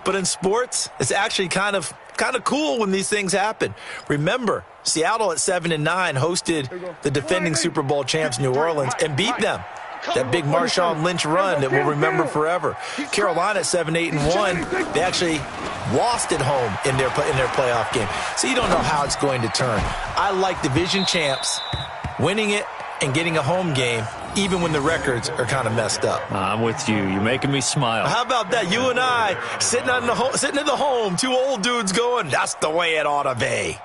But in sports, it's actually kind of cool when these things happen. Remember, Seattle at 7-9 hosted the defending Super Bowl champs New Orleans and beat them. That big Marshawn Lynch run that we'll remember forever. Carolina at 7-8-1, they actually lost at home in their playoff game. So you don't know how it's going to turn. I like division champs winning it and getting a home game, even when the records are kind of messed up. I'm with you. You're making me smile. How about that? You and I sitting at the home, two old dudes going, that's the way it ought to be.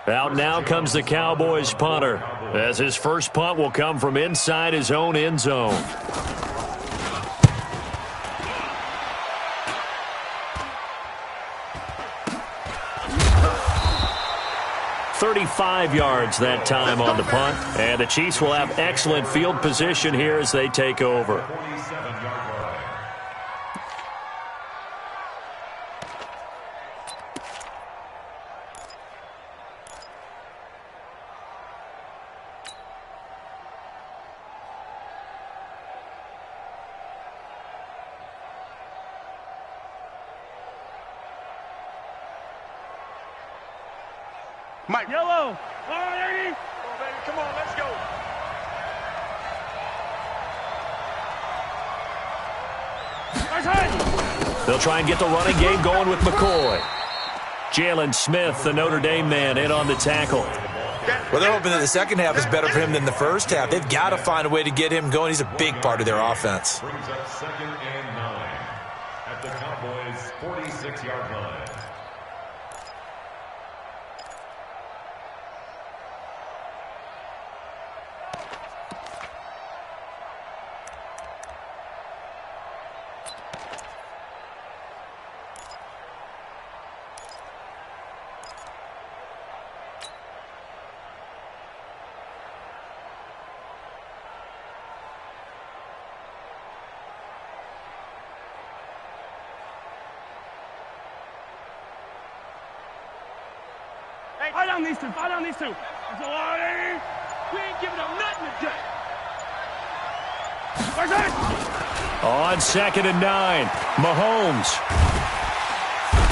Out now comes the Cowboys punter, as his first punt will come from inside his own end zone. "35 yards that time on the punt, and the Chiefs will have excellent field position here as they take over. Mike. Yellow. All right, oh, baby. Come on, let's go. They'll try and get the running game going with McCoy. Jalen Smith, the Notre Dame man, in on the tackle. Well, they're hoping that the second half is better for him than the first half. They've got to find a way to get him going. He's a big part of their offense. Brings up 2nd and 9 at the Cowboys' 46-yard line. Fire down these two. Fire down these two. That's all right. We ain't giving up nothing today. On 2nd and 9, Mahomes.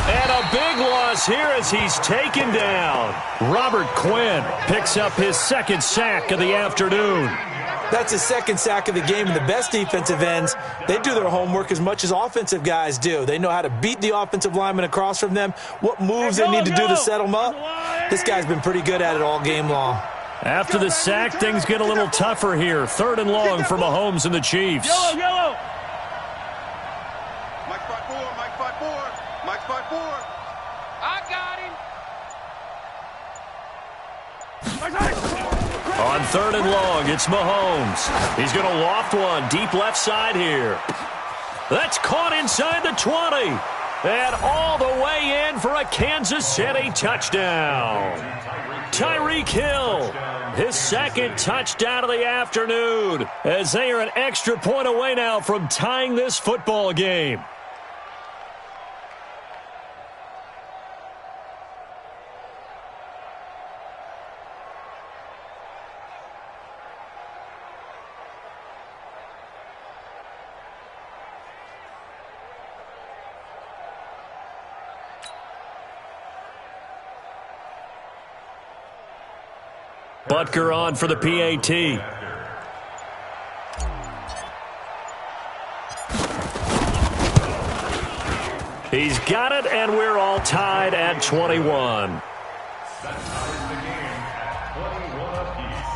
And a big loss here as he's taken down. Robert Quinn picks up his second sack of the afternoon. That's his second sack of the game, and the best defensive ends, they do their homework as much as offensive guys do. They know how to beat the offensive lineman across from them, what moves they need to do to set them up. This guy's been pretty good at it all game long. After the sack, things get a little tougher here. 3rd and long for Mahomes and the Chiefs. Yellow. Mike 5-4, Mike 5-4, Mike 5-4. I got him. On 3rd and long, it's Mahomes. He's going to loft one deep left side here. That's caught inside the 20. And all the way in for a Kansas City touchdown. Tyreek Hill, his second touchdown of the afternoon, as they are an extra point away now from tying this football game. Butker on for the PAT. He's got it, and we're all tied at 21. That ties the game at 21 apiece.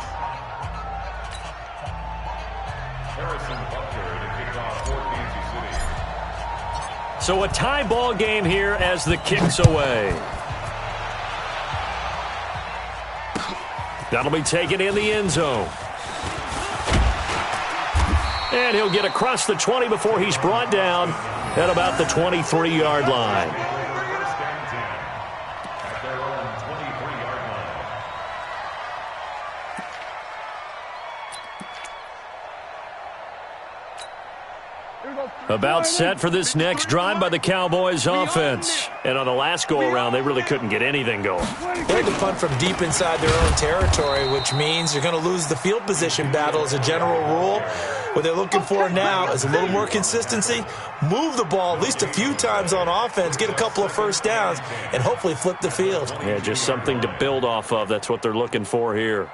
Harrison Butker to kick off for Kansas City. So a tie ball game here as the kick's away. That'll be taken in the end zone. And he'll get across the 20 before he's brought down at about the 23-yard line. About set for this next drive by the Cowboys offense. And on the last go-around, they really couldn't get anything going. They had to punt from deep inside their own territory, which means you're going to lose the field position battle as a general rule. What they're looking for now is a little more consistency, move the ball at least a few times on offense, get a couple of first downs, and hopefully flip the field. Yeah, just something to build off of. That's what they're looking for here.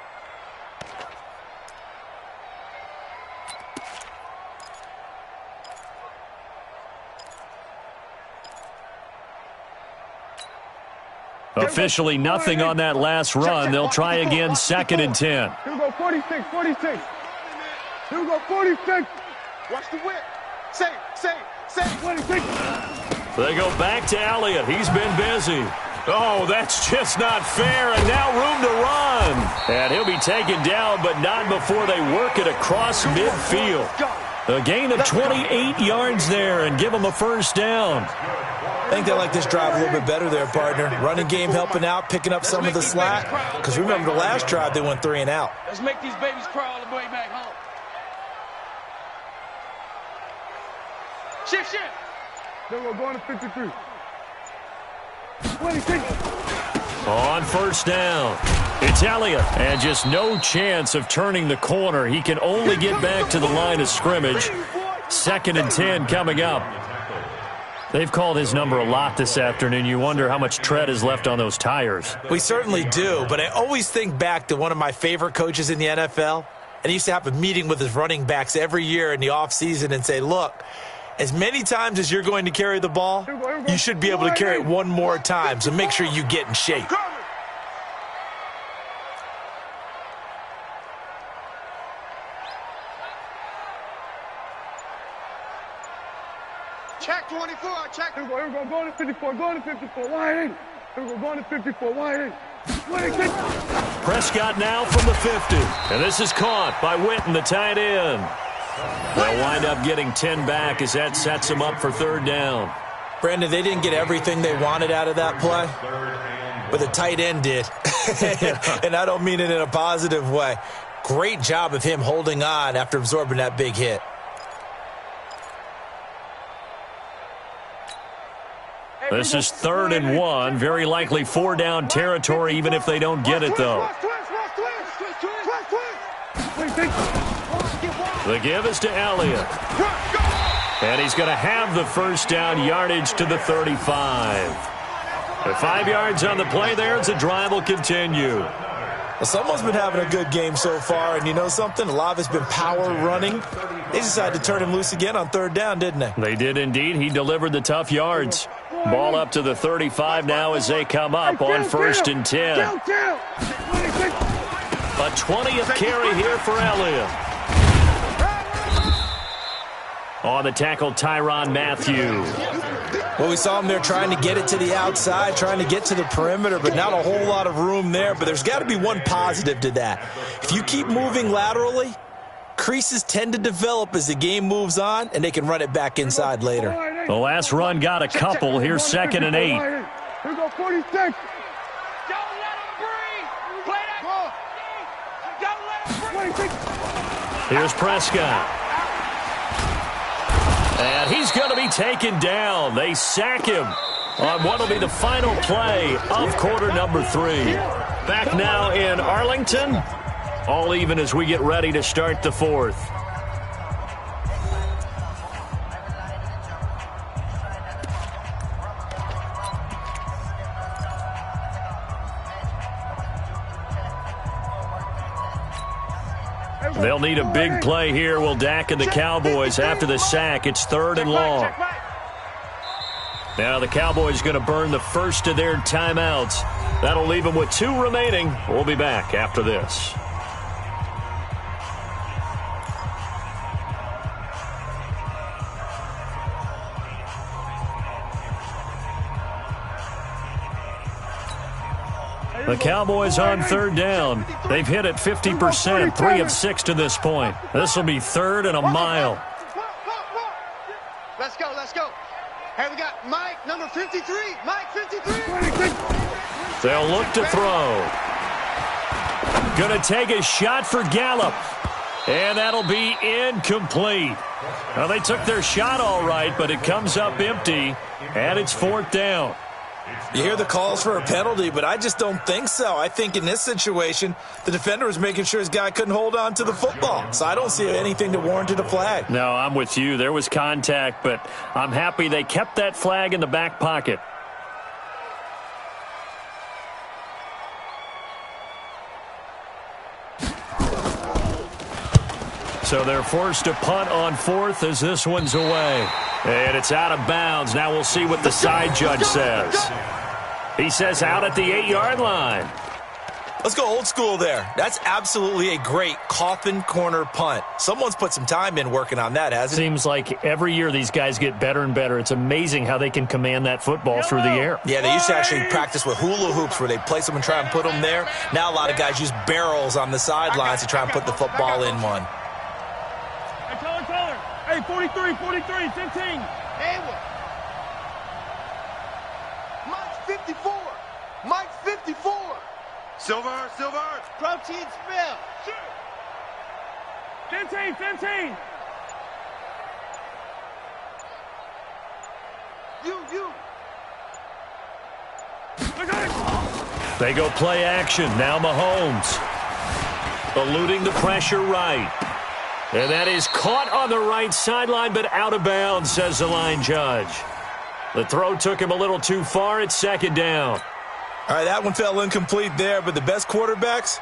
Officially nothing on that last run. They'll try again, 2nd and 10. Here we go, 46, 46. Here we go, 46. Watch the whip. Say, 46. They go back to Elliott. He's been busy. Oh, that's just not fair, and now room to run. And he'll be taken down, but not before they work it across midfield. A gain of 28 yards there and give them a first down. I think they like this drive a little bit better there, partner. Running game helping out, picking up some of the slack. Because remember the last drive, they went 3 and out. Let's make these babies cry all the way back home. Shift. Then we're going to 53. 26. On first down, it's Elliott. And just no chance of turning the corner. He can only get back to the line of scrimmage. 2nd and 10 coming up. They've called his number a lot this afternoon. You wonder how much tread is left on those tires. We certainly do, but I always think back to one of my favorite coaches in the NFL. And he used to have a meeting with his running backs every year in the offseason and say, look, as many times as you're going to carry the ball, you should be able to carry it one more time, so make sure you get in shape. Check 24, check. Here we go, going to 54, going to 54, wide in. Here we go, going to 54, wide in. 26. Prescott now from the 50. And this is caught by Witten, the tight end. They'll wind up getting 10 back as that sets them up for 3rd down. Brandon, they didn't get everything they wanted out of that play, but the tight end did. And I don't mean it in a positive way. Great job of him holding on after absorbing that big hit. This is 3rd and 1. Very likely 4-down territory, even if they don't get it, though. The give is to Elliott. And he's going to have the first down, yardage to the 35. The 5 yards on the play there as the drive will continue. Well, someone's been having a good game so far, and you know something? A lot of it's been power running. They decided to turn him loose again on 3rd down, didn't they? They did indeed. He delivered the tough yards. Ball up to the 35 now as they come up on 1st and 10. A 20th carry here for Elliott. On the tackle, Tyrann Mathieu. Well, we saw him there trying to get it to the outside, trying to get to the perimeter, but not a whole lot of room there. But there's got to be one positive to that. If you keep moving laterally, creases tend to develop as the game moves on, and they can run it back inside later. The last run got a couple. Here's 2nd and 8. Here we go, 46. Don't let him breathe. Play that ball. Don't let him breathe. Here's Prescott. And he's going to be taken down. They sack him on what will be the final play of quarter number 3. Back now in Arlington. All even as we get ready to start the 4th. They'll need a big play here. Will Dak and the Cowboys after the sack. It's 3rd and long. Now the Cowboys going to burn the first of their timeouts. That'll leave them with 2 remaining. We'll be back after this. The Cowboys on 3rd down. They've hit it 50%, 3 of 6 to this point. This will be 3rd and a mile. Let's go, let's go. Hey, we got Mike, number 53. Mike, 53. They'll look to throw. Going to take a shot for Gallup. And that'll be incomplete. Well, they took their shot all right, but it comes up empty, and it's 4th down. You hear the calls for a penalty, but I just don't think so. I think in this situation, the defender was making sure his guy couldn't hold on to the football. So I don't see anything that warranted a flag. No, I'm with you. There was contact, but I'm happy they kept that flag in the back pocket. So they're forced to punt on 4th as this one's away. And it's out of bounds. Now we'll see what the side judge says. He says out at the 8-yard line. Let's go old school there. That's absolutely a great coffin corner punt. Someone's put some time in working on that, hasn't it? Seems like every year these guys get better and better. It's amazing how they can command that football through the air. Yeah, they used to actually practice with hula hoops where they place them and try and put them there. Now a lot of guys use barrels on the sidelines to try and put the football in one. Hey, 43, 15. Hayward. Mike's 54. Mike's 54. Silver. Protein spill. 15. You. They go play action. Now Mahomes. Eluding the pressure right. And that is caught on the right sideline, but out of bounds, says the line judge. The throw took him a little too far. It's 2nd down. All right, that one fell incomplete there, but the best quarterbacks,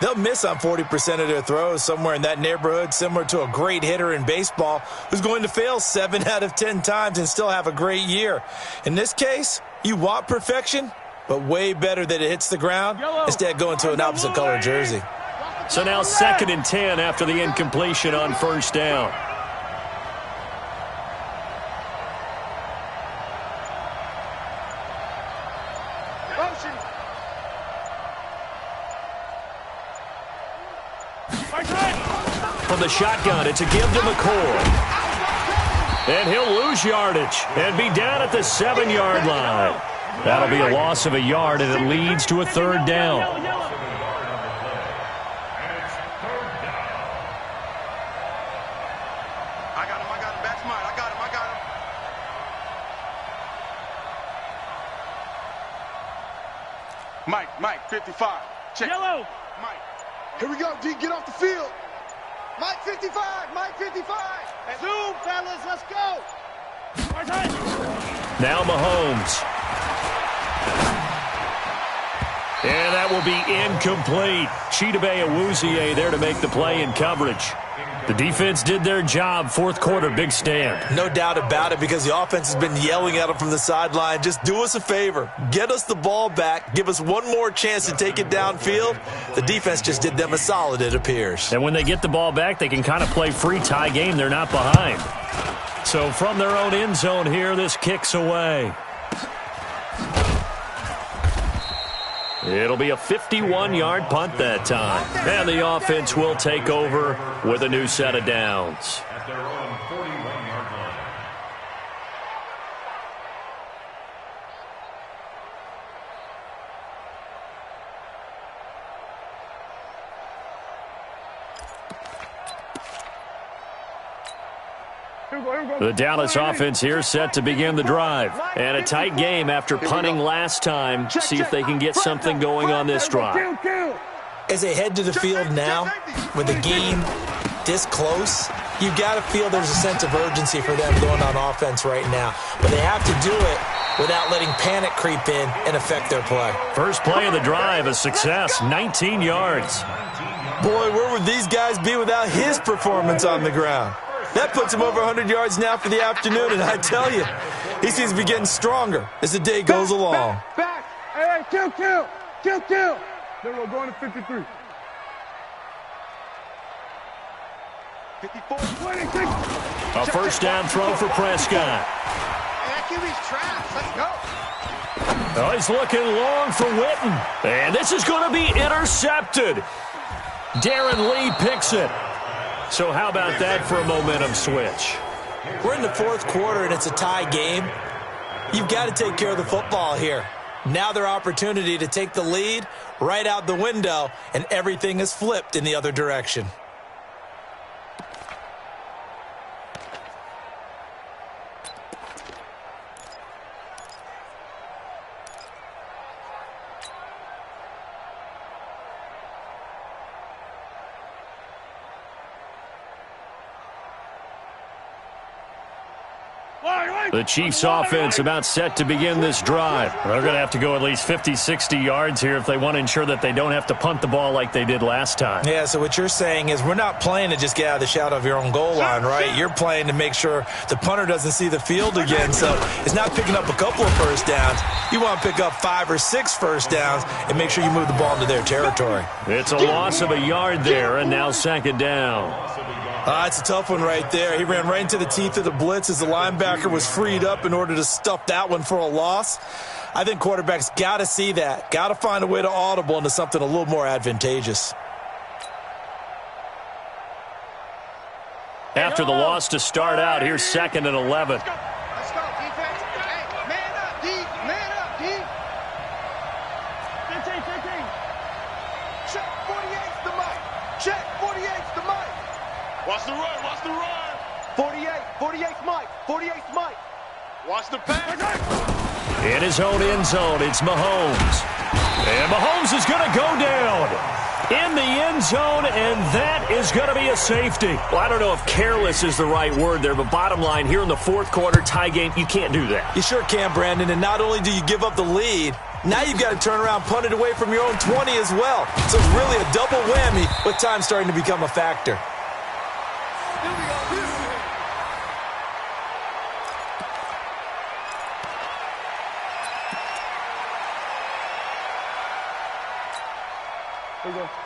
they'll miss on 40% of their throws, somewhere in that neighborhood, similar to a great hitter in baseball who's going to fail 7 out of 10 times and still have a great year. In this case, you want perfection, but way better that it hits the ground instead going to an opposite color jersey. So now 2nd and 10 after the incompletion on 1st down. Motion. From the shotgun, it's a give to McCoy. And he'll lose yardage and be down at the 7-yard line. That'll be a loss of a yard, and it leads to a 3rd down. Mike, 55. Check. Yellow. Mike. Here we go, D. Get off the field. Mike 55. Zoom, fellas. Let's go. Now Mahomes. And that will be incomplete. Chidobe Awuzie there to make the play in coverage. The defense did their job. 4th quarter, big stand. No doubt about it, because the offense has been yelling at them from the sideline. Just do us a favor. Get us the ball back. Give us one more chance to take it downfield. The defense just did them a solid, it appears. And when they get the ball back, they can kind of play free tie game. They're not behind. So from their own end zone here, this kicks away. It'll be a 51-yard punt that time. And the offense will take over with a new set of downs. At their own 41-yard line. The Dallas offense here set to begin the drive. And a tight game after punting last time. See if they can get something going on this drive. As they head to the field now, with the game this close, you've got to feel there's a sense of urgency for them going on offense right now. But they have to do it without letting panic creep in and affect their play. First play of the drive, a success, 19 yards. Boy, where would these guys be without his performance on the ground? That puts him over 100 yards now for the afternoon, and I tell you, he seems to be getting stronger as the day goes along. Back. Hey, kill. Then we're going to 53. 54. 26. A first down throw for Prescott. That QB's trapped. Let's go. Oh, he's looking long for Witten. And this is going to be intercepted. Darren Lee picks it. So how about that for a momentum switch? We're in the 4th quarter, and it's a tie game. You've got to take care of the football here. Now their opportunity to take the lead right out the window, and everything is flipped in the other direction. The Chiefs offense about set to begin this drive. They're going to have to go at least 50, 60 yards here if they want to ensure that they don't have to punt the ball like they did last time. Yeah, so what you're saying is we're not playing to just get out of the shadow of your own goal line, right? You're playing to make sure the punter doesn't see the field again. So it's not picking up a couple of first downs. You want to pick up 5 or 6 first downs and make sure you move the ball into their territory. It's a loss of a yard there, and now second down. It's a tough one right there. He ran right into the teeth of the blitz as the linebacker was freed up in order to stuff that one for a loss. I think quarterbacks got to see that, got to find a way to audible into something a little more advantageous. After the loss to start out, here's 2nd and 11. Let's go, defense. Hey, man up, D. Man up, D. 15. Check 48's the mic. Check 48's the mic. Watch the run. 48's Mike. 48's Mike. Watch the pass. In his own end zone, it's Mahomes. And Mahomes is going to go down in the end zone, and that is going to be a safety. Well, I don't know if careless is the right word there, but bottom line, here in the fourth quarter, tie game, you can't do that. You sure can, Brandon, and not only do you give up the lead, now you've got to turn around, punt it away from your own 20 as well. So it's really a double whammy with time starting to become a factor.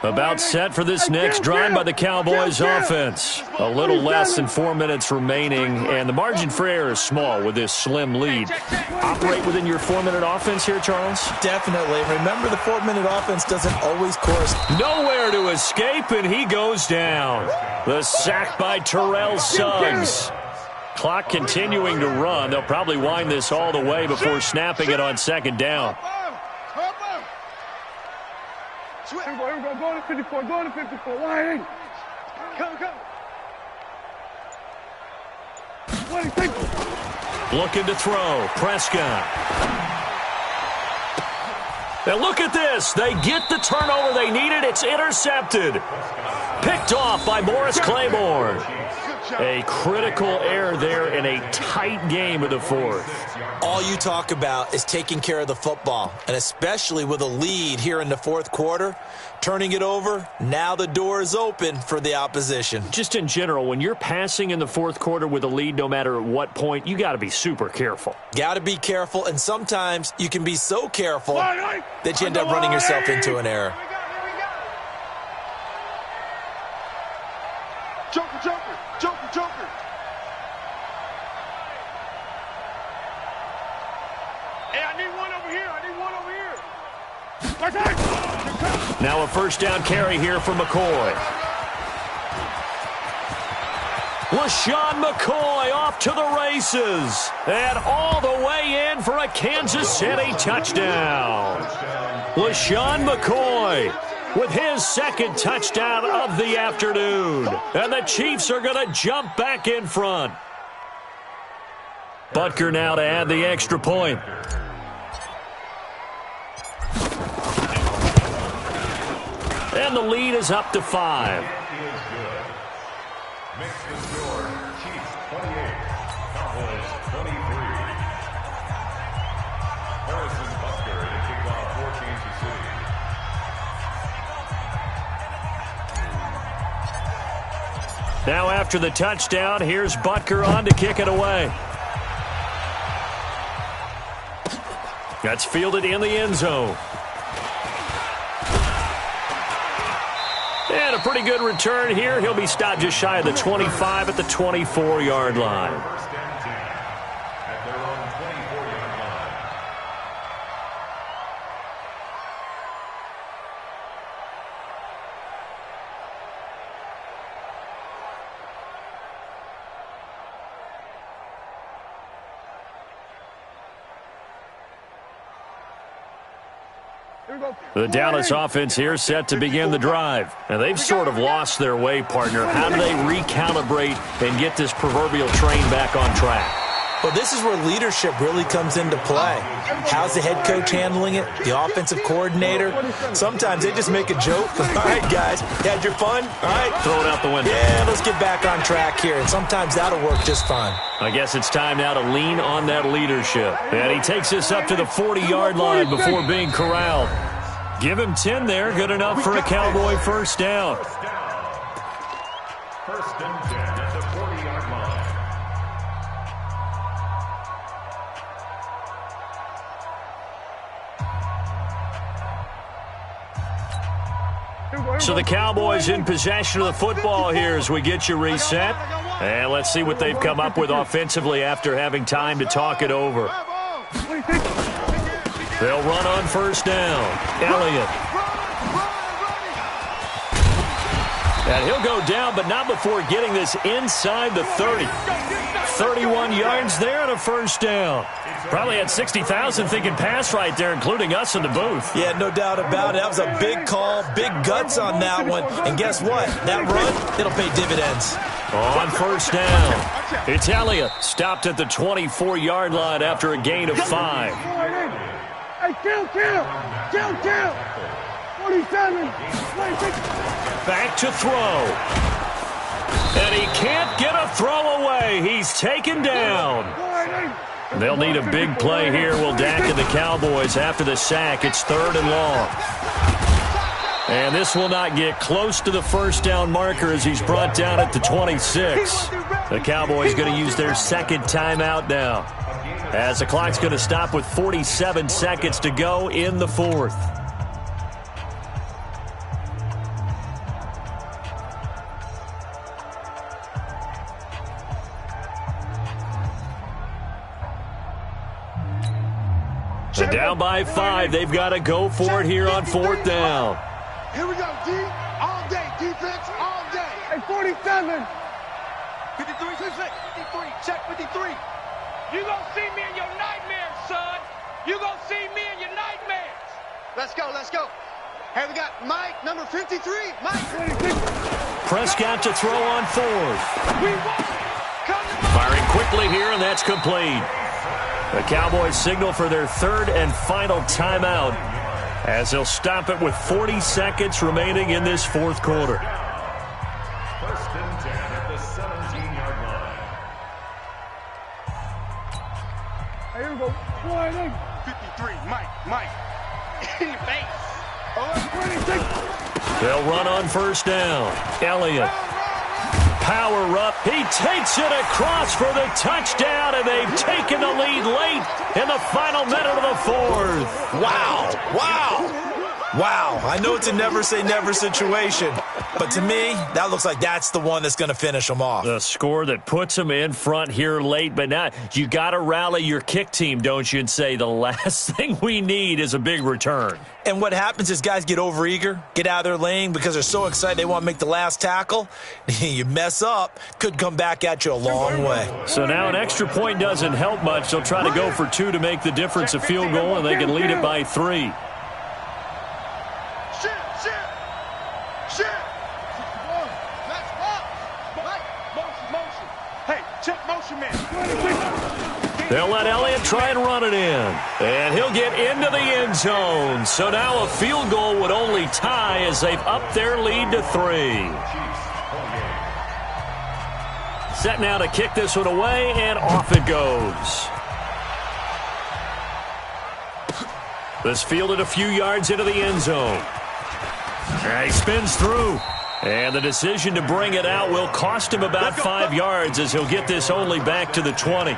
About set for this next drive by the Cowboys offense. A little less than 4 minutes remaining, and the margin for error is small with this slim lead. Operate within your 4-minute offense here, Charles? Definitely. Remember, the 4-minute offense doesn't always correspond. Nowhere to escape, and he goes down. The sack by Terrell Suggs. Clock continuing to run. They'll probably wind this all the way before snapping it on second down. Here we go. Go to 54. Go to 54. Wide. Come. Looking to throw. Prescott. Now look at this. They get the turnover they needed. It's intercepted. Picked off by Morris Claiborne. A critical error there in a tight game of the fourth. All you talk about is taking care of the football, and especially with a lead here in the fourth quarter, turning it over, now the door is open for the opposition. Just in general, when you're passing in the fourth quarter with a lead, no matter at what point, you got to be super careful. Got to be careful, and sometimes you can be so careful that you end up running yourself into an error. Joker. Hey, I need one over here. Now a first down carry here for McCoy. LaShawn McCoy off to the races. And all the way in for a Kansas City touchdown. LaShawn McCoy with his second touchdown of the afternoon. And the Chiefs are going to jump back in front. Butker now to add the extra point. And the lead is up to 5. Makes the score Chiefs 28, Cowboys 23. Harrison Butker to kick off for Kansas City. Now after the touchdown, here's Butker on to kick it away. That's fielded in the end zone. And a pretty good return here. He'll be stopped just shy of the 25 at the 24-yard line. First down 10 at their own 24-yard line. The Dallas offense here set to begin the drive. Now, they've sort of lost their way, partner. How do they recalibrate and get this proverbial train back on track? Well, this is where leadership really comes into play. How's the head coach handling it? The offensive coordinator? Sometimes they just make a joke. All right, guys, you had your fun? All right. Throw it out the window. Yeah, let's get back on track here, and sometimes that'll work just fine. I guess it's time now to lean on that leadership. And he takes this up to the 40-yard line before being corralled. Give him 10 there. Good enough for a Cowboy first down. First and 10 at the 40-yard line. So the Cowboys in possession of the football here as we get you reset. And let's see what they've come up with offensively after having time to talk it over. They'll run on first down. Elliott. And he'll go down, but not before getting this inside the 30. 31 yards there and a first down. Probably had 60,000 thinking pass right there, including us in the booth. Yeah, no doubt about it. That was a big call, big guts on that one. And guess what? That run, it'll pay dividends. On first down, it's Elliott. Stopped at the 24-yard line after a gain of 5. Hey, kill! 47, 26. Back to throw. And he can't get a throw away. He's taken down. They'll need a big play here. Will Dak and the Cowboys after the sack. It's 3rd and long. And this will not get close to the first down marker as he's brought down at the 26. The Cowboys going to use their second timeout now, as the clock's going to stop with 47 seconds to go in the 4th. And down by 5. They've got to go for it here on 4th down. Here we go, D. All day. Defense, all day. Hey, 47. 53, 53. Check 53. You gonna see me in your nightmares, son. You gonna see me in your nightmares. Let's go. Hey, we got Mike, number 53. Mike. Prescott to throw on 4th. We won. Come to Firing quickly here, and that's complete. The Cowboys signal for their 3rd and final timeout, as they'll stop it with 40 seconds remaining in this 4th quarter. First and 10 at the 17-yard line. Hey, here we go. 48. 53. Mike. In your face. 26. They'll run on first down. Elliott. Power up. He takes it across for the touchdown, and they've taken the lead late in the final minute of the 4th. Wow, I know it's a never-say-never situation, but to me, that looks like that's the one that's going to finish them off. The score that puts them in front here late, but now you got to rally your kick team, don't you, and say the last thing we need is a big return. And what happens is guys get overeager, get out of their lane because they're so excited they want to make the last tackle. You mess up, could come back at you a long way. So now an extra point doesn't help much. They'll try to go for 2 to make the difference a field goal, and they can lead it by 3. They'll let Elliott try and run it in. And he'll get into the end zone. So now a field goal would only tie as they've upped their lead to 3. Set now to kick this one away, and off it goes. This fielded a few yards into the end zone. He spins through. And the decision to bring it out will cost him about 5 yards as he'll get this only back to the 20.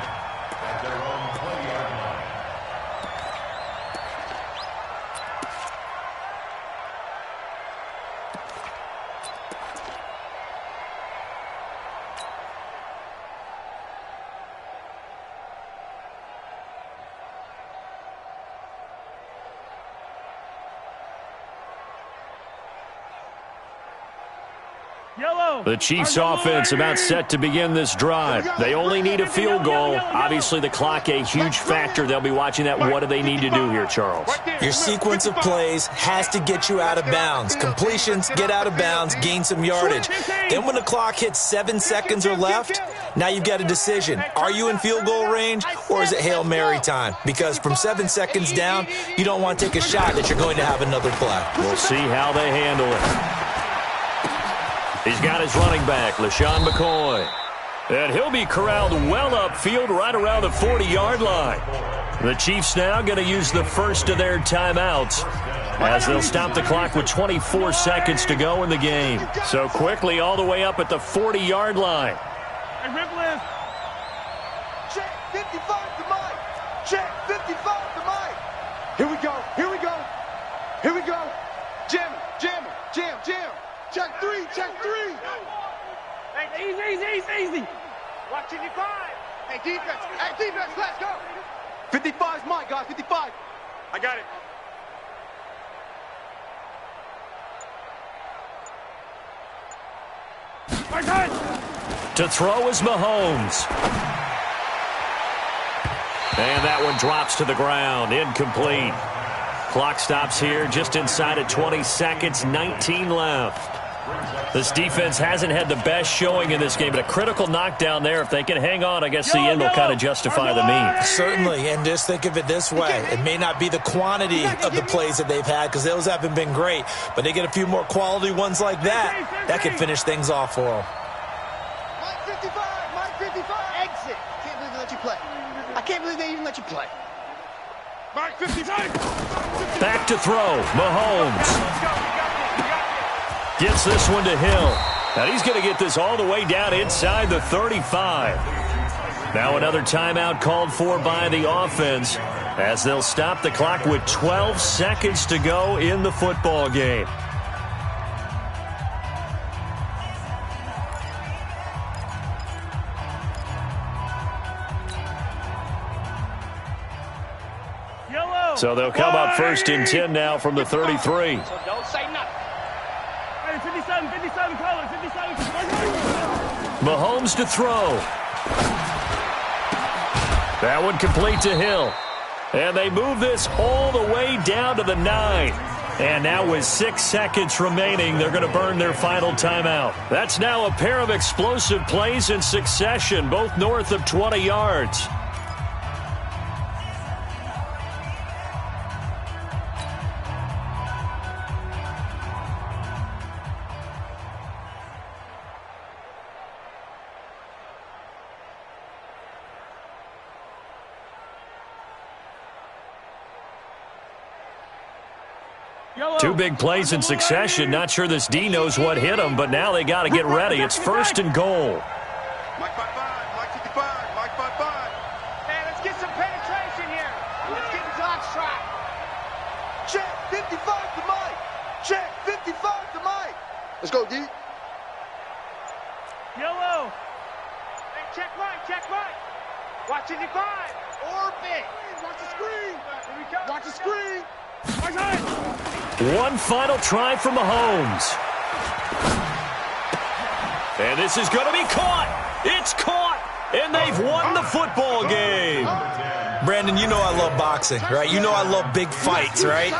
The Chiefs offense about set to begin this drive. They only need a field goal. Obviously, the clock a huge factor. They'll be watching that. What do they need to do here, Charles? Your sequence of plays has to get you out of bounds. Completions, get out of bounds, gain some yardage. Then when the clock hits 7 seconds or left, now you've got a decision. Are you in field goal range or is it Hail Mary time? Because from 7 seconds down, you don't want to take a shot that you're going to have another play. We'll see how they handle it. He's got his running back, LaShawn McCoy. And he'll be corralled well upfield right around the 40-yard line. The Chiefs now going to use the first of their timeouts as they'll stop the clock with 24 seconds to go in the game. So quickly all the way up at the 40-yard line. Check 55 to Mike. Check 55 to Mike. Here we go. Here we go. Here we go. Jam, jam, jam, jam. Check three. Check three. Easy. Watch 55. Hey, defense, let's go. 55 is Mike, guys. 55. I got it. To throw is Mahomes. And that one drops to the ground. Incomplete. Clock stops here just inside of 20 seconds. 19 left. This defense hasn't had the best showing in this game, but a critical knockdown there. If they can hang on, I guess the end will kind of justify the means. Certainly, and just think of it this way. It may not be the quantity of the plays that they've had because those haven't been great, but they get a few more quality ones like that. That can finish things off for them. Mike 55. Exit. Can't believe they let you play. I can't believe they even let you play. Mike 55. Back to throw. Mahomes. Gets this one to Hill. Now he's going to get this all the way down inside the 35. Now another timeout called for by the offense as they'll stop the clock with 12 seconds to go in the football game. So they'll come up first and 10 now from the 33. So don't say nothing. 57, color, 57. Mahomes to throw. That one complete to Hill. And they move this all the way down to the 9. And now with 6 seconds remaining, they're going to burn their final timeout. That's now a pair of explosive plays in succession, both north of 20 yards. Two big plays in succession. Not sure this D knows what hit him, but now they got to get ready. It's first and goal. Mike 55, Mike 55, Mike 55. Hey, let's get some penetration here. Let's get the clock strike. Check 55 to Mike. Check 55 to Mike. Let's go, D. Yellow. Hey, check Mike. Watch 55. Orbit. Watch the screen. Here we go. Watch the screen. One final try from Mahomes. And this is going to be caught. It's caught. And they've won the football game. Brandon, you know I love boxing, right? You know I love big fights, right?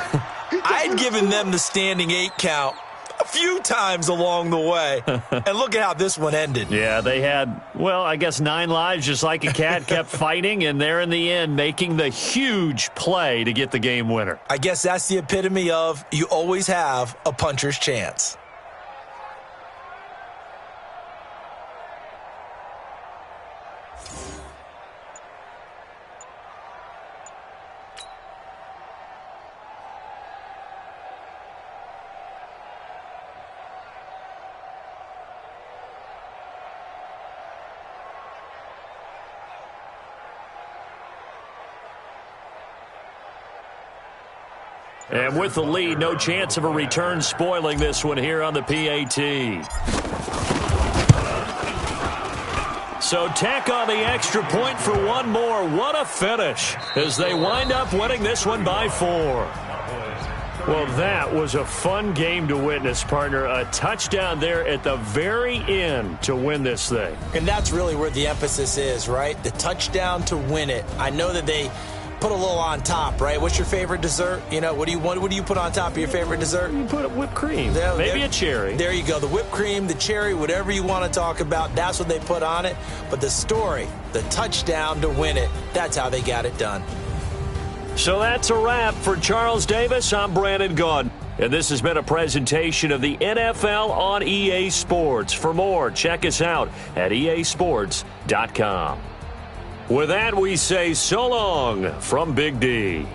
I'd given them the standing 8 count a few times along the way. And look at how this one ended. Yeah, they had, well, I guess 9 lives just like a cat, kept fighting, and they're in the end making the huge play to get the game winner. I guess that's the epitome of you always have a puncher's chance. And with the lead, no chance of a return spoiling this one here on the PAT. So tack on the extra point for one more. What a finish as they wind up winning this one by 4. Well, that was a fun game to witness, partner. A touchdown there at the very end to win this thing. And that's really where the emphasis is, right? The touchdown to win it. I know that they put a little on top, right? What's your favorite dessert? You know, what do you put on top of your favorite dessert? You put whipped cream, maybe a cherry. There you go. The whipped cream, the cherry, whatever you want to talk about, that's what they put on it. But the story, the touchdown to win it, that's how they got it done. So that's a wrap for Charles Davis. I'm Brandon Gaudin. And this has been a presentation of the NFL on EA Sports. For more, check us out at easports.com. With that, we say so long from Big D.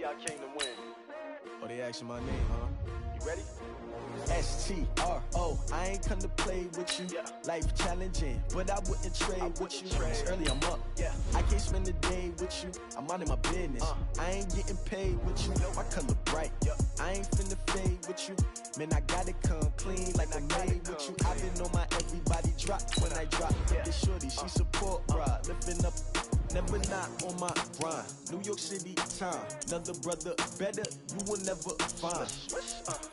I came to win. Oh, they asking my name, huh? You ready? STRO, I ain't come to play with you. Yeah. Life challenging, but I wouldn't trade with you. It's early, I'm up. Yeah. I can't spend the day with you. I'm minding my business. I ain't getting paid with you. My color bright. I ain't finna fade with you. Man, I gotta come clean like I made with you. I been on my everybody drop when I drop. This shorty, she support ride, lifting up. Never not on my grind. New York City time. Another brother better, you will never find.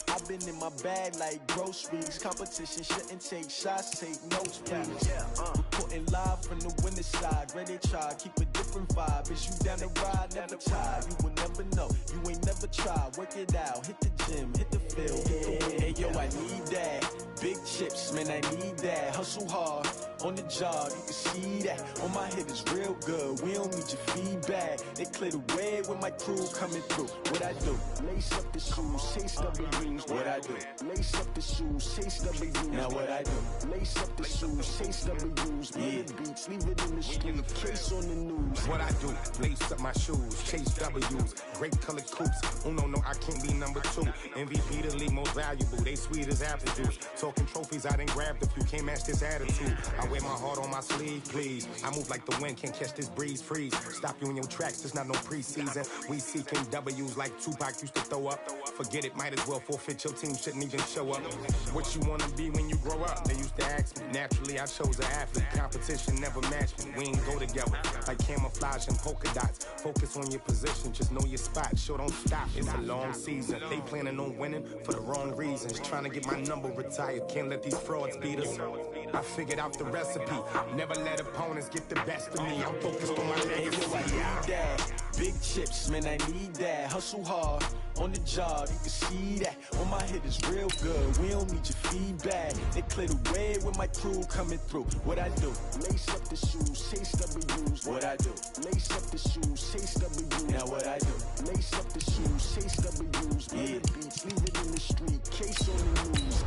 I've been in my bag like groceries. Competition shouldn't take shots, take notes, please. Reporting live from the winning side. Ready to try, keep a different vibe. Is you down the ride? Never tired. You will never know. You ain't never tried. Work it out. Hit the gym, hit the field. Hey yo, I need that. Big chips, man, I need that. Hustle hard on the job, you can see that. On my head is real good. We don't need your feedback. They clear the way with my crew coming through. What I do? Lace up the shoes, chase W's. What I do? Lace up the shoes, chase W's. Now what I do? Lace up the shoes, chase W's. Yeah, beats, leave it in the street. Case on the news. What I do? Lace up my shoes, chase W's. Great colored coops. Oh no, I can't be number 2. MVP the league most valuable. They sweet as apple juice. Talking trophies, I done grabbed a few. Can't match this attitude. I wear my heart on my sleeve, please. I move like the wind, can't catch this breeze, freeze. Stop you in your tracks, there's not no preseason. We seeking W's like Tupac used to throw up. Forget it, might as well forfeit, your team shouldn't even show up. What you wanna be when you grow up? They used to ask me. Naturally, I chose an athlete. Competition never matched me. We ain't go together like camouflage and polka dots. Focus on your position, just know your spot. Sure, don't stop, it's a long season. They planning on winning for the wrong reasons. Trying to get my number retired, can't let these frauds beat us. I figured out the recipe. Never let opponents get the best of me. I'm focused on my legacy. I need that. Big chips, man, I need that. Hustle hard on the job, you can see that. On my head is real good. We don't need your feedback. They clear the way with my crew coming through. What I do? Lace up the shoes, chase W's. What I do? Lace up the shoes, chase W's. Now what I do? Lace up the shoes, chase W's. Yeah, beats, leave it in the street. Case on the news.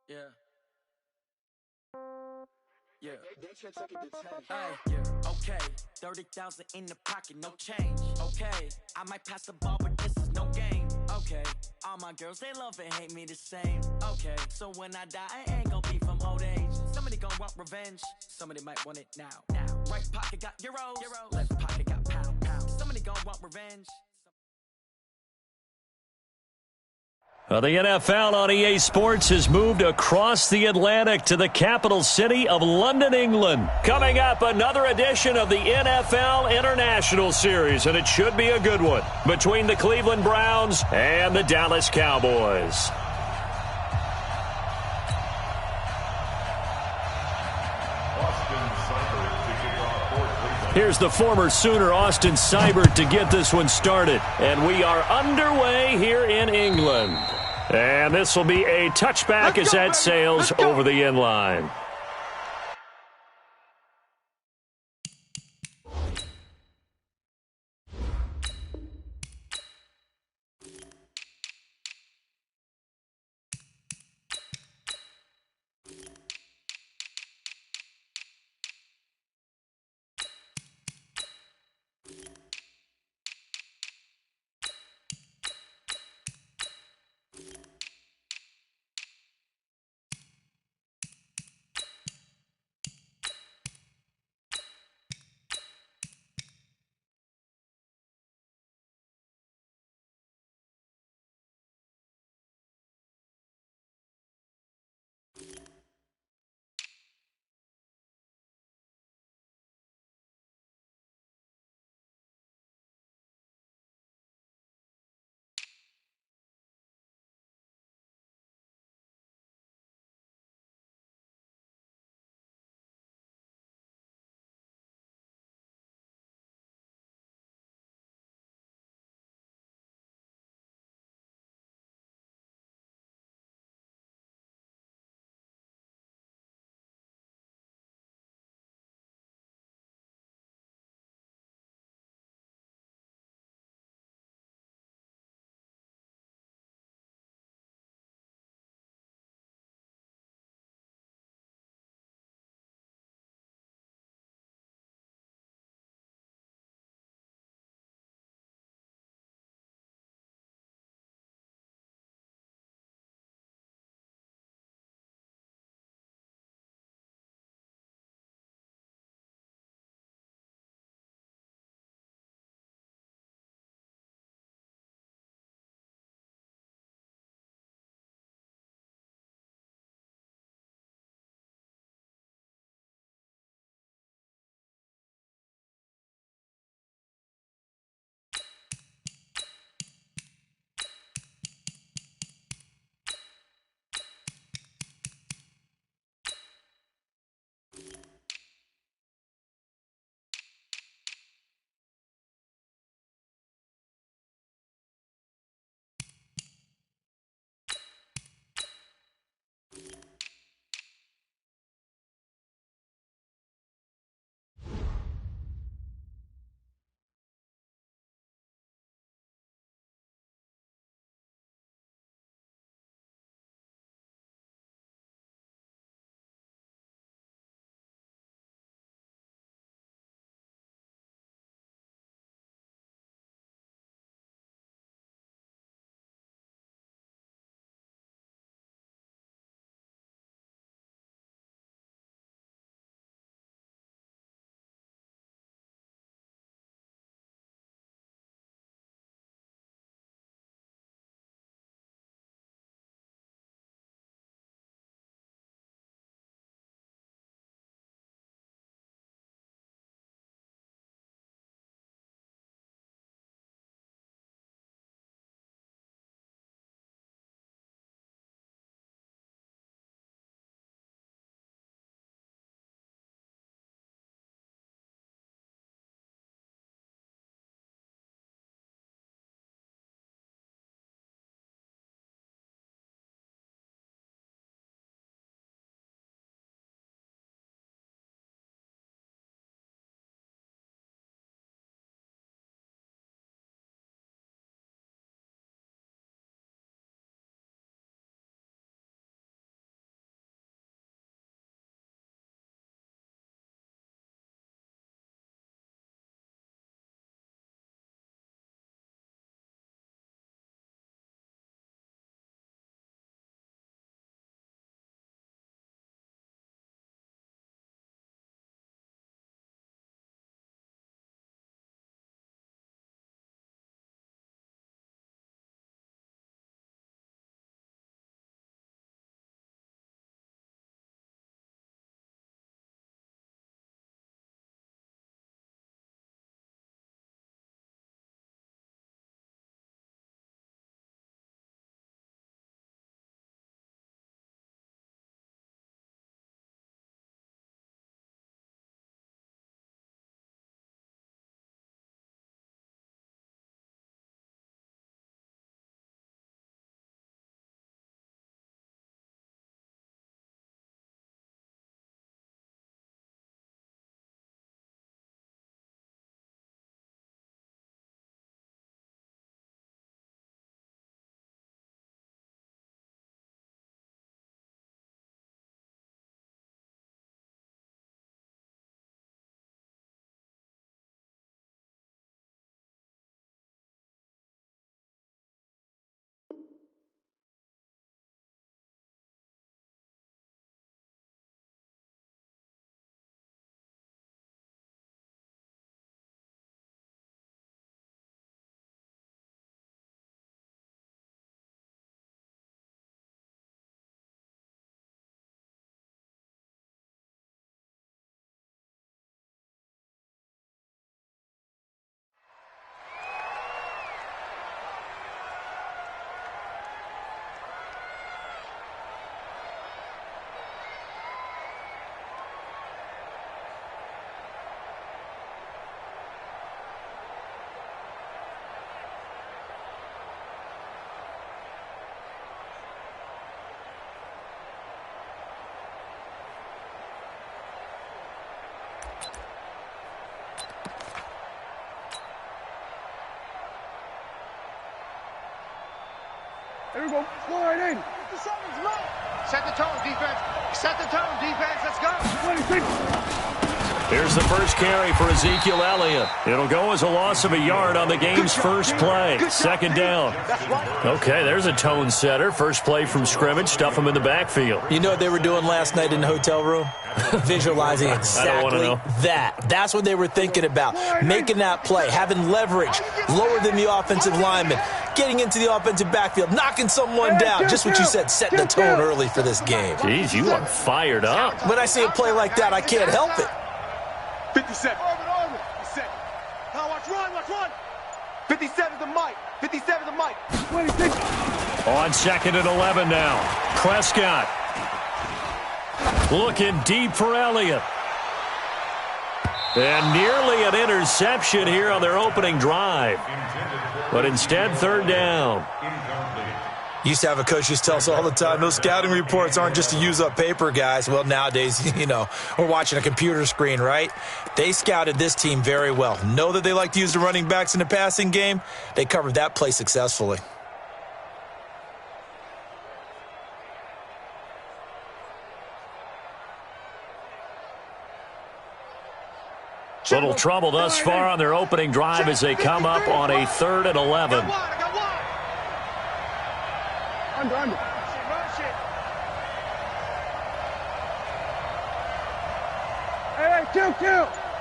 Yeah. Yeah, okay. 30,000 in the pocket, no change. Okay, I might pass the ball, but this is no game. Okay, all my girls, they love and hate me the same. Okay, so when I die, I ain't gonna be from old age. Somebody gonna want revenge, somebody might want it now. Right pocket got euros, left pocket got pound. Somebody gonna want revenge. The NFL on EA Sports has moved across the Atlantic to the capital city of London, England. Coming up, another edition of the NFL International Series, and it should be a good one, between the Cleveland Browns and the Dallas Cowboys. Here's the former Sooner, Austin Seibert, to get this one started. And we are underway here in England. And this will be a touchback as that sails over the end line. Here we go. 480. 57's Mike. Set the tone, defense. Set the tone, defense. Let's go. 26. Here's the first carry for Ezekiel Elliott. It'll go as a loss of a yard on the game's first play. Second down. Okay, there's a tone setter. First play from scrimmage. Stuff him in the backfield. You know what they were doing last night in the hotel room? Visualizing exactly that. That's what they were thinking about. Making that play, having leverage, lower than the offensive lineman, getting into the offensive backfield, knocking someone down. Just what you said, setting the tone early for this game. Jeez, you are fired up. When I see a play like that, I can't help it. 57. Now watch run. 57 to Mike. 57 to Mike. 26. On second and 11 now. Prescott. Looking deep for Elliott. And nearly an interception here on their opening drive. But instead, third down. Used to have a coach used to tell us all the time, those scouting reports aren't just to use up paper, guys. Well, nowadays, we're watching a computer screen, right? They scouted this team very well. Know that they like to use the running backs in the passing game. They covered that play successfully. Little trouble thus far on their opening drive as they come up on a 3rd and 11. Under. Hey, kill.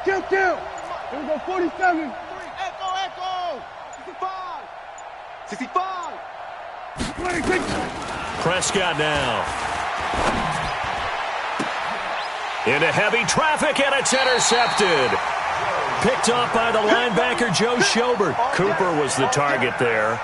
Here we go, 47. Echo. 65. 26. Prescott now. Into heavy traffic, and it's intercepted. Picked off by the linebacker, Joe Schobert. Cooper was the target there.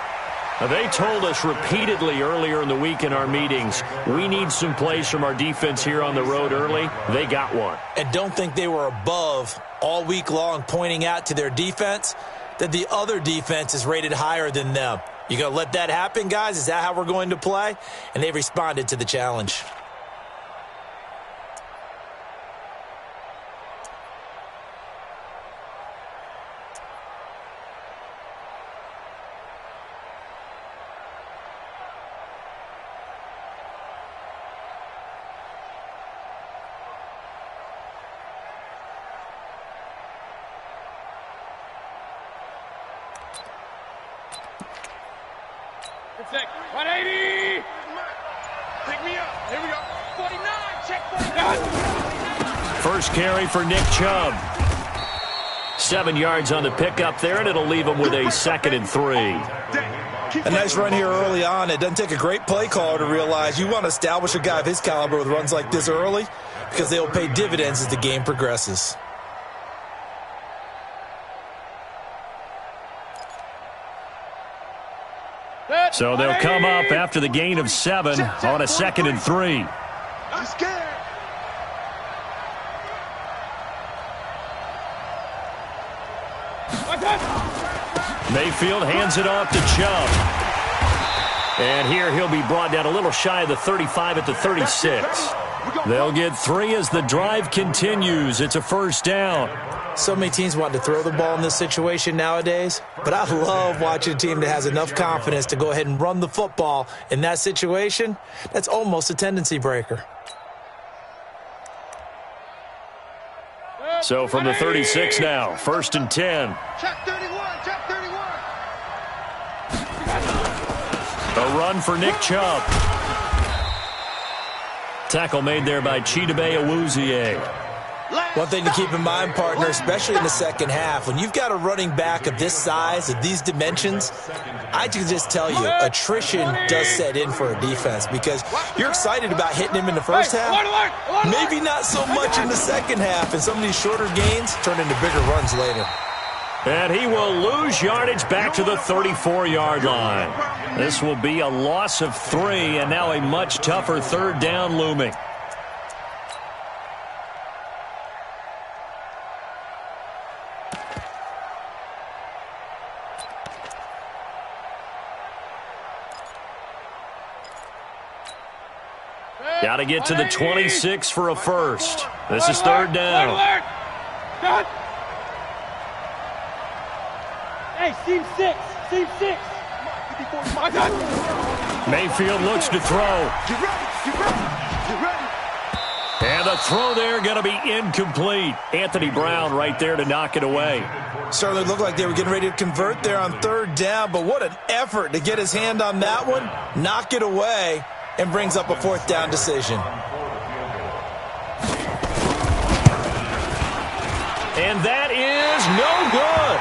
They told us repeatedly earlier in the week in our meetings, we need some plays from our defense here on the road early. They got one. And don't think they were above all week long pointing out to their defense that the other defense is rated higher than them. You going to let that happen, guys? Is that how we're going to play? And they responded to the challenge. Check 180. Pick me up. Here we go. 49. Check 49. First carry for Nick Chubb. 7 yards on the pickup there, and it'll leave him with a 2nd and 3. A nice run here early on. It doesn't take a great play caller to realize you want to establish a guy of his caliber with runs like this early because they'll pay dividends as the game progresses. So they'll come up after the gain of 7 on a 2nd and 3. I'm scared. Mayfield hands it off to Chubb. And here he'll be brought down a little shy of the 35 at the 36. They'll get 3 as the drive continues. It's a first down. So many teams want to throw the ball in this situation nowadays, but I love watching a team that has enough confidence to go ahead and run the football in that situation. That's almost a tendency breaker. So from the 36 now, 1st and 10. Check 31. A run for Nick Chubb. Tackle made there by Chidobe Awuzie. One thing to keep in mind, partner, especially in the second half, when you've got a running back of this size, of these dimensions, I can just tell you, attrition does set in for a defense because you're excited about hitting him in the first half, maybe not so much in the second half, and some of these shorter gains turn into bigger runs later. And he will lose yardage back to the 34-yard line. This will be a loss of 3, and now a much tougher 3rd down looming. Got to get to the 26 for a first. This is 3rd down. Hey, seam 6. Mayfield looks to throw. Get ready. Get ready. Get ready. And the throw there going to be incomplete. Anthony Brown right there to knock it away. Certainly looked like they were getting ready to convert there on third down, but what an effort to get his hand on that one, knock it away, and brings up a fourth down decision. And that is no good.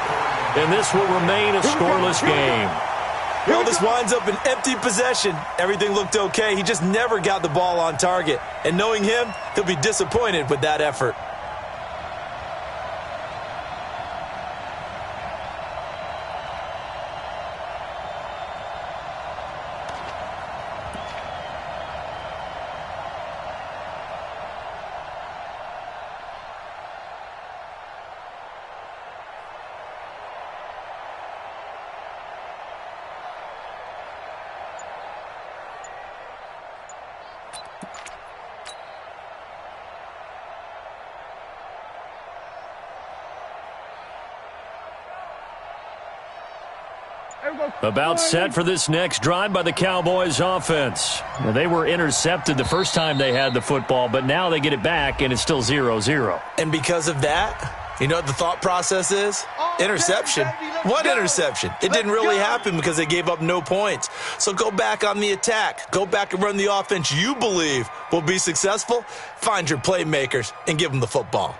And this will remain a scoreless game. Well, this winds up an empty possession. Everything looked okay. He just never got the ball on target. And knowing him, he'll be disappointed with that effort. About set for this next drive by the Cowboys offense. Now, they were intercepted the first time they had the football, but now they get it back, and it's still 0-0. And because of that, you know what the thought process is? Interception. What interception? It didn't really happen because they gave up no points. So go back on the attack. Go back and run the offense you believe will be successful. Find your playmakers and give them the football.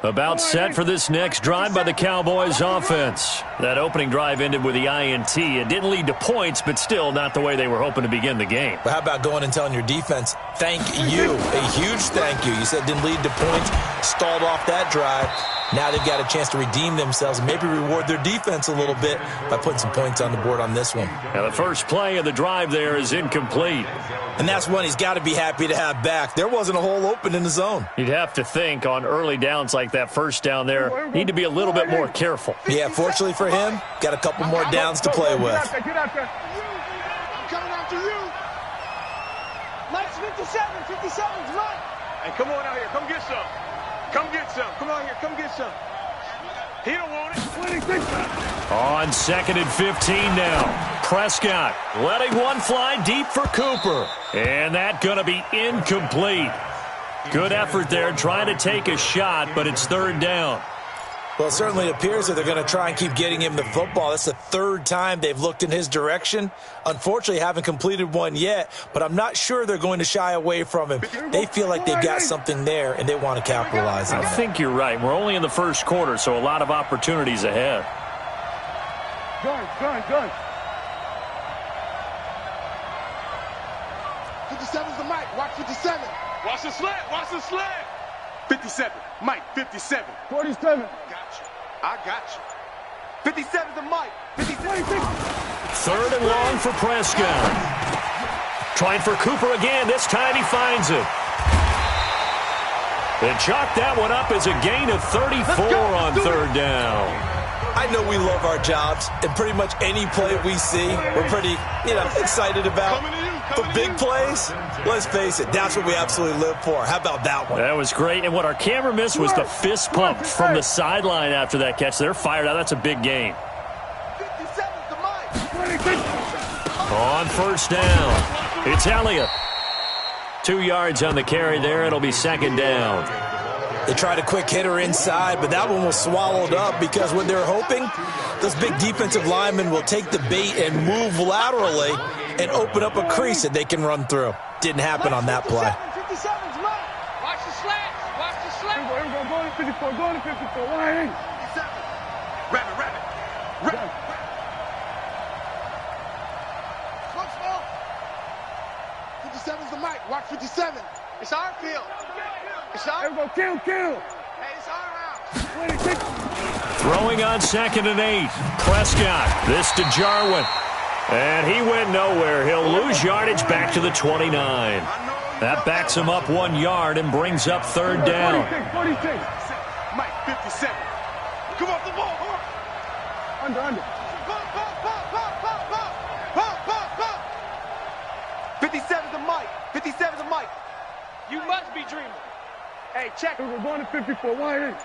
About set for this next drive by the Cowboys offense. That opening drive ended with the INT. It didn't lead to points, but still not the way they were hoping to begin the game. But how about going and telling your defense, thank you, a huge thank you. You said it didn't lead to points, stalled off that drive. Now they've got a chance to redeem themselves and maybe reward their defense a little bit by putting some points on the board on this one. Now the first play of the drive there is incomplete. And that's one he's got to be happy to have back. There wasn't a hole open in the zone. You'd have to think on early downs like that first down there, need to be a little bit more careful. Yeah, fortunately for him, got a couple more downs to play with. I'm coming after you. Mike's 57. 57's Mike. Hey, come on out here. Come get some. Come get some. Come on here. Come get some. He don't want it. On 2nd and 15 now. Prescott letting one fly deep for Cooper. And that going to be incomplete. Good effort there trying to take a shot, but it's third down. Well, it certainly appears that they're going to try and keep getting him the football. That's the third time they've looked in his direction. Unfortunately, haven't completed one yet, but I'm not sure they're going to shy away from him. They feel like they've got something there, and they want to capitalize on it. I think you're right. We're only in the first quarter, so a lot of opportunities ahead. Gun. 57's the mic. Watch 57. Watch the slant. Watch the slant. 57. Mike, 57. 47. Got you. I got you. 57's the mic. 57. Third and long for Prescott. Trying for Cooper again. This time he finds it. They chalk that one up as a gain of 34 on third down. I know we love our jobs, and pretty much any play we see, we're pretty, excited about. But big plays, let's face it, that's what we absolutely live for. How about that one? That was great, and what our camera missed was the fist pump from the sideline after that catch. They're fired out. That's a big gain. 57's the mic. On first down, it's Elliott. 2 yards on the carry there. It'll be second down. They tried a quick hitter inside, but that one was swallowed up because what they're hoping, those big defensive linemen will take the bait and move laterally and open up a crease that they can run through. Didn't happen on that play. 57's Mike. Watch the slant. Watch the slant. Here we go. Go to 54. Go to 54. Why? 57. Rabbit. Slow. 57's the mic. Watch 57. It's our field. Here we go. Kill. Hey, it's our round. 26. Throwing on 2nd and 8. Prescott. This to Jarwin. And he went nowhere. He'll lose yardage back to the 29. I know That backs him up 1 yard and brings up third down. 46. Mike, 57. Come off the ball. Under. Pop. 57 to Mike. 57 to Mike. You must be dreaming. Hey, check. We're going to 54. Why ain't?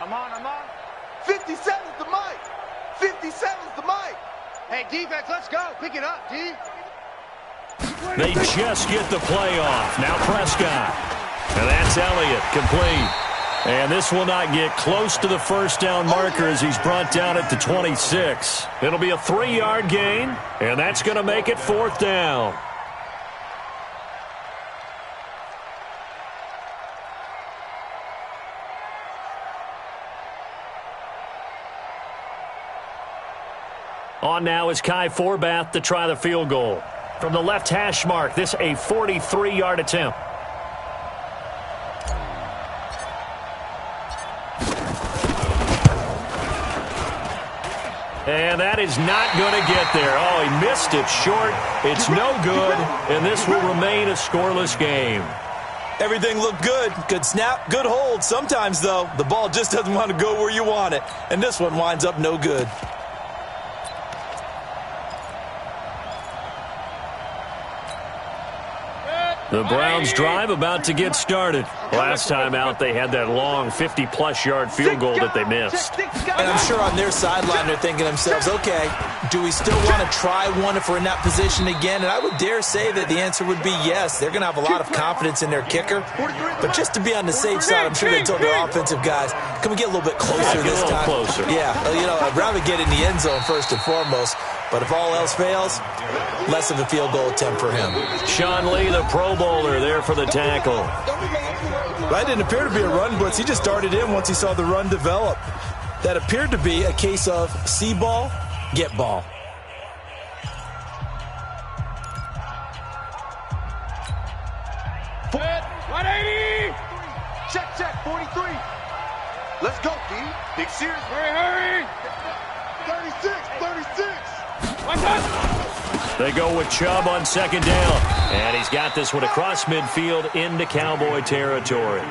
I'm on. 57 to Mike. 57 to Mike. Hey, defense, let's go. Pick it up, D. They just get the play off. Now Prescott. And that's Elliott, complete. And this will not get close to the first down marker as he's brought down at the 26. It'll be a 3-yard gain, and that's going to make it fourth down. On now is Kai Forbath to try the field goal. From the left hash mark, this a 43-yard attempt. And that is not going to get there. Oh, he missed it short. It's no good, and this will remain a scoreless game. Everything looked good. Good snap, good hold. Sometimes, though, the ball just doesn't want to go where you want it. And this one winds up no good. The Browns' drive about to get started. Last time out, they had that long 50-plus yard field goal that they missed. And I'm sure on their sideline they're thinking to themselves, okay, do we still want to try one if we're in that position again? And I would dare say that the answer would be yes. They're going to have a lot of confidence in their kicker. But just to be on the safe side, I'm sure they told their offensive guys, can we get a little bit closer this time? Closer. Yeah, I'd rather get in the end zone first and foremost. But if all else fails, less of a field goal attempt for him. Sean Lee, the Pro Bowler, there for the tackle. That didn't appear to be a run blitz. He just darted in once he saw the run develop. That appeared to be a case of see ball, get ball. Good. 180. Check. 43. Let's go, D. Big series. Hurry. 36. They go with Chubb on second down. And he's got this one across midfield into Cowboy territory.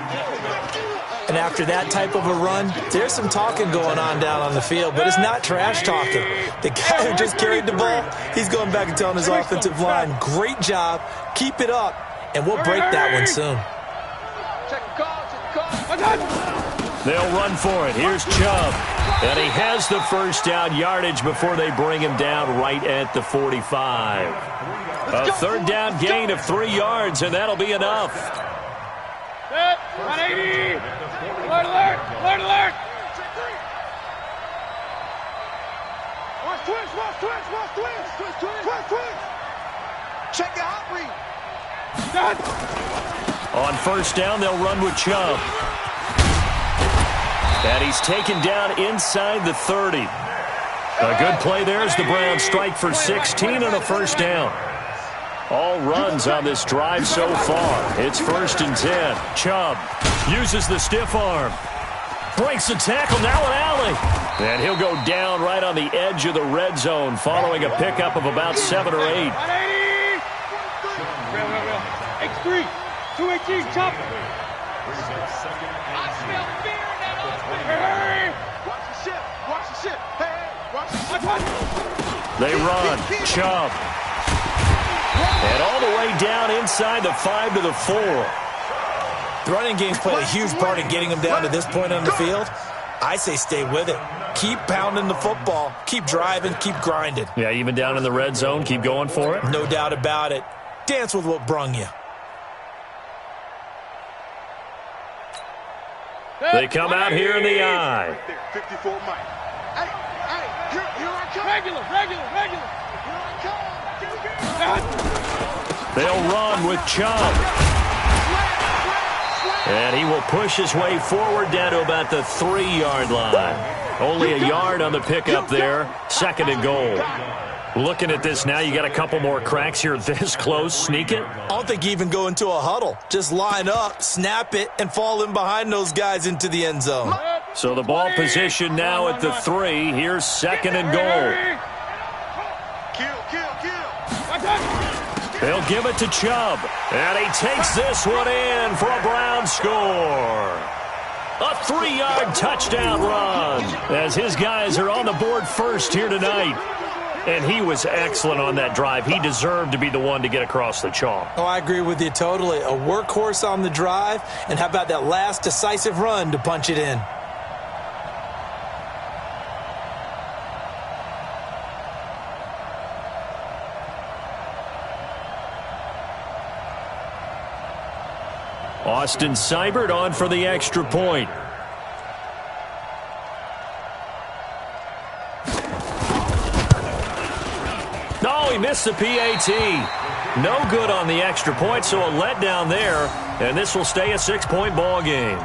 And after that type of a run, there's some talking going on down on the field, but it's not trash talking. The guy who just carried the ball, he's going back and telling his offensive line, great job, keep it up, and we'll break that one soon. Check the call. They'll run for it. Here's Chubb. And he has the first down yardage before they bring him down right at the 45. A third down gain of 3 yards, and that'll be enough. 180. Alert. Watch twins. Check the hot read. On first down, they'll run with Chubb. And he's taken down inside the 30. A good play there as the Browns strike for 16 and a first down. All runs on this drive so far. It's 1st and 10. Chubb uses the stiff arm. Breaks the tackle, now an alley. And he'll go down right on the edge of the red zone following a pickup of about 7 or 8. 180. Real. X3. 218, chop. I smell fear in that offense. Hey. Watch the ship. Hey, watch the ship. They run. Chubb. And all the way down inside the 5 to the 4. The running game's played a huge part in getting them down to this point on the field. I say stay with it. Keep pounding the football. Keep driving. Keep grinding. Yeah, even down in the red zone, keep going for it. No doubt about it. Dance with what brung you. They come out here in the eye. 54 Mike. Hey, here I come. Regular. They'll run with Chubb. And he will push his way forward down to about the 3-yard line. Only a yard on the pickup there. 2nd and goal. Looking at this now, you got a couple more cracks here this close. Sneak it. I don't think you even go into a huddle. Just line up, snap it, and fall in behind those guys into the end zone. So the ball position now at the 3. Here's 2nd and goal. Kill. They'll give it to Chubb. And he takes this one in for a Brown score. A 3-yard touchdown run as his guys are on the board first here tonight. And he was excellent on that drive. He deserved to be the one to get across the chalk. Oh, I agree with you totally. A workhorse on the drive. And how about that last decisive run to punch it in? Austin Seibert on for the extra point. No, he missed the PAT. No good on the extra point, so a letdown there. And this will stay a 6-point ball game.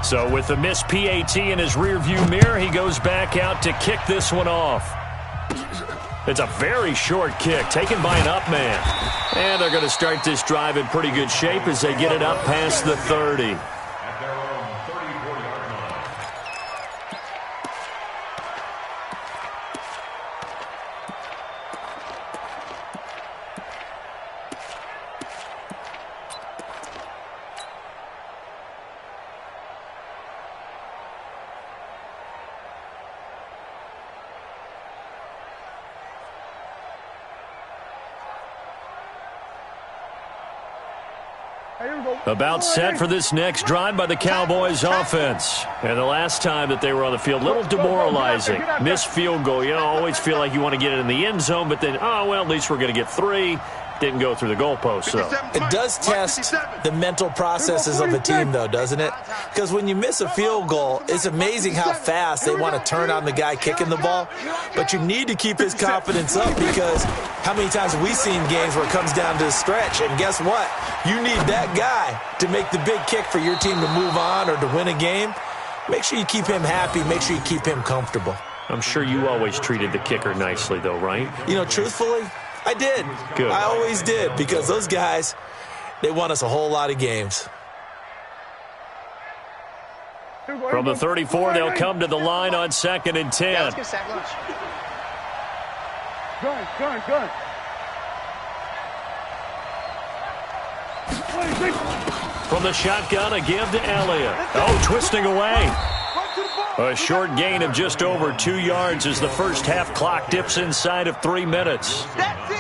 So with the missed PAT in his rearview mirror, he goes back out to kick this one off. It's a very short kick taken by an up man. And they're going to start this drive in pretty good shape as they get it up past the 30. About set for this next drive by the Cowboys offense. And the last time that they were on the field, a little demoralizing. Missed field goal. You always feel like you want to get it in the end zone, but then, oh, well, at least we're going to get 3. Didn't go through the goalpost, so. It does test the mental processes of a team, though, doesn't it? Because when you miss a field goal, it's amazing how fast they want to turn on the guy kicking the ball. But you need to keep his confidence up because how many times have we seen games where it comes down to a stretch? And guess what? You need that guy to make the big kick for your team to move on or to win a game. Make sure you keep him happy. Make sure you keep him comfortable. I'm sure you always treated the kicker nicely, though, right? You know, truthfully, I did. Good. I always did because those guys, they won us a whole lot of games. From the 34, they'll come to the line on 2nd and 10. Yeah, let's get sack lunch. Gun. From the shotgun, a give to Elliott. Oh, twisting away. A short gain of just over 2 yards as the first half clock dips inside of 3 minutes.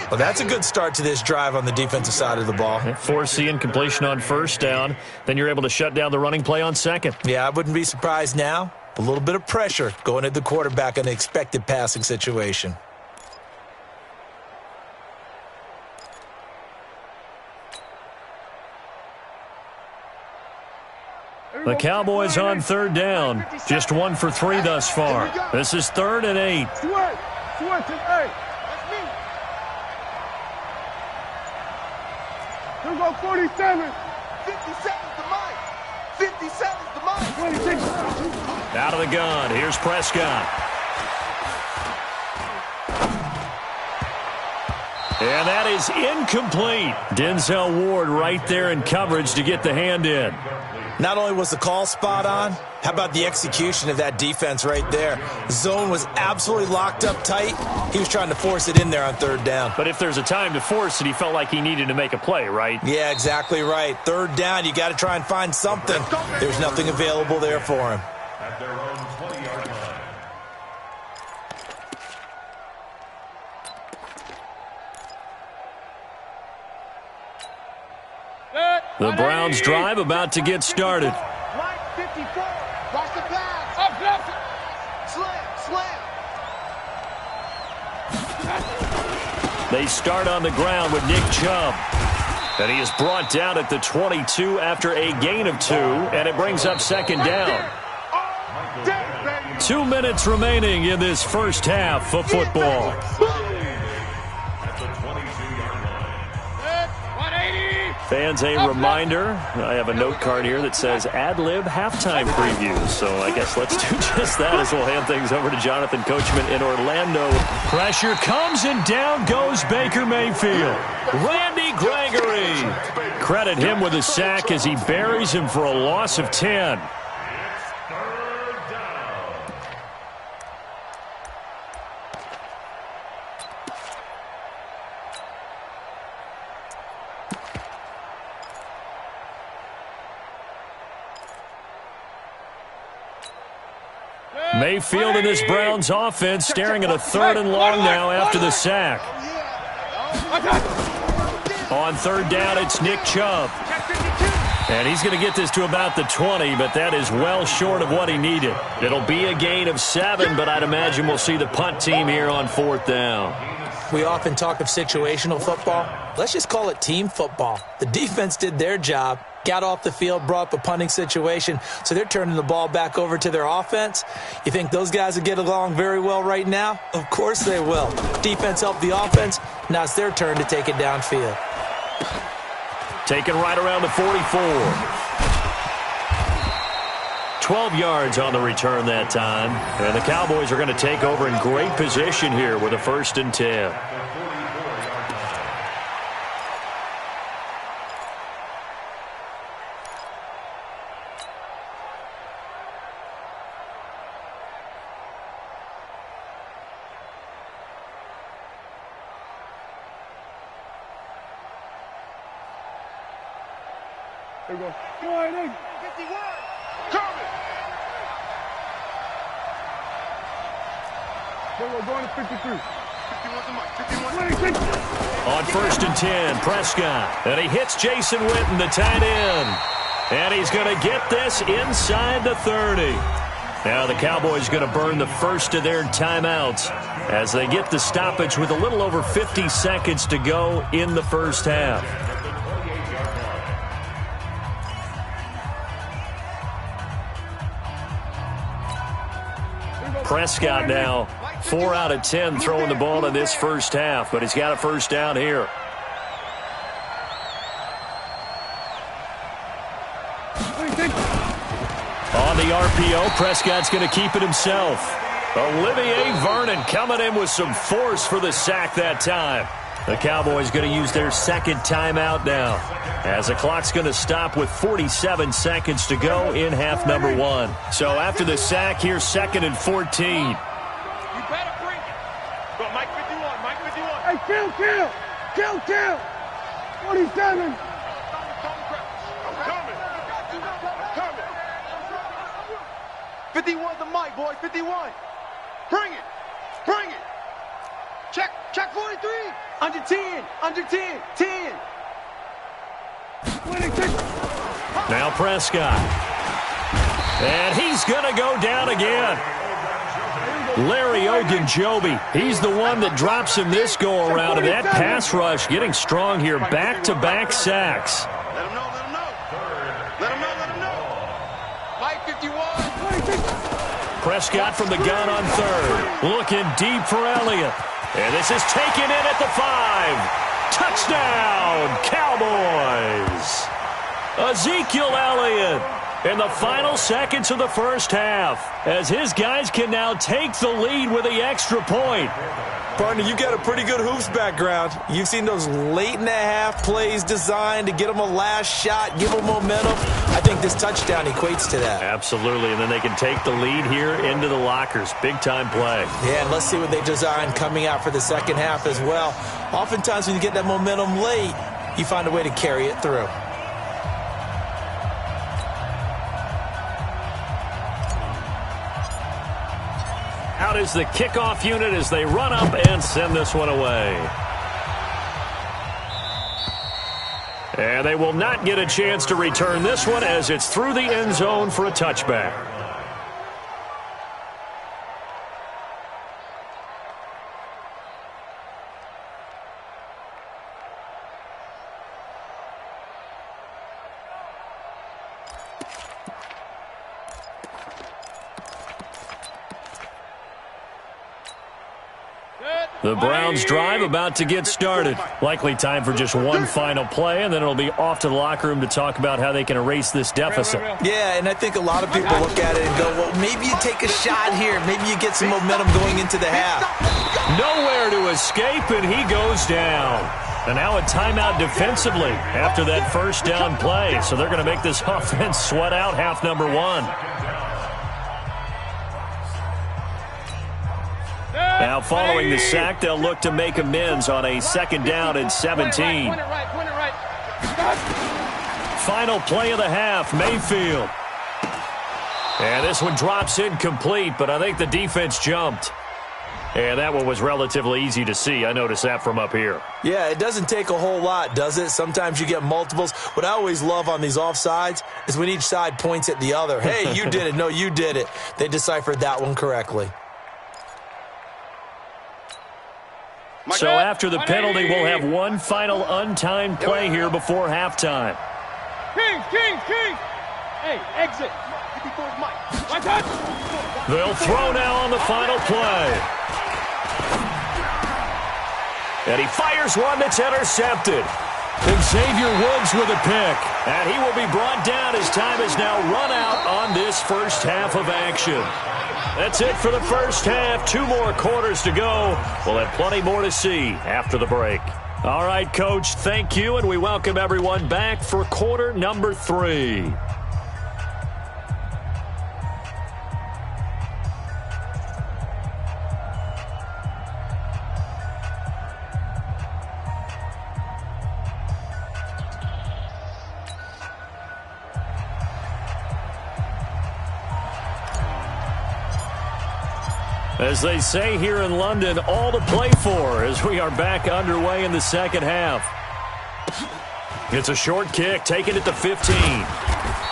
Well, that's a good start to this drive on the defensive side of the ball. Force the incompletion on first down. Then you're able to shut down the running play on second. Yeah, I wouldn't be surprised now. A little bit of pressure going at the quarterback in an expected passing situation. The Cowboys on 3rd down. Just 1 for 3 thus far. This is 3rd and 8. Switch, hey. That's me. Here we go, 47. 57's the mic. 57's the mic. 26. Out of the gun. Here's Prescott. And that is incomplete. Denzel Ward right there in coverage to get the hand in. Not only was the call spot on, how about the execution of that defense right there? Zone was absolutely locked up tight. He was trying to force it in there on 3rd down. But if there's a time to force it, he felt like he needed to make a play, right? Yeah, exactly right. 3rd down, you got to try and find something. There's nothing available there for him. At their own 20-yard line. The Browns drive about to get started. Right 54. Watch the pass. Up left. Slam. They start on the ground with Nick Chubb. And he is brought down at the 22 after a gain of 2, and it brings up 2nd down. 2 minutes remaining in this first half of football. At the 22-yard line. 180. Fans, a reminder, I have a note card here that says ad-lib halftime previews. So I guess let's do just that as we'll hand things over to Jonathan Coachman in Orlando. Pressure comes and down goes Baker Mayfield. Randy Gregory. Credit him with a sack as he buries him for a loss of 10. Mayfield and this Browns offense staring at a 3rd and long now after the sack. On 3rd down, it's Nick Chubb. And he's going to get this to about the 20, but that is well short of what he needed. It'll be a gain of 7, but I'd imagine we'll see the punt team here on 4th down. We often talk of situational football. Let's just call it team football. The defense did their job, got off the field, brought up a punting situation, so they're turning the ball back over to their offense. You think those guys will get along very well right now? Of course they will. Defense helped the offense. Now it's their turn to take it downfield. Taken right around the 44. 12 yards on the return that time. And the Cowboys are going to take over in great position here with a 1st and 10. There we go. Go ahead, 51. Coming. There we go. Going to 53. 51's the mic. 51. On 1st and 10, Prescott. And he hits Jason Witten, the tight end. And he's going to get this inside the 30. Now the Cowboys going to burn the first of their timeouts as they get the stoppage with a little over 50 seconds to go in the first half. Prescott now 4 out of 10 throwing the ball in this first half, but he's got a 1st down here. On the RPO, Prescott's going to keep it himself. Olivier Vernon coming in with some force for the sack that time. The Cowboys going to use their 2nd timeout now, as the clock's going to stop with 47 seconds to go in half number 1. So after the sack, here's 2nd and 14. You better bring it. Go, Mike 51, Mike 51. Hey, kill. 47. Coming. 51's the mic, boy. 51. Bring it. Check 43. Under 10. 10. Now Prescott. And he's going to go down again. Larry Ogunjobi, he's the one that drops him this go-around. And that pass rush getting strong here. Back-to-back sacks. Let him know. Mike 51. Prescott from the gun on 3rd. Looking deep for Elliott. And this is taken in at the 5. Touchdown, Cowboys. Ezekiel Elliott in the final seconds of the first half, as his guys can now take the lead with the extra point. Partner, you got a pretty good hoops background. You've seen those late-in-the-half plays designed to get them a last shot, give them momentum. I think this touchdown equates to that. Absolutely, and then they can take the lead here into the lockers. Big-time play. Yeah, and let's see what they designed coming out for the second half as well. Oftentimes when you get that momentum late, you find a way to carry it through. Out is the kickoff unit as they run up and send this one away. And they will not get a chance to return this one as it's through the end zone for a touchback. The Browns drive about to get started. Likely time for just one final play, and then it'll be off to the locker room to talk about how they can erase this deficit. Yeah, and I think a lot of people look at it and go, well, maybe you take a shot here. Maybe you get some momentum going into the half. Nowhere to escape, and he goes down. And now a timeout defensively after that first down play. So they're going to make this offense sweat out half number one. Now following the sack, they'll look to make amends on a second down and 17. Final play of the half, Mayfield. And this one drops incomplete, but I think the defense jumped. And that one was relatively easy to see. I noticed that from up here. Yeah, it doesn't take a whole lot, does it? Sometimes you get multiples. What I always love on these offsides is when each side points at the other. Hey, you did it. No, you did it. They deciphered that one correctly. So after the penalty, we'll have one final untimed play here before halftime. Kings! Hey, exit. They'll throw now on the final play. And he fires one that's intercepted. And Xavier Woods with a pick. And he will be brought down as time is now run out on this first half of action. That's it for the first half. 2 more quarters to go. We'll have plenty more to see after the break. All right, Coach, thank you, and we welcome everyone back for quarter number 3. As they say here in London, all to play for as we are back underway in the second half. It's a short kick, taking it to 15.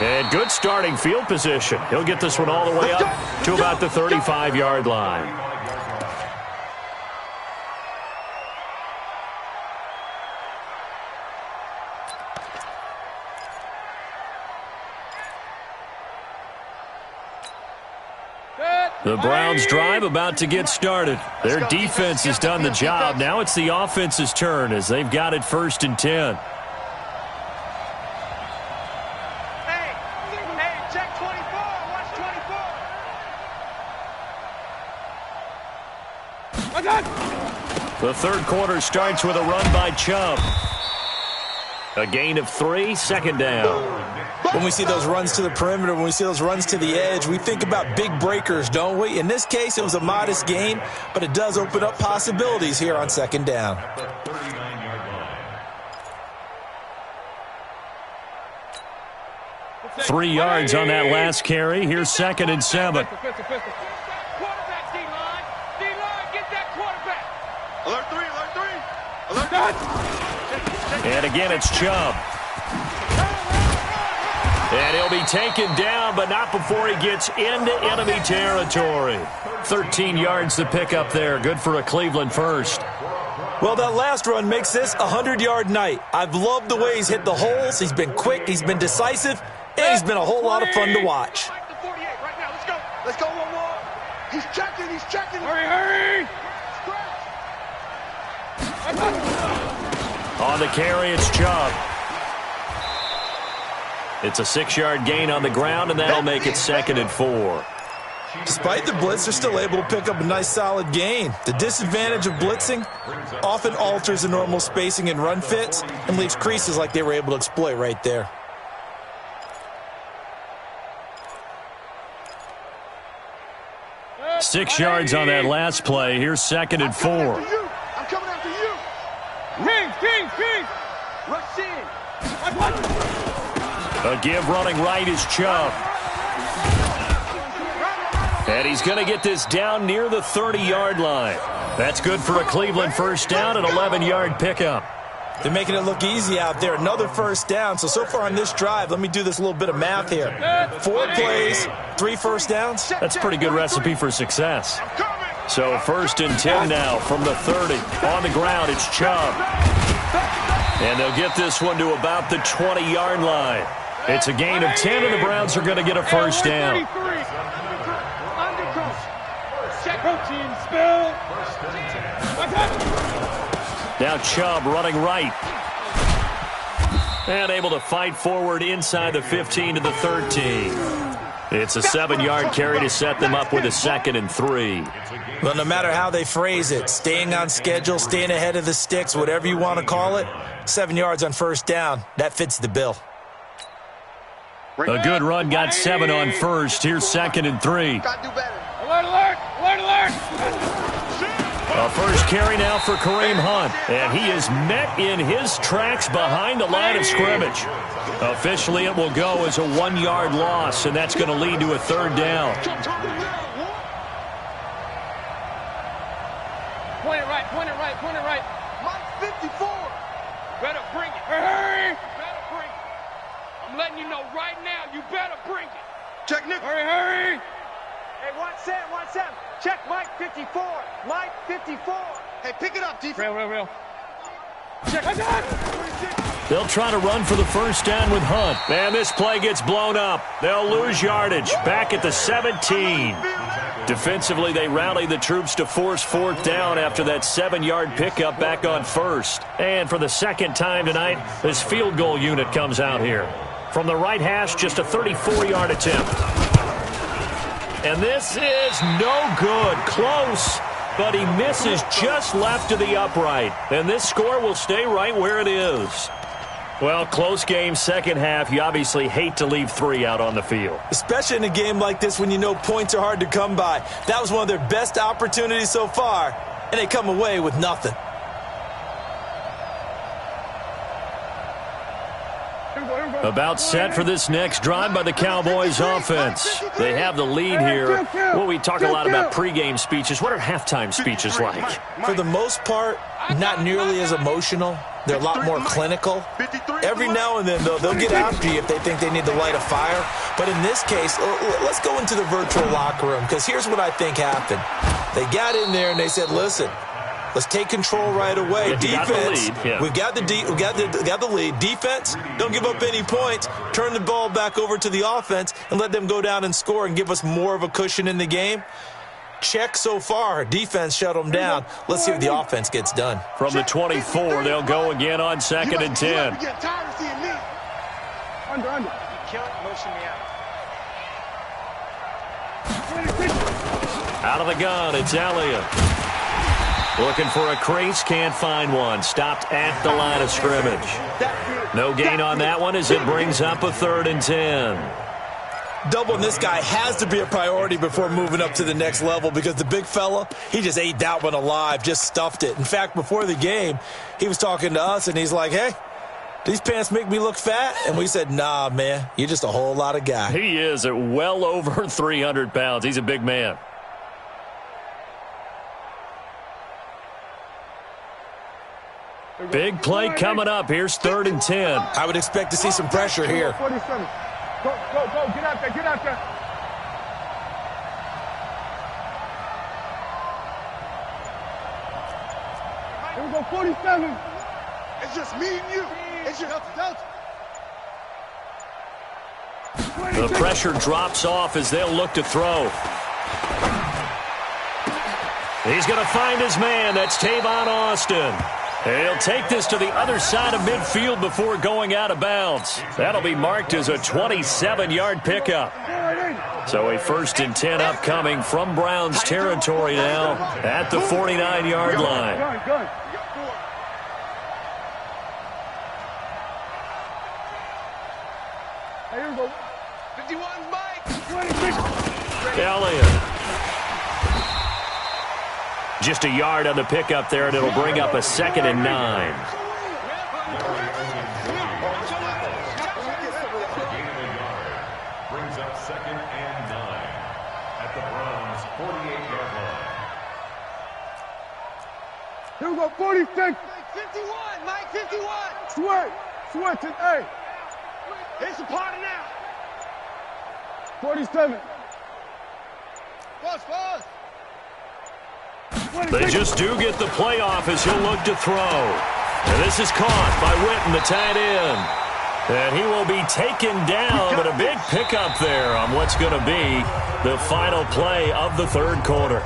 And good starting field position. He'll get this one all the way up to about the 35-yard line. The Browns drive about to get started. Their defense has done the job. Now it's the offense's turn as they've got it 1st and 10. Hey, check 24. Watch 24. The third quarter starts with a run by Chubb. A gain of 3, second down. When we see those runs to the perimeter, when we see those runs to the edge, we think about big breakers, don't we? In this case, it was a modest gain, but it does open up possibilities here on second down. 3 yards on that last carry. Here's 2nd and 7. Quarterback, D-line. D-line, get that quarterback. Alert 3. And again, it's Chubb. And he'll be taken down, but not before he gets into enemy territory. 13 yards to pick up there. Good for a Cleveland first. Well, that last run makes this a 100-yard night. I've loved the way he's hit the holes. He's been quick. He's been decisive. And he's been a whole lot of fun to watch. Let's go, 1-1. He's checking. Hurry. On the carry, it's Chubb. It's a 6-yard gain on the ground, and that'll make it 2nd and 4. Despite the blitz, they're still able to pick up a nice, solid gain. The disadvantage of blitzing often alters the normal spacing and run fits and leaves creases like they were able to exploit right there. Six yards on that last play. Here's 2nd and 4. I'm coming after you. King. Rush in. A give running right is Chubb. And he's going to get this down near the 30-yard line. That's good for a Cleveland first down, an 11-yard pickup. They're making it look easy out there. Another first down. So far on this drive, let me do this little bit of math here. 4 plays, 3 first downs. That's a pretty good recipe for success. So 1st and 10 now from the 30. On the ground, it's Chubb. And they'll get this one to about the 20-yard line. It's a gain of 10, and the Browns are going to get a first down. Now Chubb running right. And able to fight forward inside the 15 to the 13. It's a 7-yard carry to set them up with a 2nd and 3. Well, no matter how they phrase it, staying on schedule, staying ahead of the sticks, whatever you want to call it, 7 yards on first down, that fits the bill. A good run got 7 on first. Here's 2nd and 3. Alert, alert, alert, alert. A first carry now for Kareem Hunt, and he is met in his tracks behind the line of scrimmage. Officially, it will go as a 1-yard loss, and that's going to lead to a 3rd down. Point it right, point it right, point it right. Mike 54. Better bring it. Hurry! Better bring it. I'm letting you know right now, you better bring it. Check Nick. Hurry, hurry. Hey, 1-7. Check Mike 54. Mike 54. Hey, pick it up, defense. Real. Check. They'll try to run for the first down with Hunt. And this play gets blown up. They'll lose yardage. Back at the 17. Defensively, they rally the troops to force 4th down after that 7-yard pickup back on first. And for the 2nd time tonight, this field goal unit comes out here. From the right hash, just a 34-yard attempt. And this is no good. Close, but he misses just left of the upright. And this score will stay right where it is. Well, close game, second half. You obviously hate to leave 3 out on the field. Especially in a game like this when you know points are hard to come by. That was one of their best opportunities so far, and they come away with nothing. About set for this next drive by the Cowboys offense. They have the lead here. Well, we talk a lot about pregame speeches. What are halftime speeches like? For the most part, not nearly as emotional. They're a lot more clinical. Every now and then, though, they'll get after you if they think they need to light a fire. But in this case, let's go into the virtual locker room, because here's what I think happened. They got in there and they said, listen, let's take control right away. Yeah, defense, we've got the lead. Defense, don't give up any points. Turn the ball back over to the offense and let them go down and score and give us more of a cushion in the game. Check so far. Defense shut them down. Let's see if the offense gets done. From the 24, they'll go again on 2nd and 10. Under. Kill it, motion me out. Out of the gun, it's Elliott. Looking for a crease, can't find one. Stopped at the line of scrimmage. No gain on that one as it brings up a 3rd and 10. Doubling this guy has to be a priority before moving up to the next level, because the big fella, he just ate that one alive, just stuffed it. In fact, before the game, he was talking to us, and he's like, hey, these pants make me look fat? And we said, nah, man, you're just a whole lot of guy. He is at well over 300 pounds. He's a big man. Big play coming up. Here's 3rd and 10. I would expect to see some pressure here. 47. Go. Get out there. Here we go, 47. It's just me and you. It's just The pressure drops off as they'll look to throw. He's going to find his man. That's Tavon Austin. He'll take this to the other side of midfield before going out of bounds. That'll be marked as a 27-yard pickup. So a 1st and 10 upcoming from Browns territory now at the 49-yard line. Good. Here we go. 51, Mike. 26. Elliott. Just a yard on the pickup there, and it'll bring up a 2nd and 9. Brings up 2nd and 9 at the Browns' 48-yard line. Here we go, 46. 51, Mike 51. Switch it, hey. It's a party now. 47. Boss. They just do get the playoff as he'll look to throw. And this is caught by Witten, the tight end. And he will be taken down, but a big pickup there on what's going to be the final play of the 3rd quarter.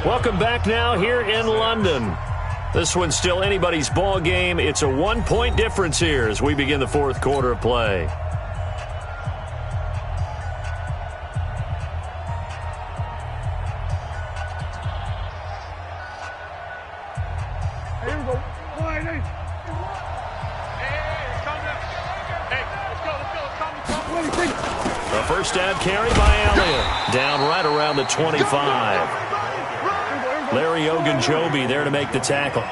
Welcome back now here in London. This one's still anybody's ball game. It's a 1-point difference here as we begin the fourth quarter of play. Here we go. The first down carry by Elliott. Down right around the 25. Larry Ogunjobi there to make the tackle.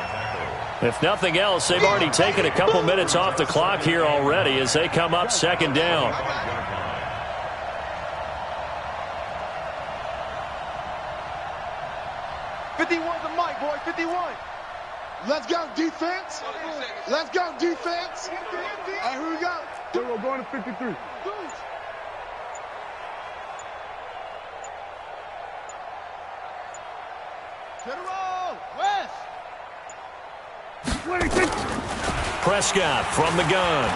If nothing else, they've already taken a couple minutes off the clock here already as they come up second down. The mic, boy, 51. Let's go, defense. Let's go, defense. All right, here we go. We're going to 53. General, West. Prescott from the gun.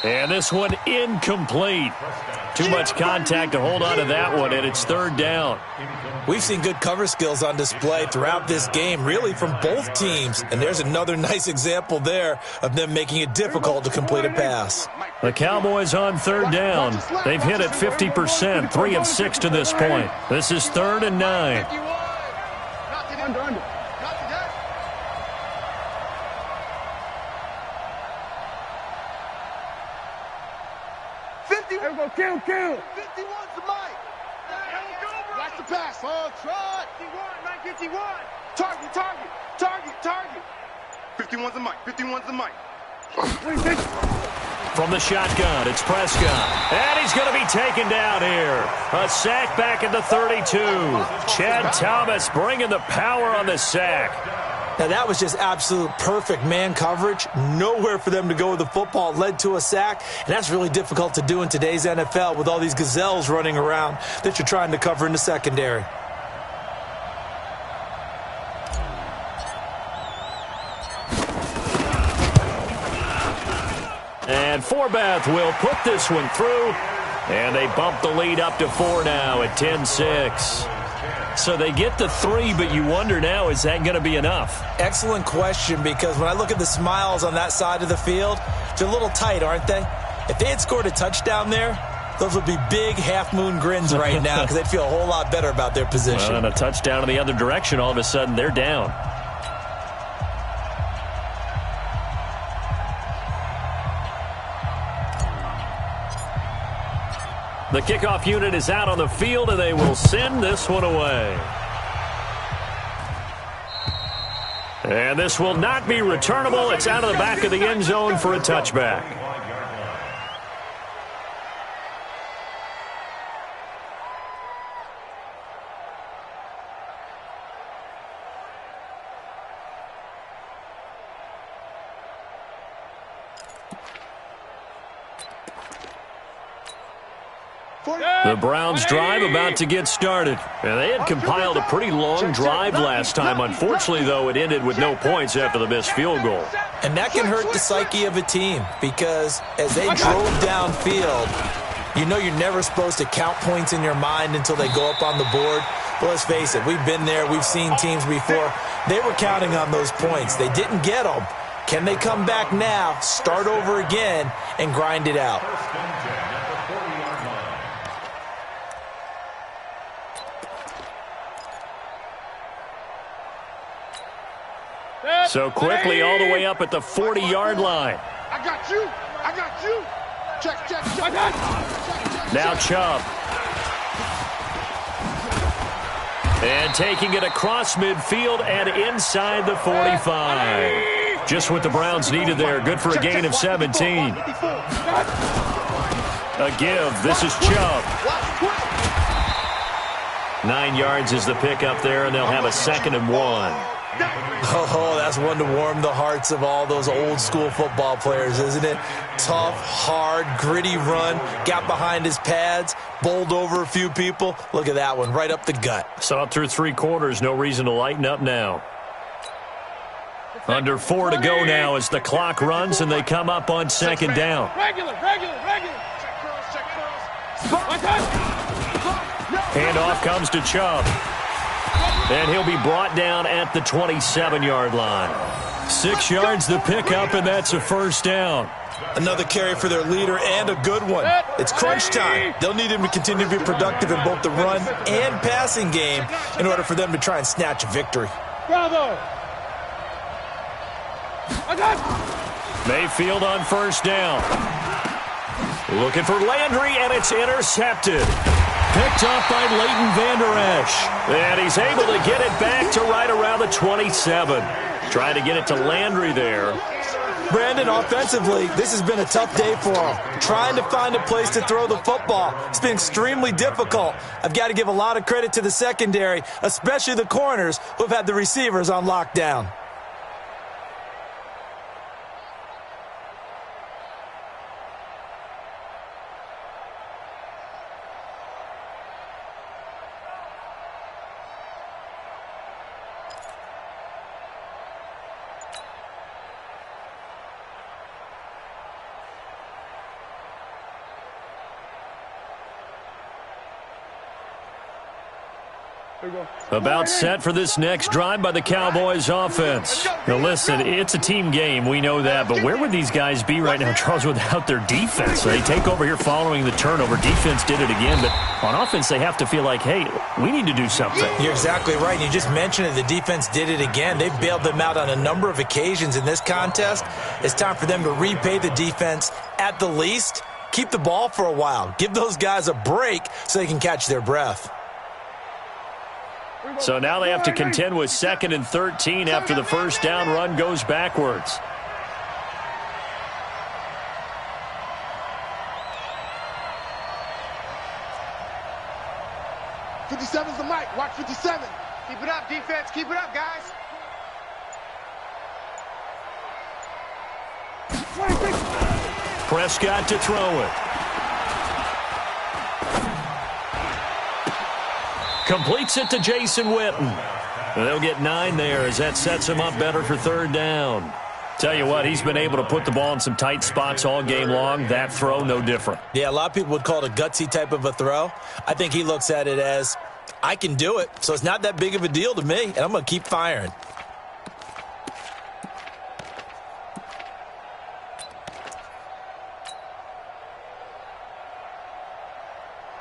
And this one incomplete. Too much contact to hold on to that one, and it's third down. We've seen good cover skills on display throughout this game, really from both teams. And there's another nice example there of them making it difficult to complete a pass. The Cowboys on third down. They've hit it 50%, 3 of 6 to this point. This is 3rd and 9. Kill. 51's the mic. Watch the pass. Oh, trot. 51. Target. 51's the mic. 51's the mic. From the shotgun, it's Prescott. And he's going to be taken down here. A sack back at the 32. Chad Thomas bringing the power on the sack. Now, that was just absolute perfect man coverage. Nowhere for them to go with the football. Led to a sack, and that's really difficult to do in today's NFL with all these gazelles running around that you're trying to cover in the secondary. And Forbath will put this one through, and they bump the lead up to 4 now at 10-6. So they get the 3, but you wonder now, is that going to be enough? Excellent question, because when I look at the smiles on that side of the field, they're a little tight, aren't they? If they had scored a touchdown there, those would be big half-moon grins right now because they'd feel a whole lot better about their position. Well, and a touchdown in the other direction, all of a sudden they're down. The kickoff unit is out on the field, and they will send this one away. And this will not be returnable. It's out of the back of the end zone for a touchback. The Browns drive about to get started. And they had compiled a pretty long drive last time. Unfortunately, though, it ended with no points after the missed field goal. And that can hurt the psyche of a team because as they drove downfield, you know you're never supposed to count points in your mind until they go up on the board. But let's face it, we've been there. We've seen teams before. They were counting on those points. They didn't get them. Can they come back now, start over again, and grind it out? So quickly all the way up at the 40-yard line. I got you. Check. Now Chubb. And taking it across midfield and inside the 45. Just what the Browns needed there. Good for a gain of 17. A give. This is Chubb. 9 yards is the pickup there, and they'll have a 2nd and 1. Oh, that's one to warm the hearts of all those old-school football players, isn't it? Tough, hard, gritty run, got behind his pads, bowled over a few people. Look at that one, right up the gut. Saw it through 3 quarters, no reason to lighten up now. Under 4 to go now as the clock runs, and they come up on 2nd down. Regular. Handoff comes to Chubb. And he'll be brought down at the 27-yard line. 6 yards the pickup, and that's a first down. Another carry for their leader and a good one. It's crunch time. They'll need him to continue to be productive in both the run and passing game in order for them to try and snatch a victory. Bravo! Mayfield on first down. Looking for Landry, and it's intercepted. Picked up by Leighton Vander Esch. And he's able to get it back to right around the 27. Trying to get it to Landry there. Brandon, offensively, this has been a tough day for him. Trying to find a place to throw the football. It's been extremely difficult. I've got to give a lot of credit to the secondary, especially the corners who have had the receivers on lockdown. About set for this next drive by the Cowboys offense. Now listen, it's a team game, we know that, but where would these guys be right now, Charles, without their defense? They take over here following the turnover. Defense did it again, but on offense they have to feel like, hey, we need to do something. You're exactly right. You just mentioned it. The defense did it again. They bailed them out on a number of occasions in this contest. It's time for them to repay the defense at the least. Keep the ball for a while. Give those guys a break so they can catch their breath. So now they have to contend with 2nd and 13 after the first down run goes backwards. '57's the mic. Watch 57. Keep it up, defense. Keep it up, guys. Prescott to throw it. Completes it to Jason Witten. They'll get 9 there as that sets him up better for 3rd down. Tell you what, he's been able to put the ball in some tight spots all game long. That throw, no different. Yeah, a lot of people would call it a gutsy type of a throw. I think he looks at it as, I can do it, so it's not that big of a deal to me, and I'm going to keep firing.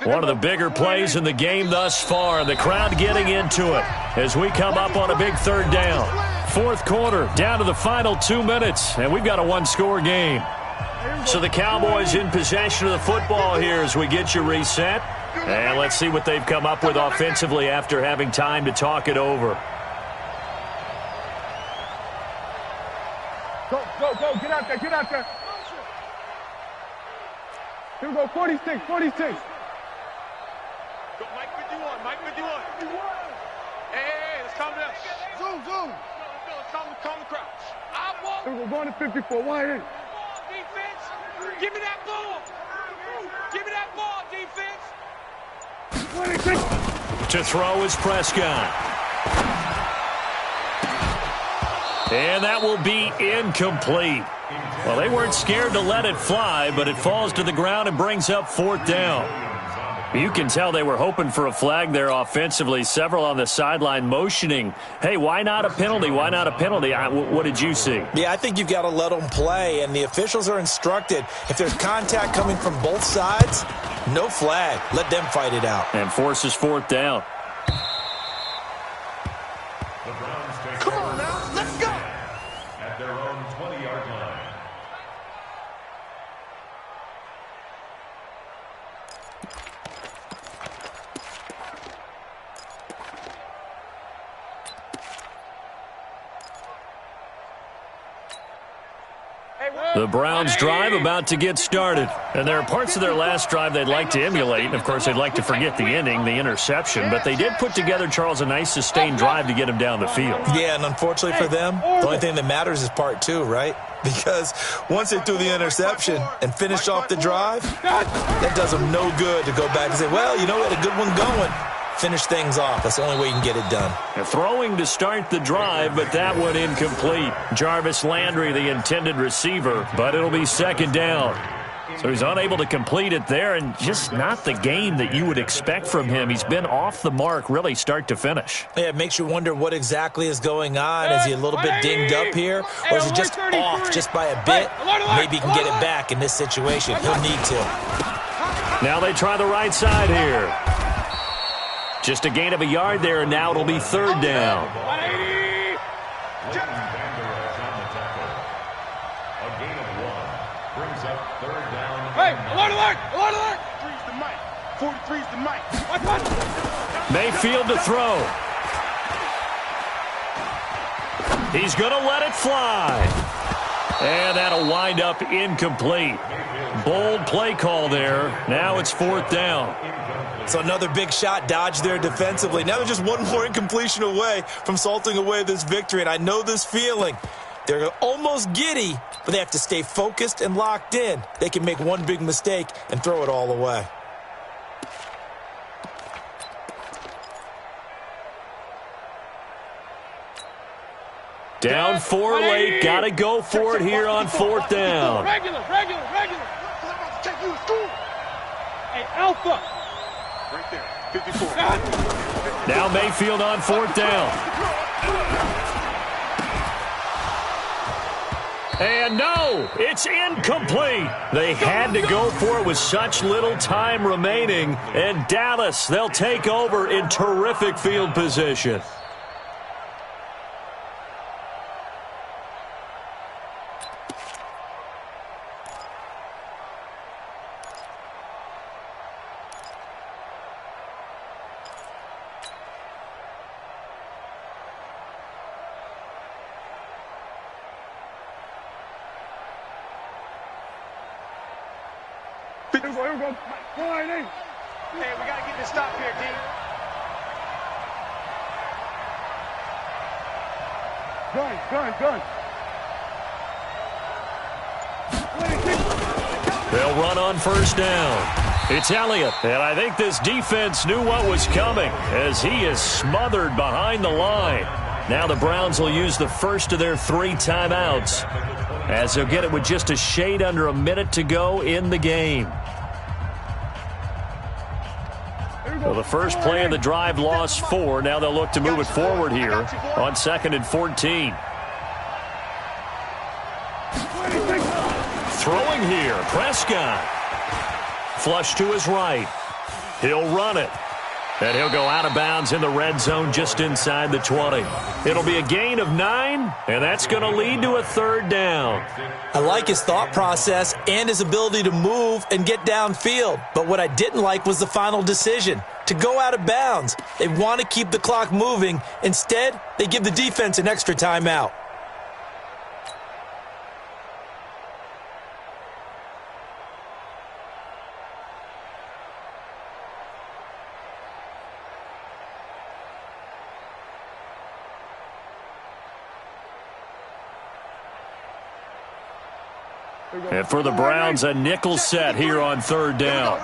One of the bigger plays in the game thus far. The crowd getting into it as we come up on a big 3rd down. 4th quarter, down to the final 2 minutes, and we've got a 1-score game. So the Cowboys in possession of the football here as we get you reset. And let's see what they've come up with offensively after having time to talk it over. Go, go, go. Get out there, get out there. Here we go, 46, 46. Mike 51, Mike 51. Hey, let's calm down. Zoom, zoom. Calm the crowd. I want. Here we go, going to 54. Why ain't? Defense, give me that ball. Give me that ball, defense. 26. To throw is Prescott. And that will be incomplete. Well, they weren't scared to let it fly, but it falls to the ground and brings up 4th down. You can tell they were hoping for a flag there offensively. Several on the sideline motioning, hey, why not a penalty? Why not a penalty? What did you see? Yeah, I think you've got to let them play, and the officials are instructed. If there's contact coming from both sides, no flag. Let them fight it out. And forces 4th down. Come on now, let's go. At their own 20-yard line. The Browns drive about to get started. And there are parts of their last drive they'd like to emulate. And, of course, they'd like to forget the ending, the interception. But they did put together, Charles, a nice sustained drive to get him down the field. Yeah, and unfortunately for them, the only thing that matters is part 2, right? Because once they threw the interception and finished off the drive, that does them no good to go back and say, well, you know, we had a good one going. Finish things off. That's the only way you can get it done. Throwing to start the drive, but that one incomplete. Jarvis Landry, the intended receiver, but it'll be 2nd down. So he's unable to complete it there, and just not the game that you would expect from him. He's been off the mark really start to finish. Yeah, it makes you wonder what exactly is going on. Is he a little bit dinged up here, or is he just off just by a bit? Maybe he can get it back in this situation. He'll need to. Now they try the right side here. Just a gain of a yard there, and now it'll be third down. Hey, alert, alert, alert, alert! 43's the mic. 43's the mic. What? Mayfield to throw. He's going to let it fly. And that'll wind up incomplete. Bold play call there. Now it's fourth down. So another big shot dodged there defensively. Now they're just one more incompletion away from salting away this victory. And I know this feeling. They're almost giddy, but they have to stay focused and locked in. They can make one big mistake and throw it all away. Down 4 late. Got to go for it here on fourth down. Regular. Take you to school. Hey, Alpha. Right there. 54. Now Mayfield on fourth down. And no, it's incomplete. They had to go for it with such little time remaining. And Dallas, they'll take over in terrific field position. Here we go. Hey, we got to get this stop here, D. Gun. They'll run on first down. It's Elliott, and I think this defense knew what was coming as he is smothered behind the line. Now the Browns will use the first of their 3 timeouts as they'll get it with just a shade under a minute to go in the game. Well, the first play of the drive lost 4. Now they'll look to move it forward here on 2nd and 14. Throwing here, Prescott. Flush to his right. He'll run it. And he'll go out of bounds in the red zone just inside the 20. It'll be a gain of 9, and that's going to lead to a third down. I like his thought process and his ability to move and get downfield. But what I didn't like was the final decision, to go out of bounds. They want to keep the clock moving. Instead, they give the defense an extra timeout. And for the Browns, a nickel set here on third down.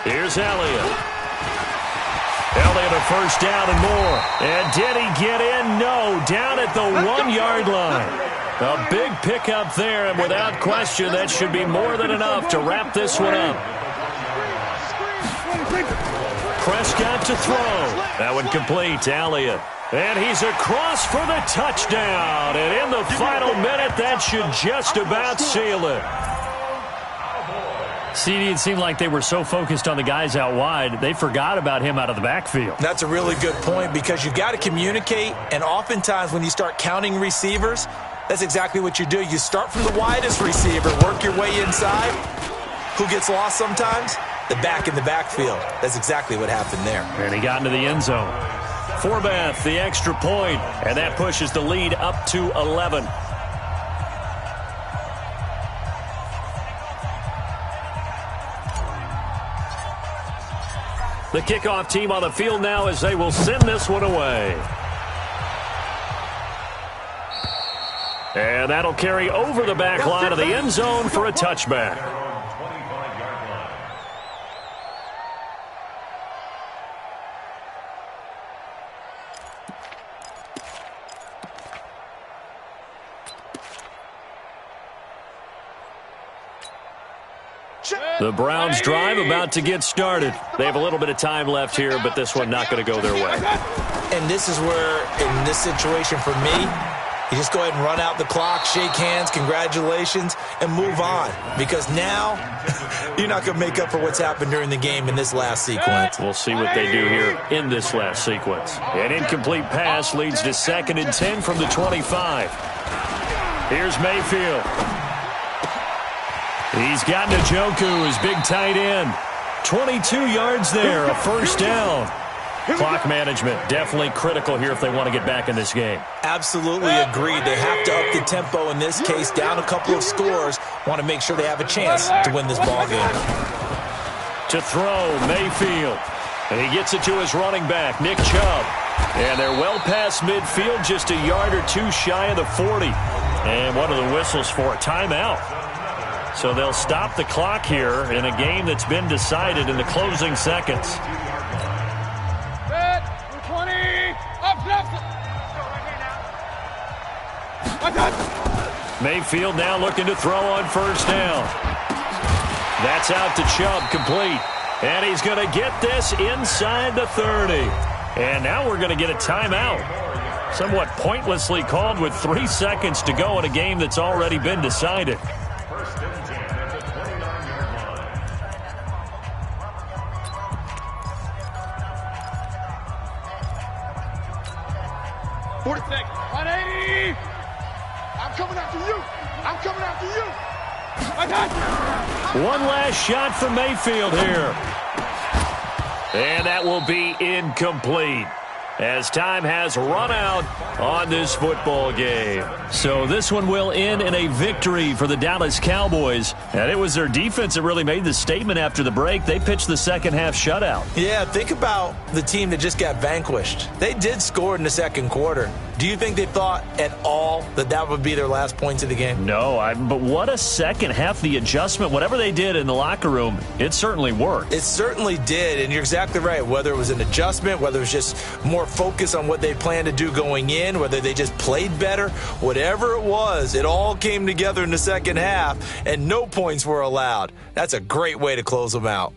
Here's Elliott. Elliott a first down and more. And did he get in? No, down at the 1-yard line. A big pickup there, and without question, that should be more than enough to wrap this one up. Prescott to throw. That one complete to Elliott. And he's across for the touchdown. And in the final minute, that should just about seal it. CD, it seemed like they were so focused on the guys out wide, they forgot about him out of the backfield. That's a really good point because you got to communicate, and oftentimes when you start counting receivers, that's exactly what you do. You start from the widest receiver, work your way inside. Who gets lost sometimes? The back in the backfield. That's exactly what happened there. And he got into the end zone. Forbath, the extra point, and that pushes the lead up to 11. The kickoff team on the field now as they will send this one away. And that'll carry over the back line of the end zone for a touchback. The Browns drive about to get started. They have a little bit of time left here, but this one not going to go their way. And this is where, in this situation for me, you just go ahead and run out the clock, shake hands, congratulations, and move on. Because now, you're not going to make up for what's happened during the game in this last sequence. We'll see what they do here in this last sequence. An incomplete pass leads to 2nd and 10 from the 25. Here's Mayfield. He's got Njoku, his big tight end. 22 yards there, a first down. Clock management definitely critical here if they want to get back in this game. Absolutely agreed. They have to up the tempo in this case, down a couple of scores. Want to make sure they have a chance to win this ball game. To throw, Mayfield. And he gets it to his running back, Nick Chubb. And they're well past midfield, just a yard or two shy of the 40. And what are the whistles for? A timeout. So they'll stop the clock here in a game that's been decided in the closing seconds. Mayfield now looking to throw on first down. That's out to Chubb, complete. And he's going to get this inside the 30. And now we're going to get a timeout. Somewhat pointlessly called with 3 seconds to go in a game that's already been decided. First and 10 at the 29-yard line. 46. 180. I'm coming after you. I'm coming after you. One last shot for Mayfield here. And that will be incomplete, as time has run out on this football game. So this one will end in a victory for the Dallas Cowboys. And it was their defense that really made the statement after the break. They pitched the second half shutout. Yeah, think about the team that just got vanquished. They did score in the second quarter. Do you think they thought at all that that would be their last points of the game? No, but what a second half. The adjustment, whatever they did in the locker room, it certainly worked. It certainly did, and you're exactly right. Whether it was an adjustment, whether it was just more focus on what they planned to do going in, whether they just played better, whatever it was, it all came together in the second half, and no points were allowed. That's a great way to close them out.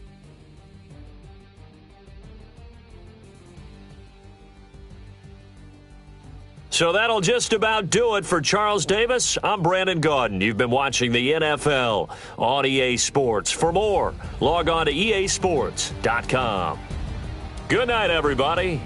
So that'll just about do it for Charles Davis. I'm Brandon Gaudin. You've been watching the NFL on EA Sports. For more, log on to easports.com. Good night, everybody.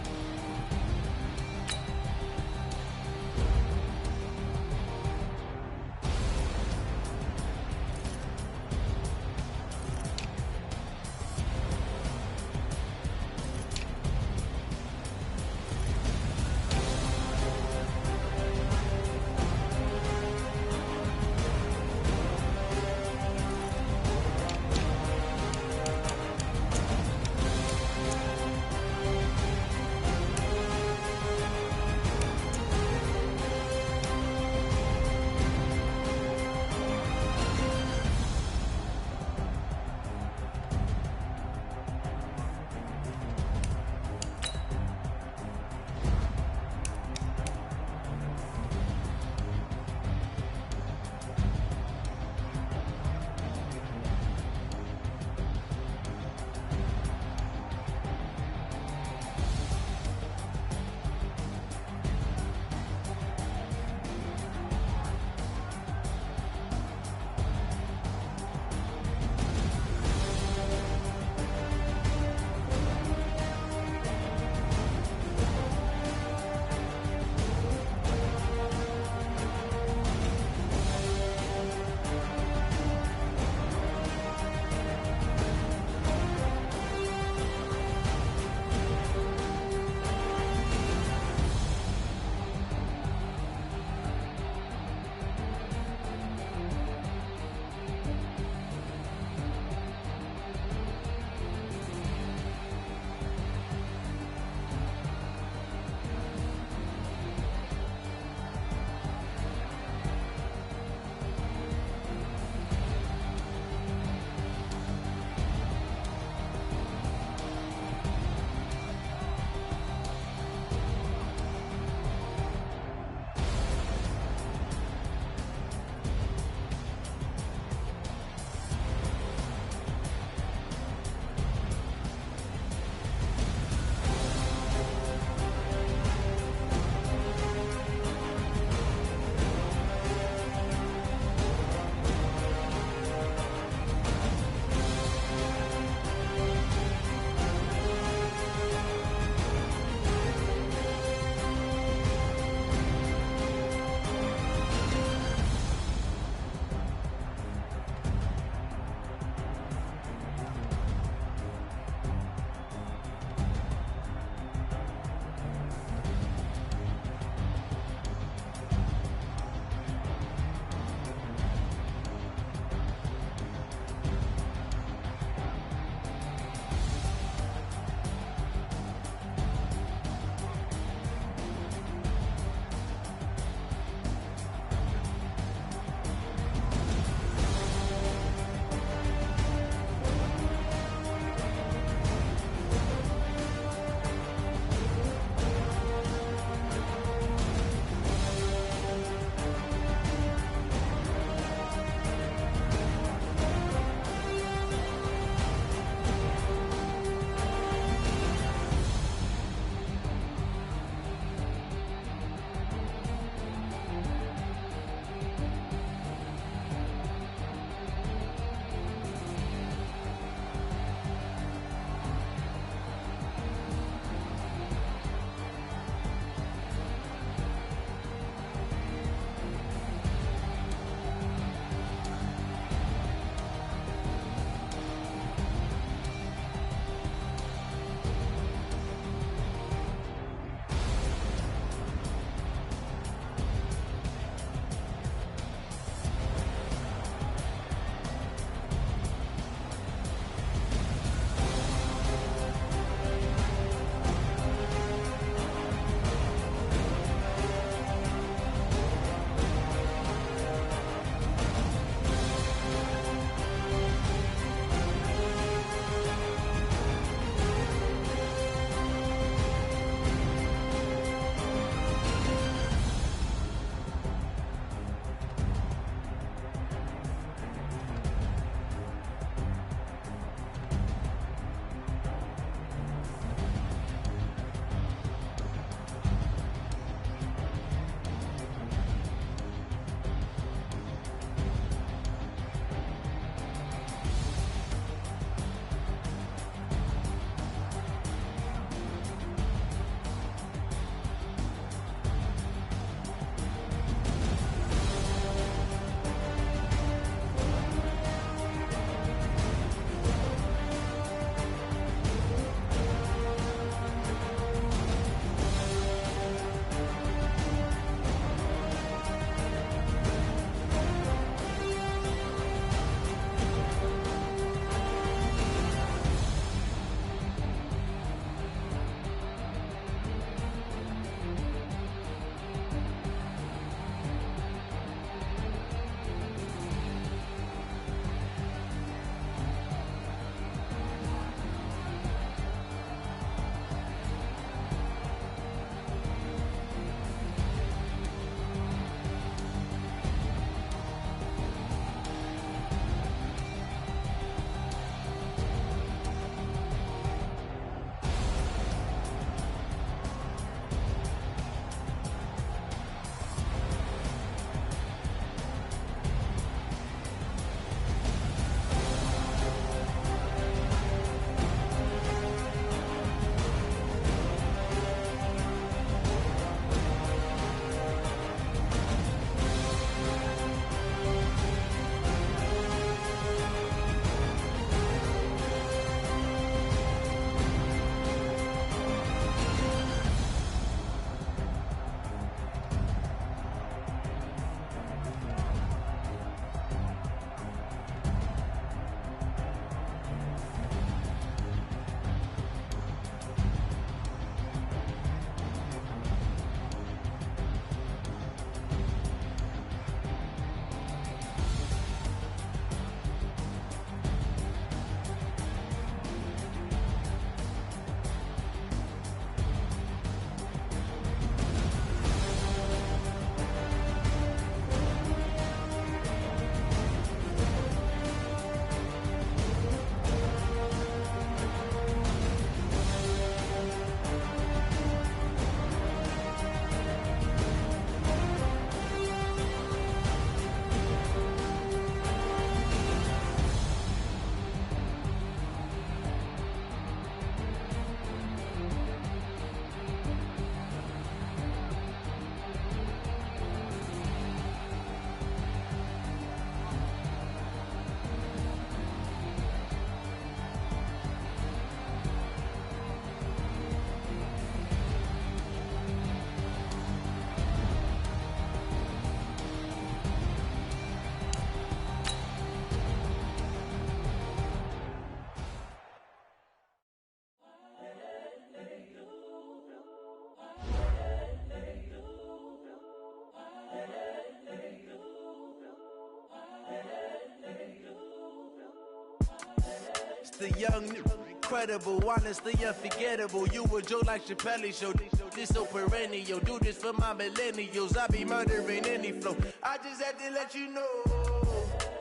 The young, incredible, honestly unforgettable. You a joke like Chappelle show. This so perennial. Do this for my millennials. I be murdering any flow. I just had to let you know.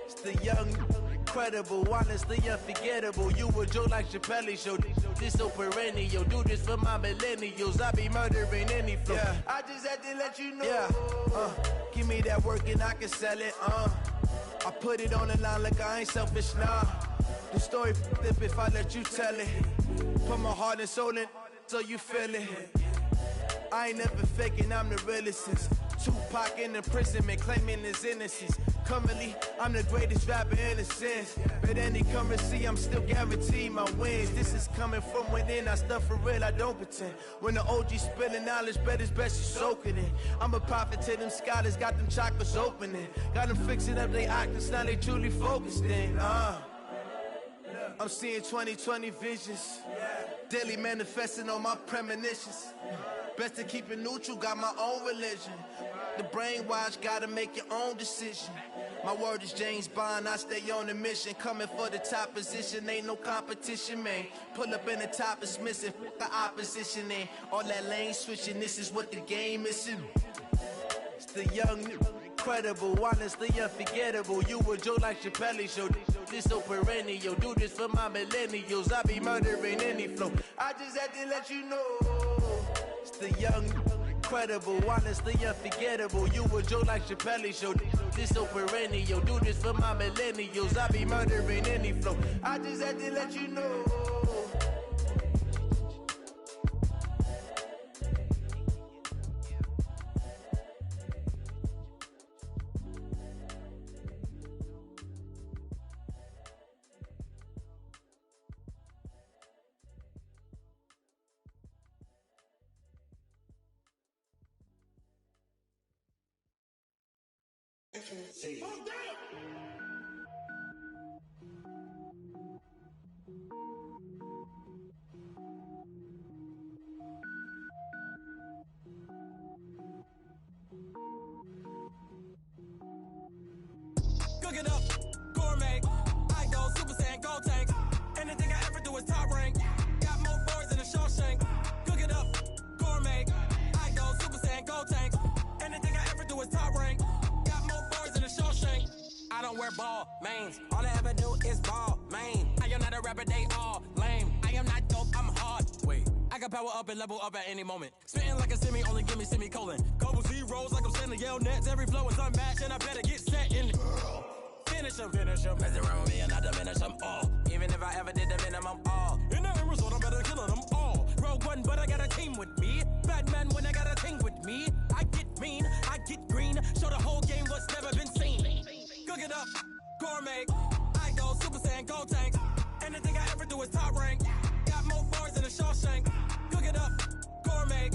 It's the young, incredible, honestly unforgettable. You a joke like Chappelle show. This so perennial. Do this for my millennials. I be murdering any flow. Yeah. I just had to let you know. Yeah. Give me that work and I can sell it. I put it on the line like I ain't selfish, nah. The story flip if I let you tell it. Put my heart and soul in so you feel it. I ain't never faking, I'm the realest since Tupac in imprisonment, claiming his innocence. Currently, I'm the greatest rapper in a sense. But any currency, I'm still guaranteed my wins. This is coming from within, I stuff for real, I don't pretend. When the OG spilling knowledge, bet it's best you soak it in. I'm a prophet to them scholars, got them chakras opening. Got them fixing up they octaves, now they truly focused in. I'm seeing 2020 visions, daily manifesting on my premonitions. Best to keep it neutral, got my own religion. The brainwash, gotta make your own decision. My word is James Bond, I stay on the mission. Coming for the top position, ain't no competition, man. Pull up in the top, it's missing, the opposition ain't. All that lane switching, this is what the game is. It's the young, incredible, honestly unforgettable. You a joke like Chappelle show. This so perennial. Do this for my millennials. I be murdering any flow. I just had to let you know. It's the young, incredible, honestly unforgettable. You a joke like Chappelle show. This so perennial. Do this for my millennials. I be murdering any flow. I just had to let you know. Cook it up, gourmet. I go Super Saiyan, go tank. Anything I ever do is top rank. Got more boards than a Shawshank. Cook it up, gourmet. I go Super Saiyan, go tank. Anything I ever do is top rank. Got more boards than a Shawshank. I don't wear ball mains. All I ever do is ball main. I am not a rapper, they all lame. I am not dope, I'm hard. Wait, I can power up and level up at any moment. Spitting like a semi, only give me semicolon. Couple zeros like I'm sending yell nets. Every flow is unmatched and I better get set in it. Finish them. Mess around with me and I diminish them all. Even if I ever did the minimum all. In the end result, I'm better killing them all. Rogue One, but I got a team with me. Batman when I got a team with me. I get mean, I get green. Show the whole game what's never been seen. Cook it up, gourmet. I go Super Saiyan, go tank. Anything I ever do is top rank. Got more bars than a Shawshank. Cook it up, gourmet.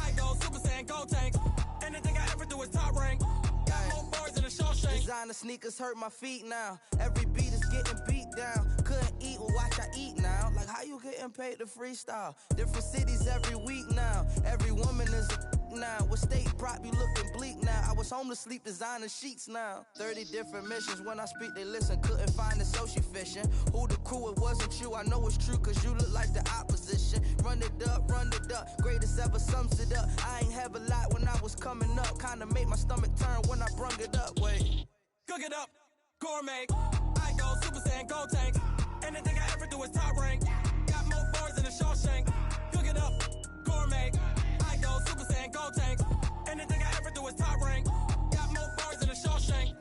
I go Super Saiyan, go tank. Anything I ever do is top rank. Got more bars than a Shawshank. Designer sneakers hurt my feet now. Every beat is getting beat down. Couldn't eat, well watch I eat now. Like how you getting paid to freestyle? Different cities every week now. Every woman is a now. With state prop, you looking bleak now. I was home to sleep designing sheets now. 30 different missions. When I speak, they listen. Couldn't find the social fishing. Who the crew, it wasn't you. I know it's true, cause you look like the opposition. Run it up. Greatest ever sums it up. I ain't have a lot when I was coming up. Kinda made my stomach turn when I brung it up. Wait. Cook it up, gourmet. I go Super Saiyan, go tank. Anything I ever do is top rank. Got more bars than a Shawshank. Cook it up, gourmet. I go Super Saiyan, go tank. Anything I ever do is top rank. Got more bars than a Shawshank.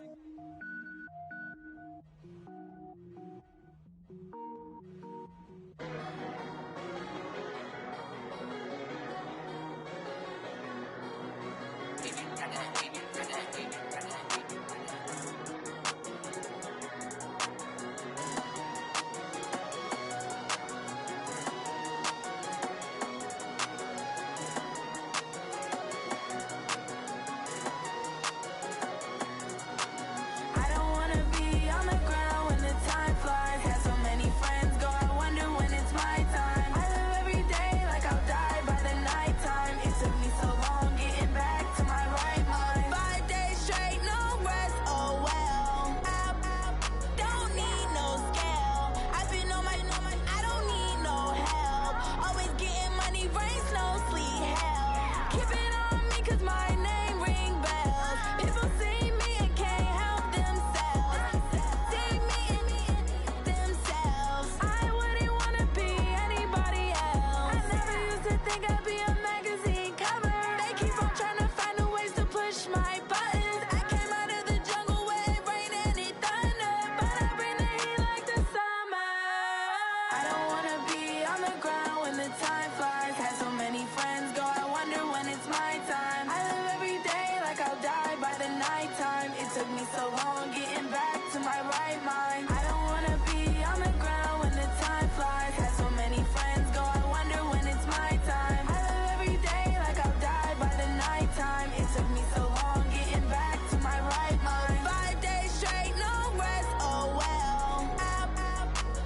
think I'd be a magazine cover. They keep on trying to find a ways to push my buttons. I came out of the jungle where it rain and it thunder, but I bring the heat like the summer. I don't wanna be on the ground when the time flies. Had so many friends go, I wonder when it's my time. I live every day like I'll die by the nighttime. It took me so long getting back to my right mind. I don't wanna be on the ground when the time flies. Had so many friends go, I wonder when it's my time. I live every day like I'll die by the nighttime. It took me so long getting back to my right mind. 5 days straight, no rest, oh well. I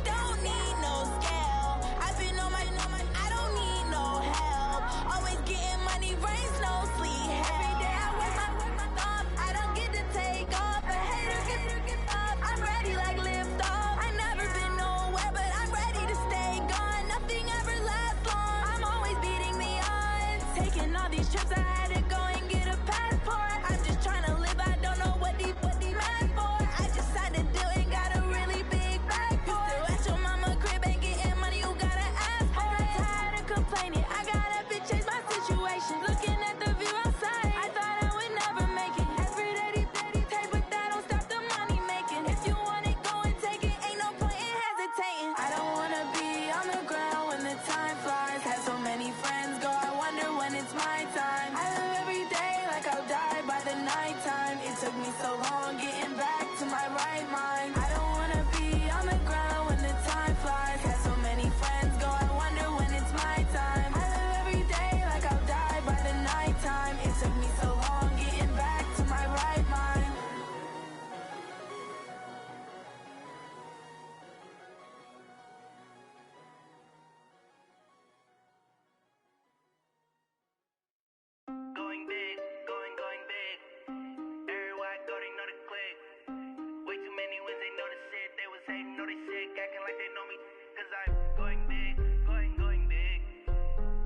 don't need no scale. I've been on my, I don't need no help. Always getting money, rain, snow, sleet. Every day I work my thumb. I don't get to take off. A hater get off. I'm ready like lift off. I never been nowhere, but I'm ready to stay gone. Nothing ever lasts long. I'm always beating the odds. Taking all these trips, I had to go and get a passport. I'm just trying to live. I don't know what the mad for. I just signed a deal and got a really big bag for it. Still at your mama crib ain't getting money, you gotta ask for it. I'm tired of complaining. I gotta bitch change my situation. Looking at the view outside, I thought I would never make it. Every day take, but that don't stop the money making. If you want it, go and take it. Ain't no point in hesitating. I don't wanna be on the ground when the time flies. Had so many friends go, I wonder when it's my time. I live every day like I'll die by the nighttime. It took me so long getting back to my right mind. I don't wanna be on the ground when the time flies. Had so many friends go, I wonder when it's my time. I live every day like I'll die by the nighttime. It took me so long getting back to my right mind. Going big, going big. Everywhere I go, they know the click. Way too many wins, they know the shit. They was hating, know they sick, acting like they know me. Cause I'm going big, going big.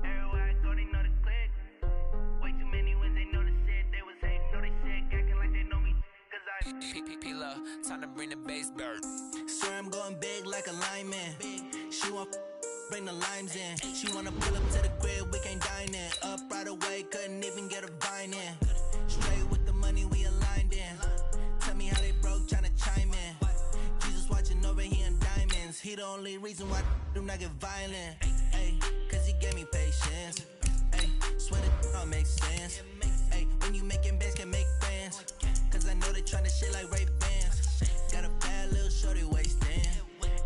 Everywhere I go, they know the click. Way too many wins, they know the shit. They was hating, know they sick, acting like they know me. Cause I'm P-P-P-Love, time to bring the bass bird. Swear I'm going big like a lineman. She want bring the limes in. She wanna pull up to the crib, we can't dine in. Up right away, couldn't even get a vine in. Straight with the money, we aligned in. Tell me how they broke, tryna chime in. Jesus watching over here in diamonds. He the only reason why I do not get violent. Ay, cause he gave me patience. Ay, swear that all makes sense. Ay, when you making bands, can make friends. Cause I know they tryna shit like Ray Bans. Got a bad little shorty wasting.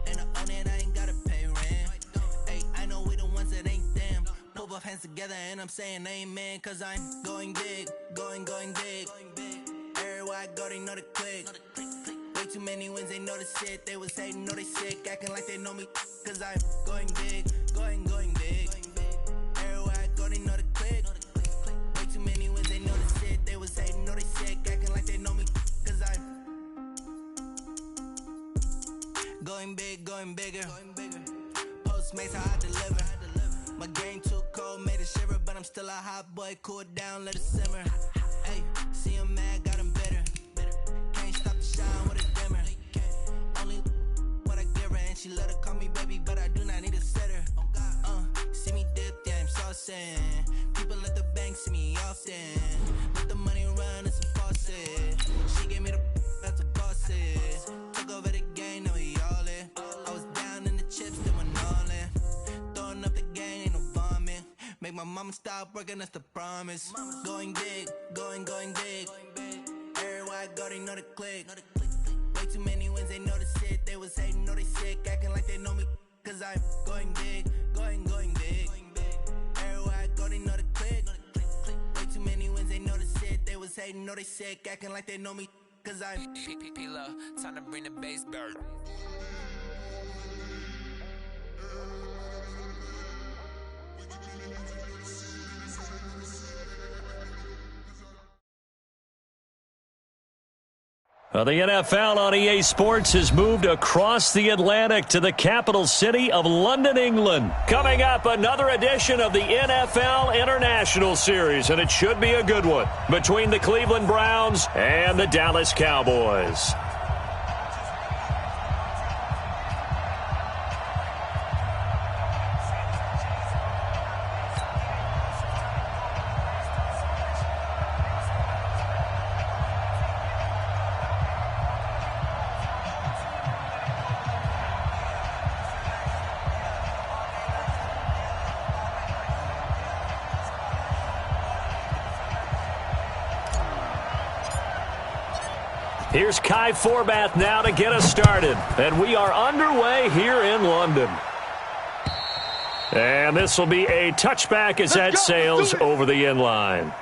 And I own it, I ain't gotta pay rent. Ay, I know we the ones that ain't them. Put both hands together and I'm saying amen. Cause I'm going big, going big. Everywhere I go, they know the click. Way too many wins, they know the shit. They was hating, know they sick, acting like they know me. Cause I'm going big, going big. Everywhere I go, they know the click. Way too many wins, they know the shit. They was hating, know they sick, acting like they know me. Cause I'm going big, going bigger. Postmates how I deliver. My game too cold, made it shiver, but I'm still a hot boy. Cool down, let it simmer. Hey, see him mad, got him bitter. Can't stop the shine with a dimmer. Only what I give her, and she let her call me baby, but I do not need a sitter. See me dip, yeah, I'm saucing. People at the bank see me often. Let the money run, it's a faucet. She gave me the that's a faucet. Took over the game, now we all in. I was down in the chips, then went all in. Throwing up the game, ain't no vomit. Make my mama stop working, that's the promise. Going big, going big. Everywhere I go, they know the click. Way too many wins, they know the shit. They was hating, know they sick, acting like they know me. Cause I'm going big, going big. Everywhere I go, they know the click. Way too many wins, they know the shit. They was hating, know they sick, acting like they know me. Cause I'm P-P-P-Love, time to bring the bass bird. Well, the NFL on EA Sports has moved across the Atlantic to the capital city of London, England. Coming up, another edition of the NFL International Series, and it should be a good one, between the Cleveland Browns and the Dallas Cowboys. Here's Kai Forbath now to get us started. And we are underway here in London. And this will be a touchback as that sails over the end line.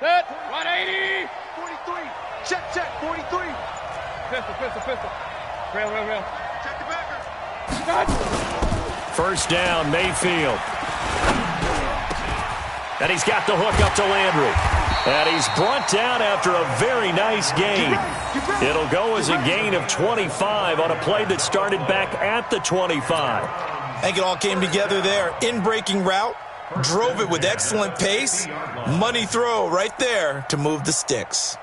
Set. 180. 43. Check, 43. Pistol. Rail. Check the backer. First down, Mayfield. And he's got the hook up to Landry. And he's brought down after a very nice gain. It'll go as a gain of 25 on a play that started back at the 25. I think it all came together there. In-breaking route, drove it with excellent pace. Money throw right there to move the sticks.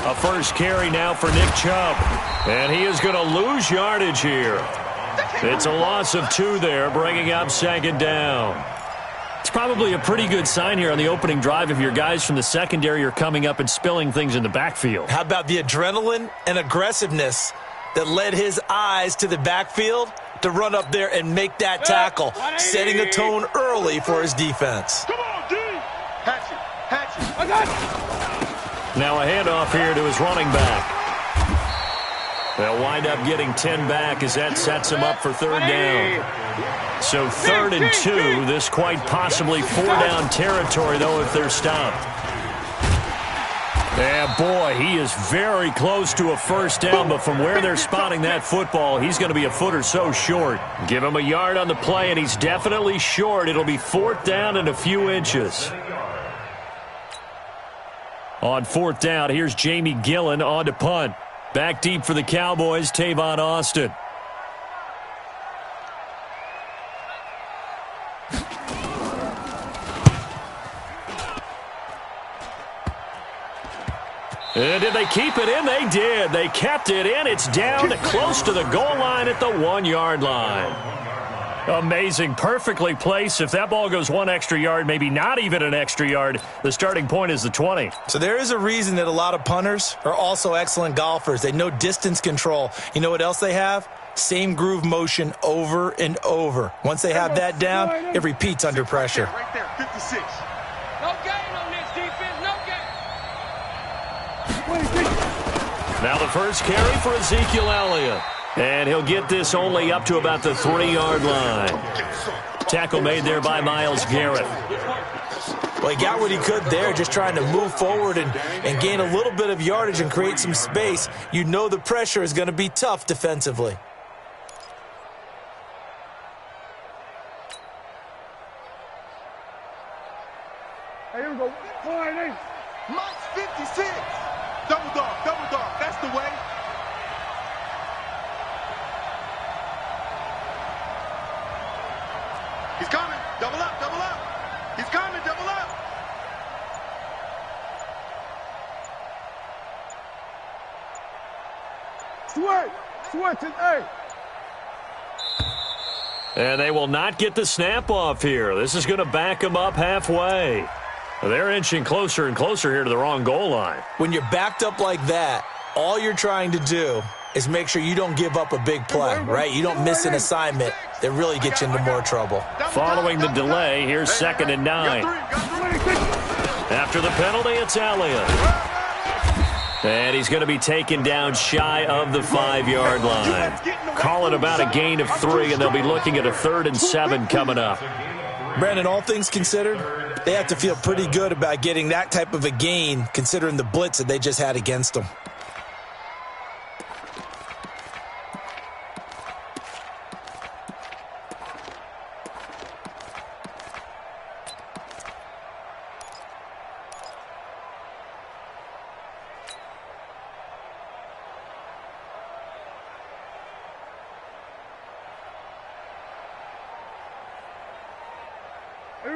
A first carry now for Nick Chubb. And he is going to lose yardage here. It's a loss of 2 there, bringing up second down. It's probably a pretty good sign here on the opening drive if your guys from the secondary are coming up and spilling things in the backfield. How about the adrenaline and aggressiveness that led his eyes to the backfield to run up there and make that tackle, setting a tone early for his defense. Come on, D. Hatchet. Now a handoff here to his running back. They'll wind up getting 10 back as that sets him up for third down. So 3rd and 2. This quite possibly 4-down territory, though, if they're stopped. And, boy, he is very close to a first down, but from where they're spotting that football, he's going to be a foot or so short. Give him a yard on the play, and he's definitely short. It'll be 4th down and a few inches. On 4th down, here's Jamie Gillen on to punt. Back deep for the Cowboys, Tavon Austin. And did they keep it in? They did. They kept it in. It's down close to the goal line at the 1-yard line. Amazing. Perfectly placed. If that ball goes 1 extra yard, maybe not even an extra yard, the starting point is the 20. So there is a reason that a lot of punters are also excellent golfers. They know distance control. You know what else they have? Same groove motion over and over. Once they have that down, it repeats under pressure. Right there, 56. No gain on this defense. No gain. Now the first carry for Ezekiel Elliott. And he'll get this only up to about the 3-yard line. Tackle made there by Myles Garrett. Well, he got what he could there, just trying to move forward and gain a little bit of yardage and create some space. You know the pressure is going to be tough defensively. Hey, here we go. 4-8. Mike's 56. Double dog. That's the way. He's coming. Double up. He's coming. Double up. Switch it, hey. And they will not get the snap off here. This is going to back them up halfway. They're inching closer and closer here to the wrong goal line. When you're backed up like that, all you're trying to do is make sure you don't give up a big play, right? You don't miss an assignment that really gets you into more trouble. Following the delay, here's 2nd and 9. After the penalty, it's Elliott. And he's going to be taken down shy of the 5-yard line. Call it about a gain of 3, and they'll be looking at a 3rd and 7 coming up. Brandon, all things considered, they have to feel pretty good about getting that type of a gain considering the blitz that they just had against them.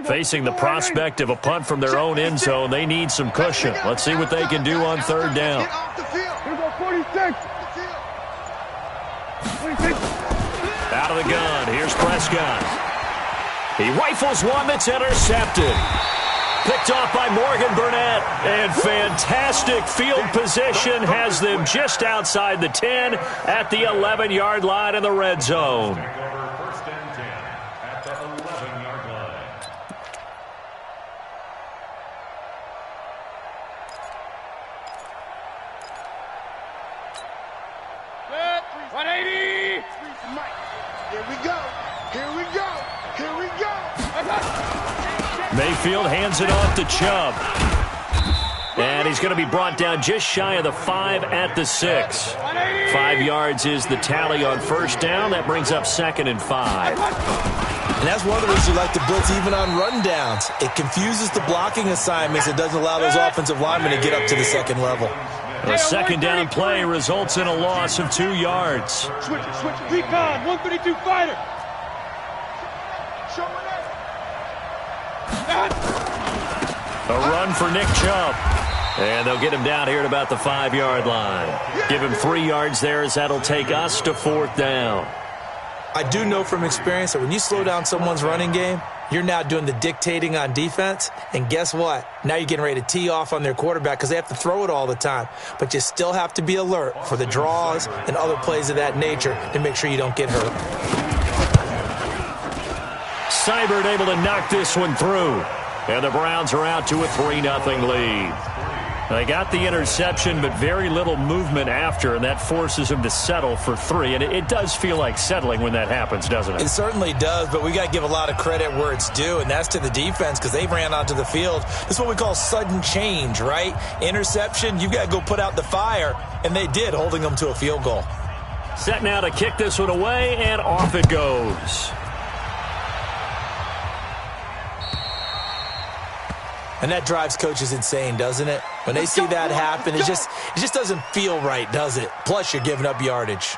Facing the prospect of a punt from their own end zone, they need some cushion. Let's see what they can do on 3rd down. Here we go, 46. Out of the gun, here's Prescott. He rifles one that's intercepted. Picked off by Morgan Burnett. And fantastic field position has them just outside the 10 at the 11-yard line in the red zone. First and 10 at the 11-yard line. Good. 180. Here we go. Here we go. Here we go. Mayfield hands it off to Chubb. And he's going to be brought down just shy of the 5 at the 6. 5 yards is the tally on first down. That brings up 2nd and 5. And that's one of the reasons you like to blitz even on rundowns. It confuses the blocking assignments. It doesn't allow those offensive linemen to get up to the second level. The second down play results in a loss of 2 yards. Switch it. Recon, 132 fighter. A run for Nick Chubb. And they'll get him down here at about the 5-yard line. Give him 3 yards there as that'll take us to 4th down. I do know from experience that when you slow down someone's running game, you're now doing the dictating on defense. And guess what? Now you're getting ready to tee off on their quarterback because they have to throw it all the time. But you still have to be alert for the draws and other plays of that nature to make sure you don't get hurt. Seibert able to knock this one through. And the Browns are out to a 3-0 lead. They got the interception, but very little movement after, and that forces them to settle for 3. And it does feel like settling when that happens, doesn't it? It certainly does, but we got to give a lot of credit where it's due, and that's to the defense because they ran onto the field. This is what we call sudden change, right? Interception, you've got to go put out the fire, and they did, holding them to a field goal. Set now to kick this one away, and off it goes. And that drives coaches insane, doesn't it? When they see that happen, it just doesn't feel right, does it? Plus, you're giving up yardage.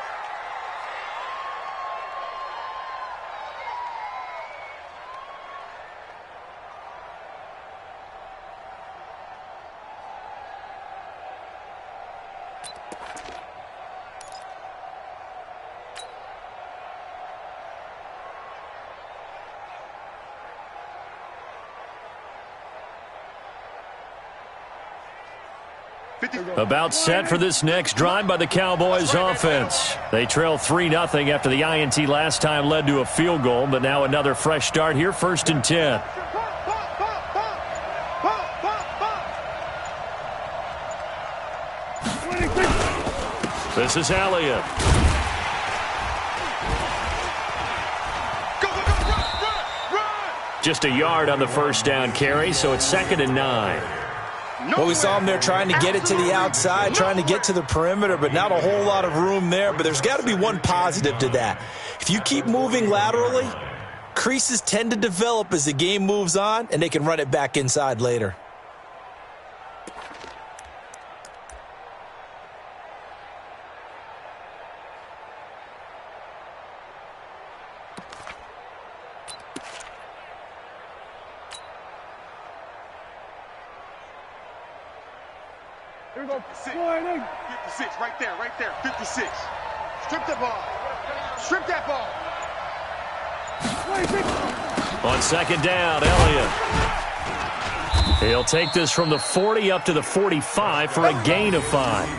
About set for this next drive by the Cowboys offense. They trail 3-0 after the INT last time led to a field goal, but now another fresh start here, 1st and 10. This is Elliott. Just a yard on the first down carry, so it's 2nd and 9. Well, we saw him there trying to get it to the outside, trying to get to the perimeter, but not a whole lot of room there. But there's got to be one positive to that. If you keep moving laterally, creases tend to develop as the game moves on, and they can run it back inside later. Here we go. 56, right there, 56. Strip the ball. Strip that ball. On 2nd down, Elliott. He'll take this from the 40 up to the 45 for a gain of 5.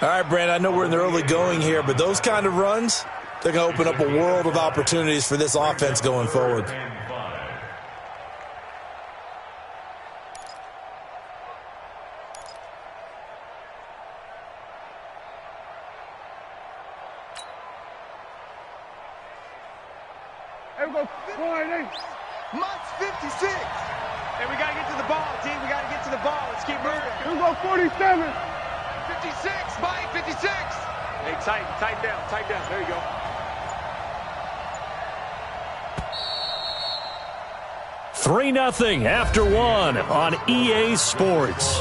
All right, Brandon, I know we're in the early going here, but those kind of runs, they're going to open up a world of opportunities for this offense going forward. Here we go. 180. Mike's 56. Hey, we got to get to the ball, team. We got to get to the ball. Let's keep moving. Here we go. 47. 56. Mike, 56. Hey, tighten down. There you go. Three 0 after 1 on EA Sports.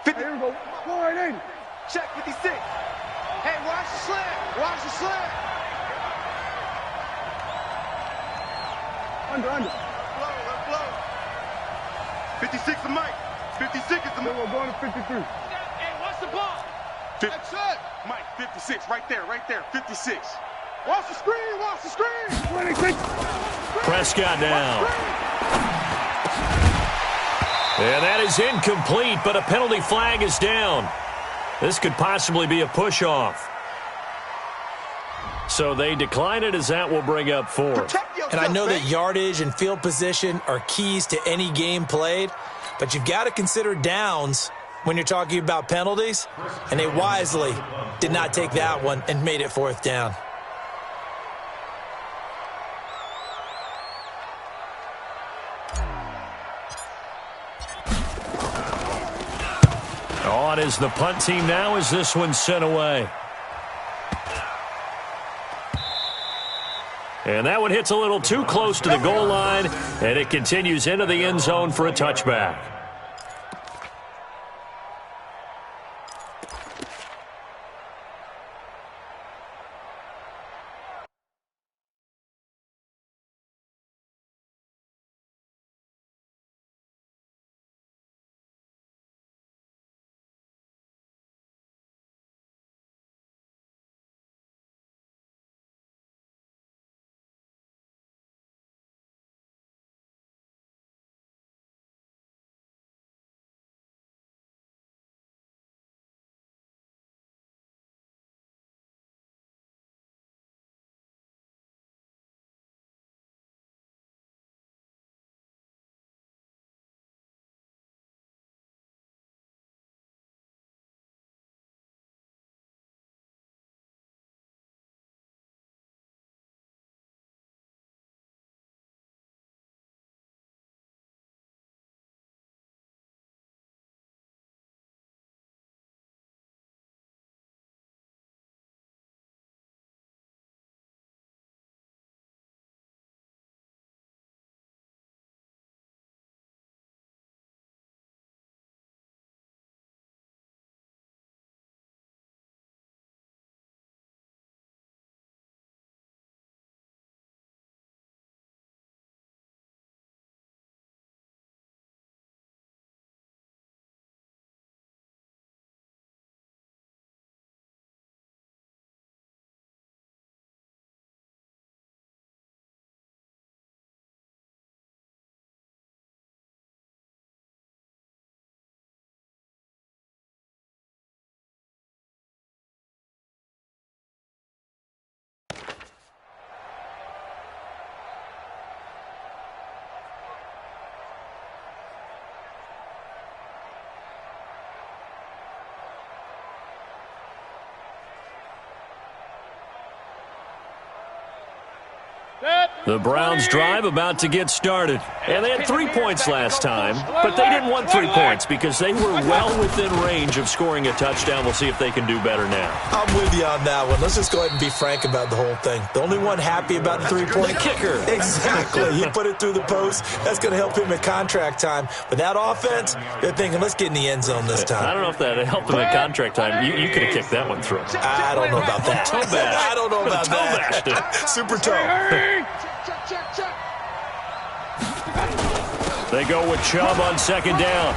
50. Here we go. 180. Check 56. Hey, watch the slam. Watch the slam. Under. Let blow. 56 the mic. 56 is the mic. We're going to 53. Hey, watch the ball. That's it. Mike, 56. Right there. 56. Watch the screen. 26. Prescott down. And that is incomplete, but a penalty flag is down. This could possibly be a push-off. So they decline it, as that will bring up 4. And I know that yardage and field position are keys to any game played, but you've got to consider downs when you're talking about penalties, and they wisely did not take that one and made it 4th down. On is the punt team now as this one's sent away. And that one hits a little too close to the goal line, and it continues into the end zone for a touchback. The Browns drive about to get started. And they had 3 points last time, but they didn't want 3 points because they were well within range of scoring a touchdown. We'll see if they can do better now. I'm with you on that one. Let's just go ahead and be frank about the whole thing. The only one happy about the 3-point kicker. Exactly. He put it through the post. That's going to help him at contract time. But that offense, they're thinking, let's get in the end zone this time. I don't know if that helped him at contract time. You could have kicked that one through. I don't know about that. Toe bash. I don't know about that. Super toe. They go with Chubb on 2nd down.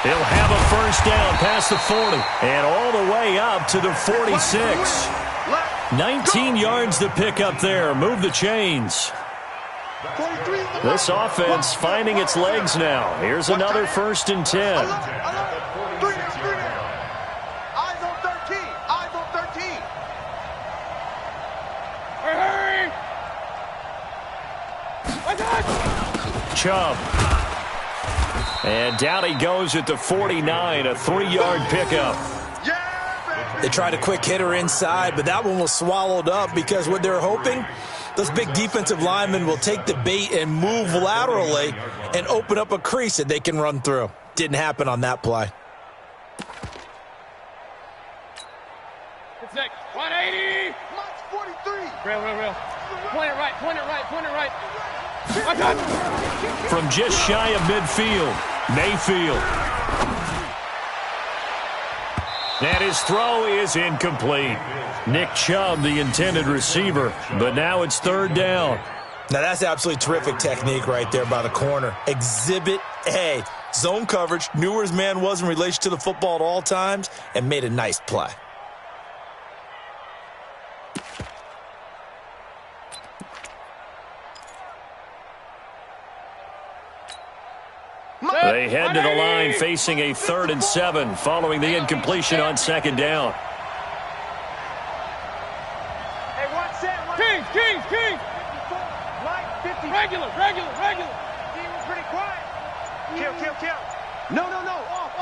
He'll have a 1st down past the 40 and all the way up to the 46. 19 yards to pick up there. Move the chains. This offense finding its legs now. Here's another 1st and 10. Eyes on 13. Eyes on 13. Hurry! Chubb. And down he goes at the 49, a 3-yard pickup. They tried a quick hitter inside, but that one was swallowed up because what they're hoping, those big defensive linemen will take the bait and move laterally and open up a crease that they can run through. Didn't happen on that play. It's next. 180. Mike's 43. Real. Point it right. From just shy of midfield, Mayfield. And his throw is incomplete. Nick Chubb, the intended receiver, but now it's third down. Now that's absolutely terrific technique right there by the corner. Exhibit A. Zone coverage, knew where his man was in relation to the football at all times, and made a nice play. They head to the line facing a 3rd and 7 following the incompletion on 2nd down. Hey, watch that. King. Mike, 50. Regular. He was pretty quiet. Kill. No. Off.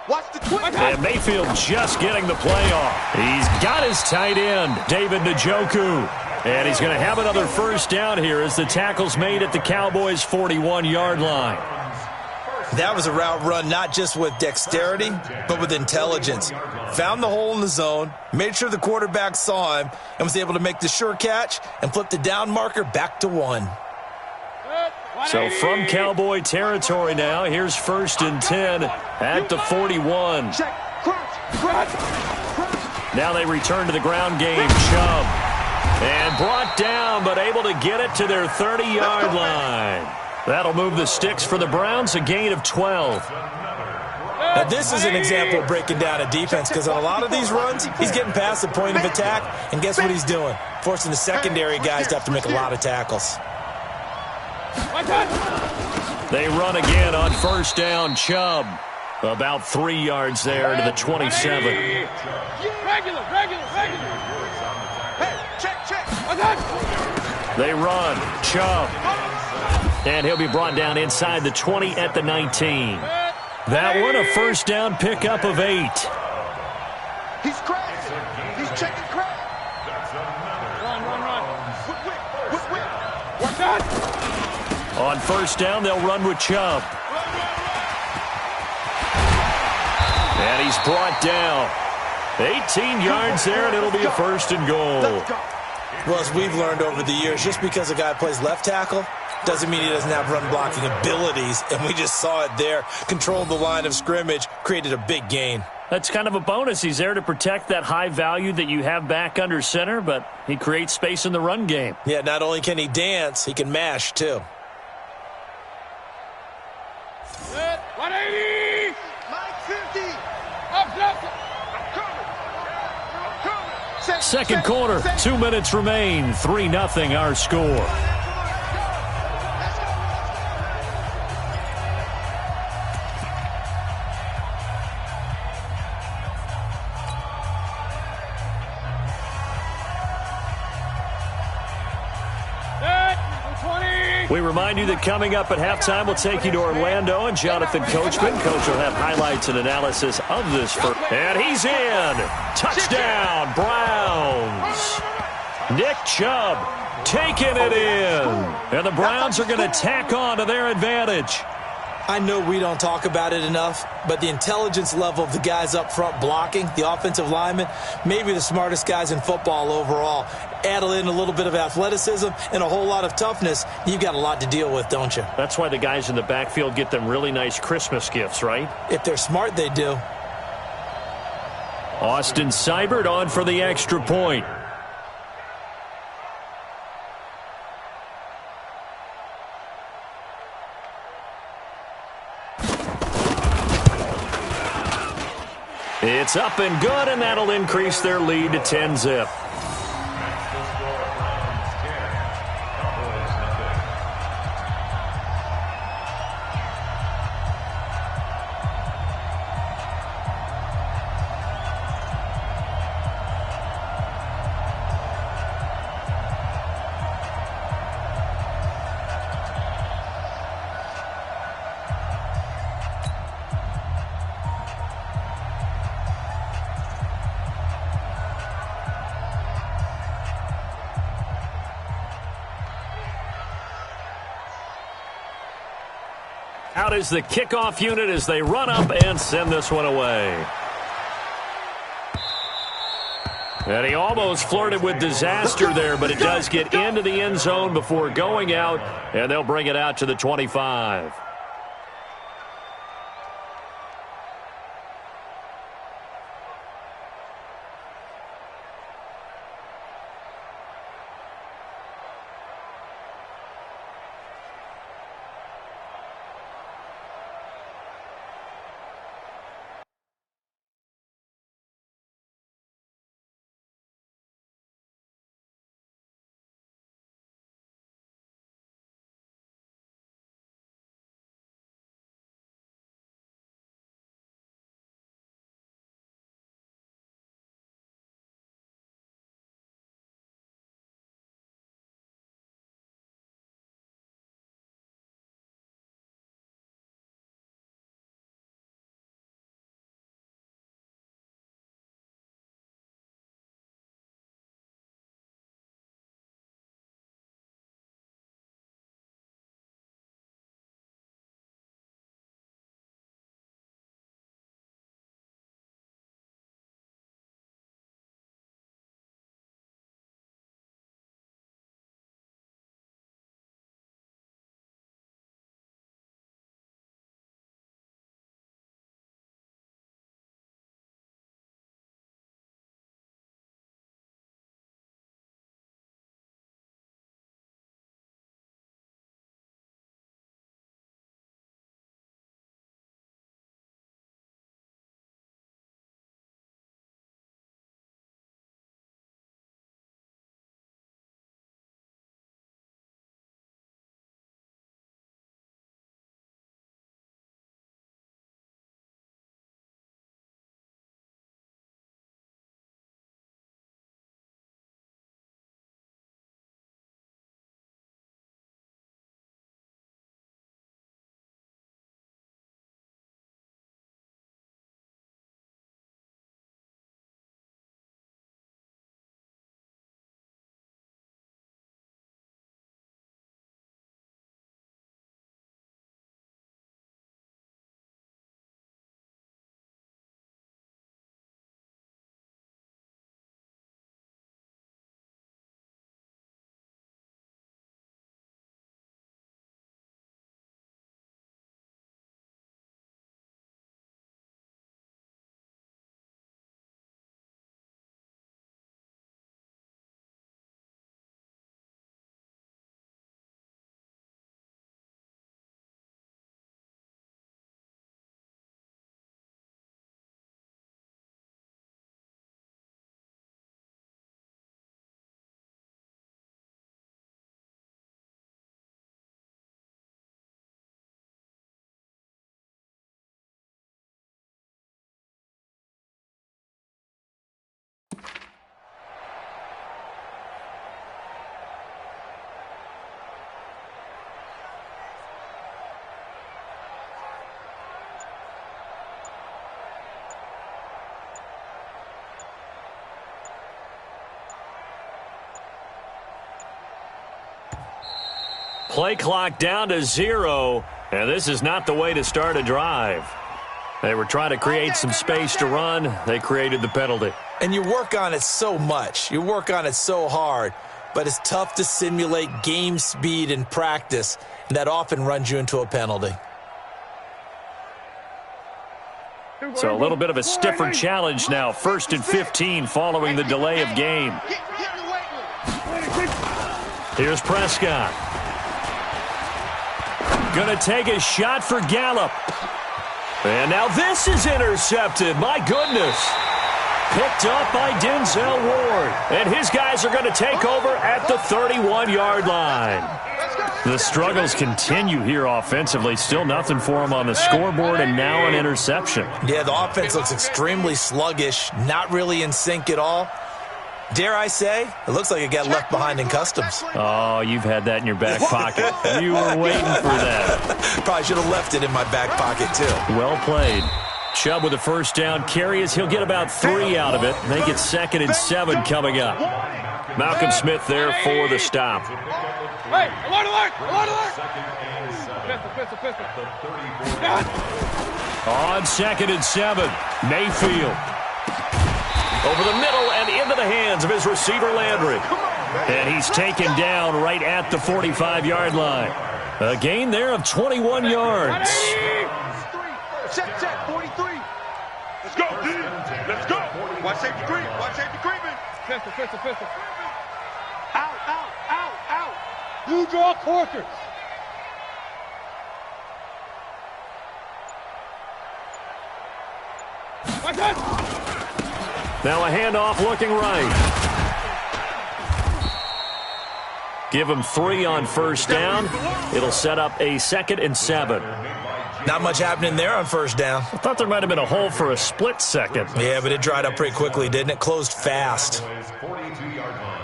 Watch the twist. And Mayfield just getting the play off. He's got his tight end, David Njoku. And he's going to have another first down here as the tackle's made at the Cowboys' 41-yard line. That was a route run not just with dexterity, but with intelligence. Found the hole in the zone, made sure the quarterback saw him, and was able to make the sure catch and flip the down marker back to 1. So from Cowboy territory now, here's 1st and 10 at the 41. Now they return to the ground game. Chubb. And brought down, but able to get it to their 30-yard line. That'll move the sticks for the Browns, a gain of 12. Now, this is an example of breaking down a defense because on a lot of these runs, he's getting past the point of attack, and guess what he's doing? Forcing the secondary guys to have to make a lot of tackles. They run again on 1st down. Chubb about 3 yards there to the 27. Regular. They run. Chubb. And he'll be brought down inside the 20 at the 19. That one a first down pickup of 8. He's crashing. He's checking crash. Run. What's that? On 1st down, they'll run with Chubb. And he's brought down. 18 yards there, and it'll be a 1st and goal. Well, as we've learned over the years, just because a guy plays left tackle doesn't mean he doesn't have run-blocking abilities, and we just saw it there. Controlled the line of scrimmage, created a big gain. That's kind of a bonus. He's there to protect that high value that you have back under center, but he creates space in the run game. Yeah, not only can he dance, he can mash, too. 180. Mike, 50. Up. Second quarter, 2 minutes remain. 3-0 our score. We remind you that coming up at halftime, we'll take you to Orlando and Jonathan Coachman. Coach will have highlights and analysis of this first. And he's in. Touchdown, Browns. Nick Chubb taking it in. And the Browns are going to tack on to their advantage. I know we don't talk about it enough, but the intelligence level of the guys up front blocking, the offensive linemen, maybe the smartest guys in football overall. Add in a little bit of athleticism and a whole lot of toughness, you've got a lot to deal with, don't you? That's why the guys in the backfield get them really nice Christmas gifts, right? If they're smart, they do. Austin Seibert on for the extra point. It's up and good, and that'll increase their lead to 10-zip. Out is the kickoff unit as they run up and send this one away. And he almost flirted with disaster there, but it does get into the end zone before going out, and they'll bring it out to the 25. play clock down to 0, and this is not the way to start a drive. They were trying to create some space to run. They created the penalty. And you work on it so much. You work on it so hard. But it's tough to simulate game speed in practice, and that often runs you into a penalty. So a little bit of a stiffer challenge now. 1st and 15 following the delay of game. Here's Prescott. Going to take a shot for Gallup. And now this is intercepted. My goodness. Picked up by Denzel Ward. And his guys are going to take over at the 31-yard line. The struggles continue here offensively. Still nothing for them on the scoreboard, and now an interception. Yeah, the offense looks extremely sluggish, not really in sync at all. Dare I say, it looks like it got left behind in customs. Oh, you've had that in your back pocket. You were waiting for that. Probably should have left it in my back pocket, too. Well played. Chubb with a first down carry as he'll get about 3 out of it. Make it 2nd and 7 coming up. Malcolm Smith there for the stop. Hey, alert, alert, alert, alert. Pistol. On 2nd and 7, Mayfield. Over the middle and into the hands of his receiver, Landry. And he's taken down right at the 45-yard line. A gain there of 21 yards. Check, 43. Let's go, D. Let's go. Watch safety creep. Watch safety creeping. Pistol. Out. You draw quarters. Watch it. Now a handoff looking right. Give him 3 on first down. It'll set up a 2nd and 7. Not much happening there on first down. I thought there might have been a hole for a split second. Yeah, but it dried up pretty quickly, didn't it? Closed fast. 42-yard line.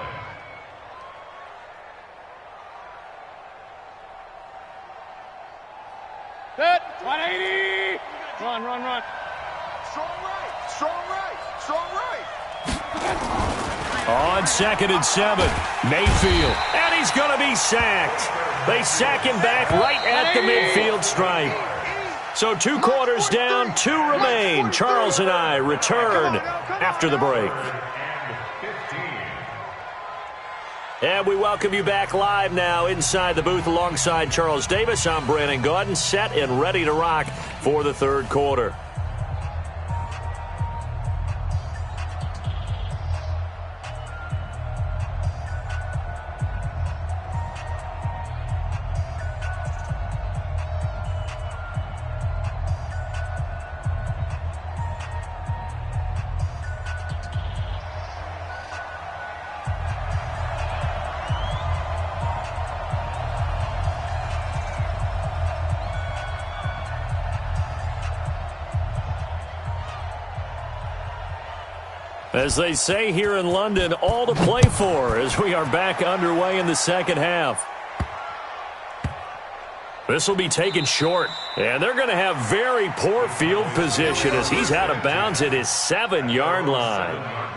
Set. 180. Run. Strong right. On 2nd and 7, Mayfield. And he's going to be sacked. They sack him back right at the midfield stripe. So 2 quarters down, 2 remain. Charles and I return after the break. And we welcome you back live now inside the booth alongside Charles Davis. I'm Brandon Gaudin, set and ready to rock for the 3rd quarter. As they say here in London, all to play for as we are back underway in the 2nd half. This will be taken short, and they're going to have very poor field position as he's out of bounds at his 7-yard line.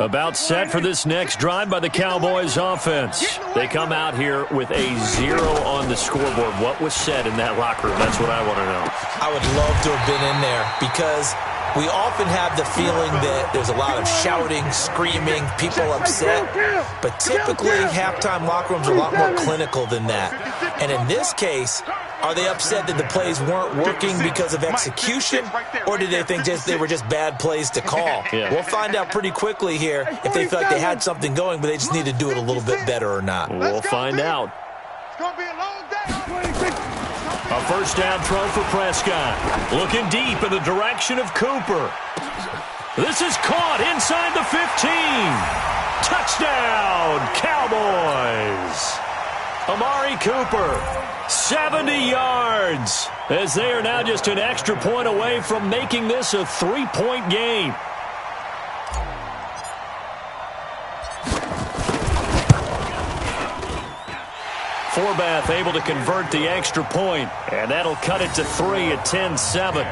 About set for this next drive by the Cowboys offense. They come out here with a 0 on the scoreboard. What was said in that locker room? That's what I want to know. I would love to have been in there because we often have the feeling that there's a lot of shouting, screaming, people upset. But typically, halftime locker rooms are a lot more clinical than that. And in this case, are they upset that the plays weren't working because of execution, or did they think they were just bad plays to call? Yeah. We'll find out pretty quickly here if they feel like they had something going, but they just need to do it a little bit better or not. We'll find out. It's going to be a long day. A first down throw for Prescott. Looking deep in the direction of Cooper. This is caught inside the 15. Touchdown, Cowboys. Amari Cooper, 70 yards, as they are now just an extra point away from making this a 3-point game. Forbath able to convert the extra point, and that'll cut it to 3 at 10-7.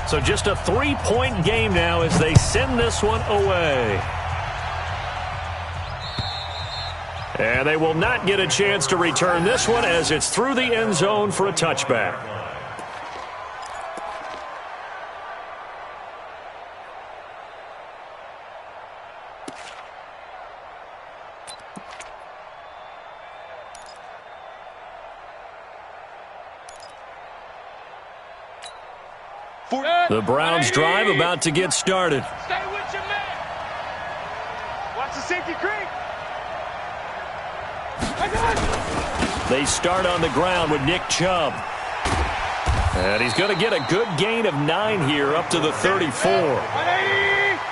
So just a 3-point game now as they send this one away. And they will not get a chance to return this one as it's through the end zone for a touchback. The Browns drive about to get started. Stay with your man. Watch the safety creep. They start on the ground with Nick Chubb. And he's going to get a good gain of 9 here up to the 34.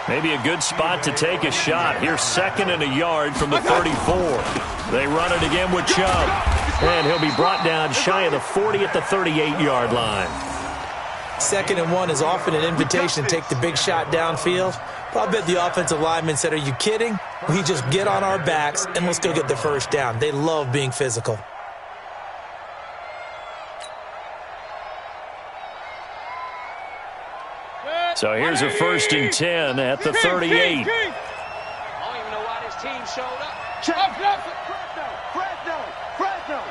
Maybe a good spot to take a shot. Here's 2nd and a yard from the 34. They run it again with Chubb. And he'll be brought down shy of the 40 at the 38-yard line. 2nd and 1 is often an invitation to take the big shot downfield. But I bet the offensive lineman said, are you kidding? We just get on our backs and let's go get the first down. They love being physical. So here's a 1st and 10 at the 38. I don't even know why this team showed up. Check. Fresno.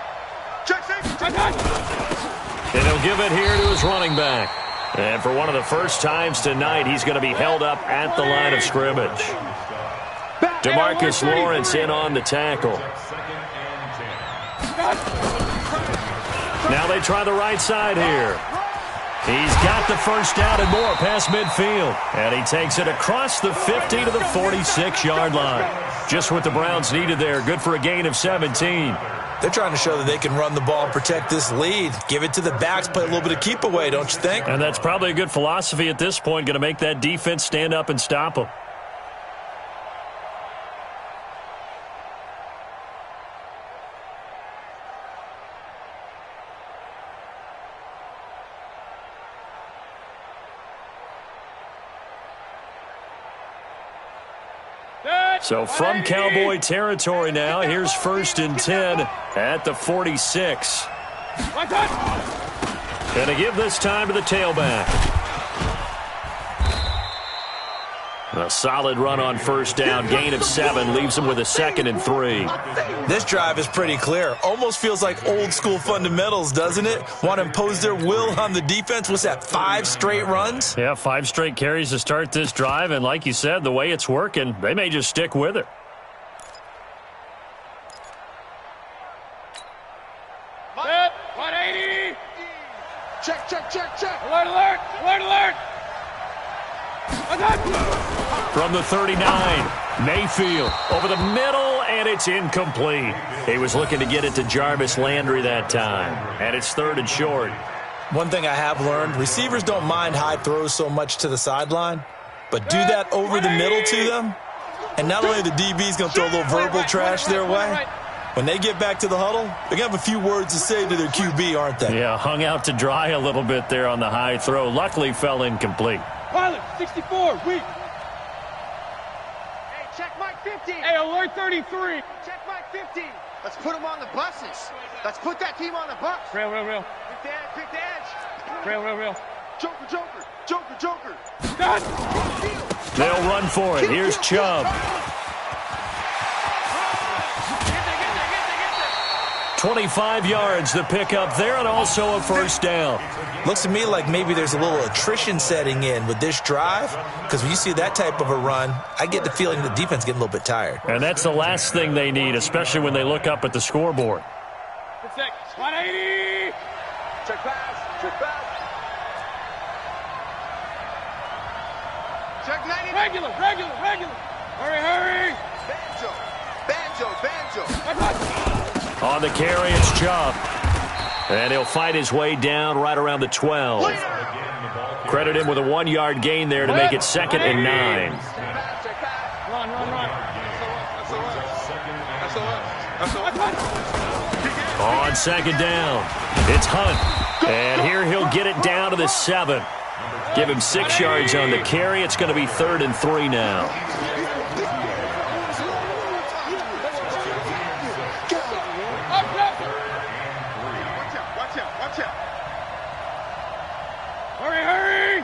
Check safety. And he'll give it here to his running back. And for one of the first times tonight, he's going to be held up at the line of scrimmage. DeMarcus Lawrence in on the tackle. Now they try the right side here. He's got the first down and more past midfield. And he takes it across the 50 to the 46-yard line. Just what the Browns needed there. Good for a gain of 17. They're trying to show that they can run the ball and protect this lead. Give it to the backs, play a little bit of keep away, don't you think? And that's probably a good philosophy at this point, going to make that defense stand up and stop them. So from Cowboy territory now, here's 1st and 10 at the 46. And to give this time to the tailback. A solid run on first down, gain of 7, leaves them with a 2nd and 3. This drive is pretty clear. Almost feels like old school fundamentals, doesn't it? Want to impose their will on the defense. What's that, 5 straight runs? Yeah, 5 straight carries to start this drive. And like you said, the way it's working, they may just stick with it. Set, 180. Check. Alert. From the 39, Mayfield over the middle, and it's incomplete. He was looking to get it to Jarvis Landry that time, and it's 3rd and short. One thing I have learned, receivers don't mind high throws so much to the sideline, but do that over the middle to them, and not only the DB's going to throw a little verbal trash their way, when they get back to the huddle, they're going to have a few words to say to their QB, aren't they? Yeah, hung out to dry a little bit there on the high throw. Luckily fell incomplete. Pilot, 64, weak. Hey, check Mike 15. Hey, alert 33. Check Mike 15. Let's put them on the buses. Let's put that team on the bus. Real. Pick the edge. Real. Joker. They'll run for it. Here's Chubb. 25 yards the pickup there, and also a first down. Looks to me like maybe there's a little attrition setting in with this drive, because when you see that type of a run, I get the feeling the defense getting a little bit tired. And that's the last thing they need, especially when they look up at the scoreboard. 180. Check pass. Regular. Hurry. Banjo. On the carry, it's Chubb. And he'll fight his way down right around the 12. Credit him with a 1-yard gain there to make it 2nd and 9. Run. On 2nd down, it's Hunt. And here he'll get it down to the 7. Give him 6 yards on the carry. It's going to be 3rd and 3 now. Watch out. Hurry.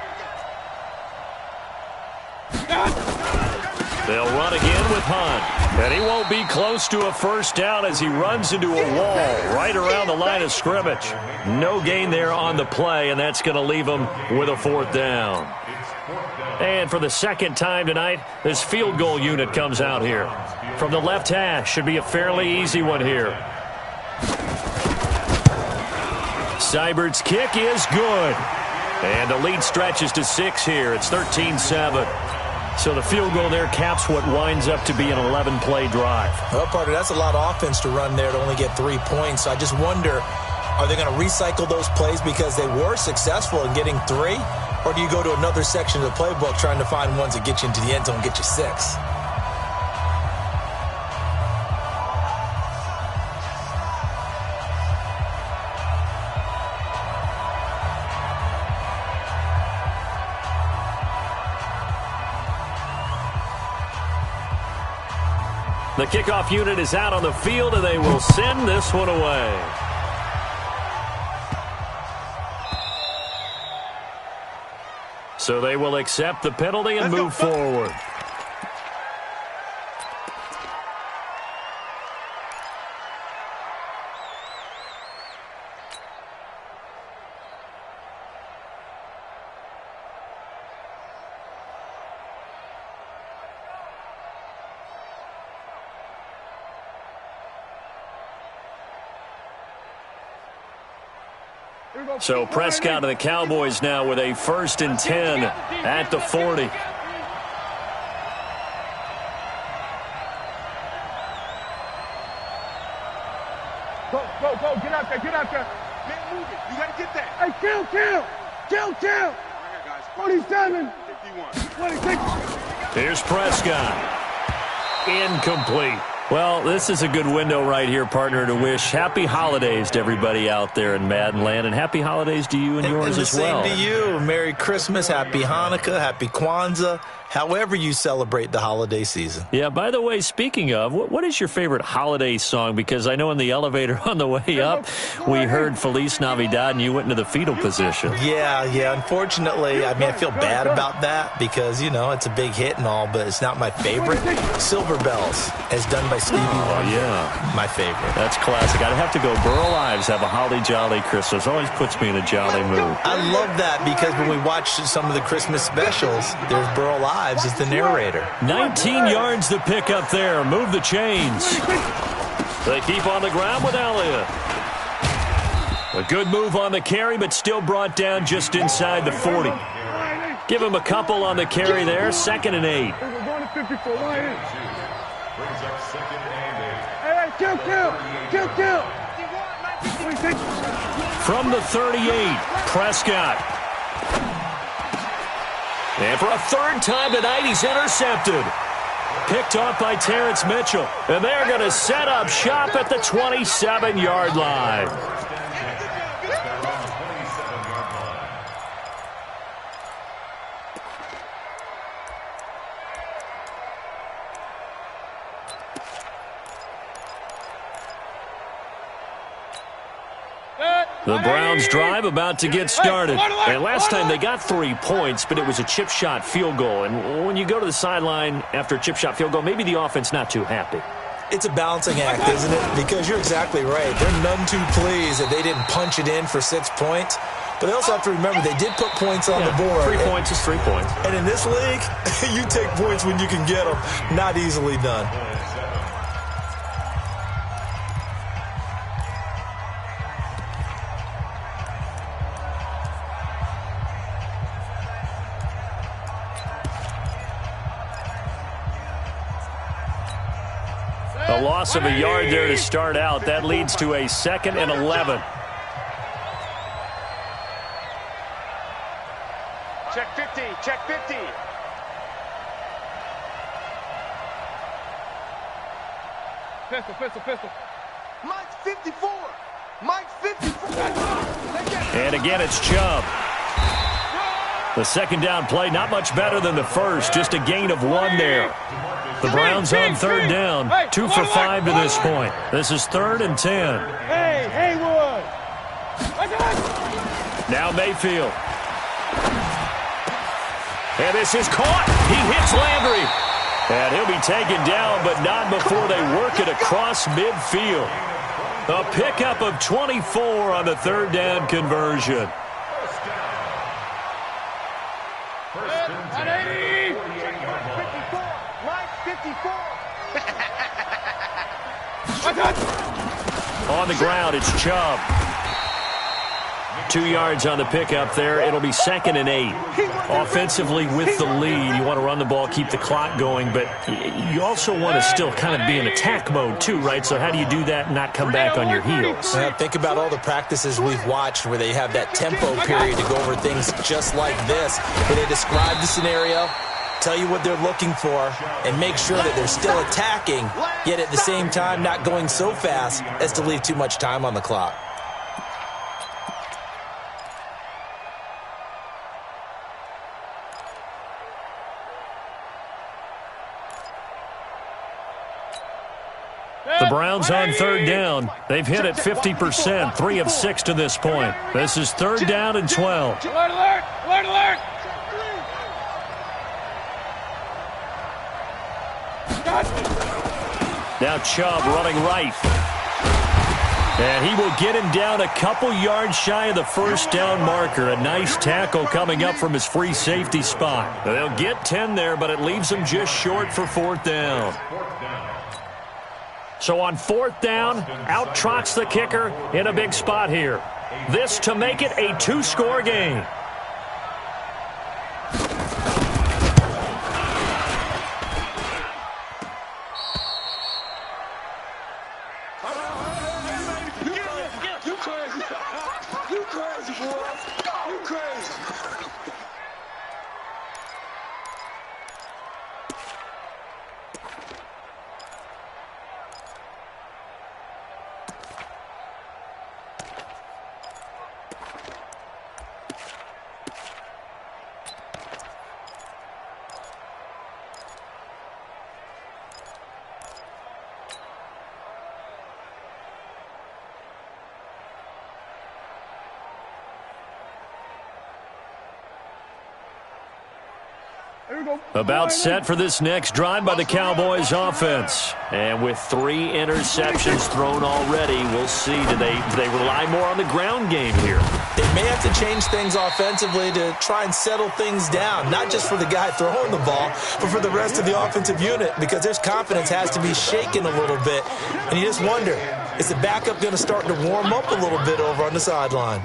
They'll run again with Hunt. And he won't be close to a first down as he runs into a wall right around the line of scrimmage. No gain there on the play, and that's going to leave him with a 4th down. And for the 2nd time tonight, this field goal unit comes out here. From the left hash, should be a fairly easy one here. Seibert's kick is good. And the lead stretches to 6 here. It's 13-7. So the field goal there caps what winds up to be an 11-play drive. Well, partner, that's a lot of offense to run there to only get 3 points. So I just wonder, are they going to recycle those plays because they were successful in getting 3? Or do you go to another section of the playbook trying to find ones that get you into the end zone and get you 6? The kickoff unit is out on the field, and they will send this one away. So they will accept the penalty and move forward. So Prescott and the Cowboys now with a 1st and 10 at the 40. Go. Get out there. Man, move it. You got to get that. Hey, kill. 47. 51. 26. Here's Prescott. Incomplete. Well, this is a good window right here, partner, to wish happy holidays to everybody out there in Madden Land, and happy holidays to you and yours as well. Same to you. Merry Christmas, Happy Hanukkah, Happy Kwanzaa, however you celebrate the holiday season. Yeah, by the way, speaking of, what is your favorite holiday song? Because I know in the elevator on the way up, we heard Feliz Navidad, and you went into the fetal position. Yeah. Unfortunately, I mean, I feel bad about that because, you know, it's a big hit and all, but it's not my favorite. Silver Bells, as done by Stevie Wonder. Yeah. My favorite. That's classic. I'd have to go Burl Ives, have a holly jolly Christmas. Always puts me in a jolly mood. I love that because when we watch some of the Christmas specials, there's Burl Ives as the narrator. 19 yards to pick up there. Move the chains. They keep on the ground with Elliott. A good move on the carry, but still brought down just inside the 40. Give him a couple on the carry there. 2nd and 8. We're going to 54. Brings up 2nd and 8. Hey, kill. From the 38, Prescott. And for a 3rd time tonight, he's intercepted. Picked off by Terrence Mitchell. And they're going to set up shop at the 27-yard line. The Browns drive about to get started. And last time they got 3 points, but it was a chip shot field goal. And when you go to the sideline after a chip shot field goal, maybe the offense not too happy. It's a balancing act, isn't it? Because you're exactly right. They're none too pleased that they didn't punch it in for 6 points. But they also have to remember they did put points on the board. 3 points is 3 points. And in this league, you take points when you can get them. Not easily done. A loss of a yard there to start out. That leads to a 2nd and 11. Check 50, check 50. Pistol, pistol, pistol. Mike's 54. Mike's 54. And again, it's Chubb. The second down play, not much better than the first, just a gain of 1 there. The Browns on 3rd down, 2 for 5 to this point. This is 3rd and 10. Hey, Haywood. Now Mayfield. And this is caught. He hits Landry. And he'll be taken down, but not before they work it across midfield. A pickup of 24 on the 3rd down conversion. On the ground, it's Chubb. 2 yards on the pickup there. It'll be 2nd and 8. Offensively, with the lead, you want to run the ball, keep the clock going, but you also want to still kind of be in attack mode too, right? So how do you do that and not come back on your heels? Think about all the practices we've watched where they have that tempo period to go over things just like this, where they describe the scenario, tell you what they're looking for, and make sure that they're still attacking, yet at the same time not going so fast as to leave too much time on the clock. The Browns on 3rd down. They've hit it 50%, 3 of 6 to this point. This is 3rd down and 12. Alert, alert, alert, alert. Now Chubb running right. And he will get him down a couple yards shy of the 1st down marker. A nice tackle coming up from his free safety spot. They'll get 10 there, but it leaves them just short for 4th down. So on 4th down, out trots the kicker in a big spot here. This to make it a 2-score game. You crazy. You crazy, boy. You crazy. About set for this next drive by the Cowboys offense. And with 3 interceptions thrown already, we'll see. Do they rely more on the ground game here? They may have to change things offensively to try and settle things down, not just for the guy throwing the ball, but for the rest of the offensive unit, because their confidence has to be shaken a little bit. And you just wonder, is the backup going to start to warm up a little bit over on the sideline?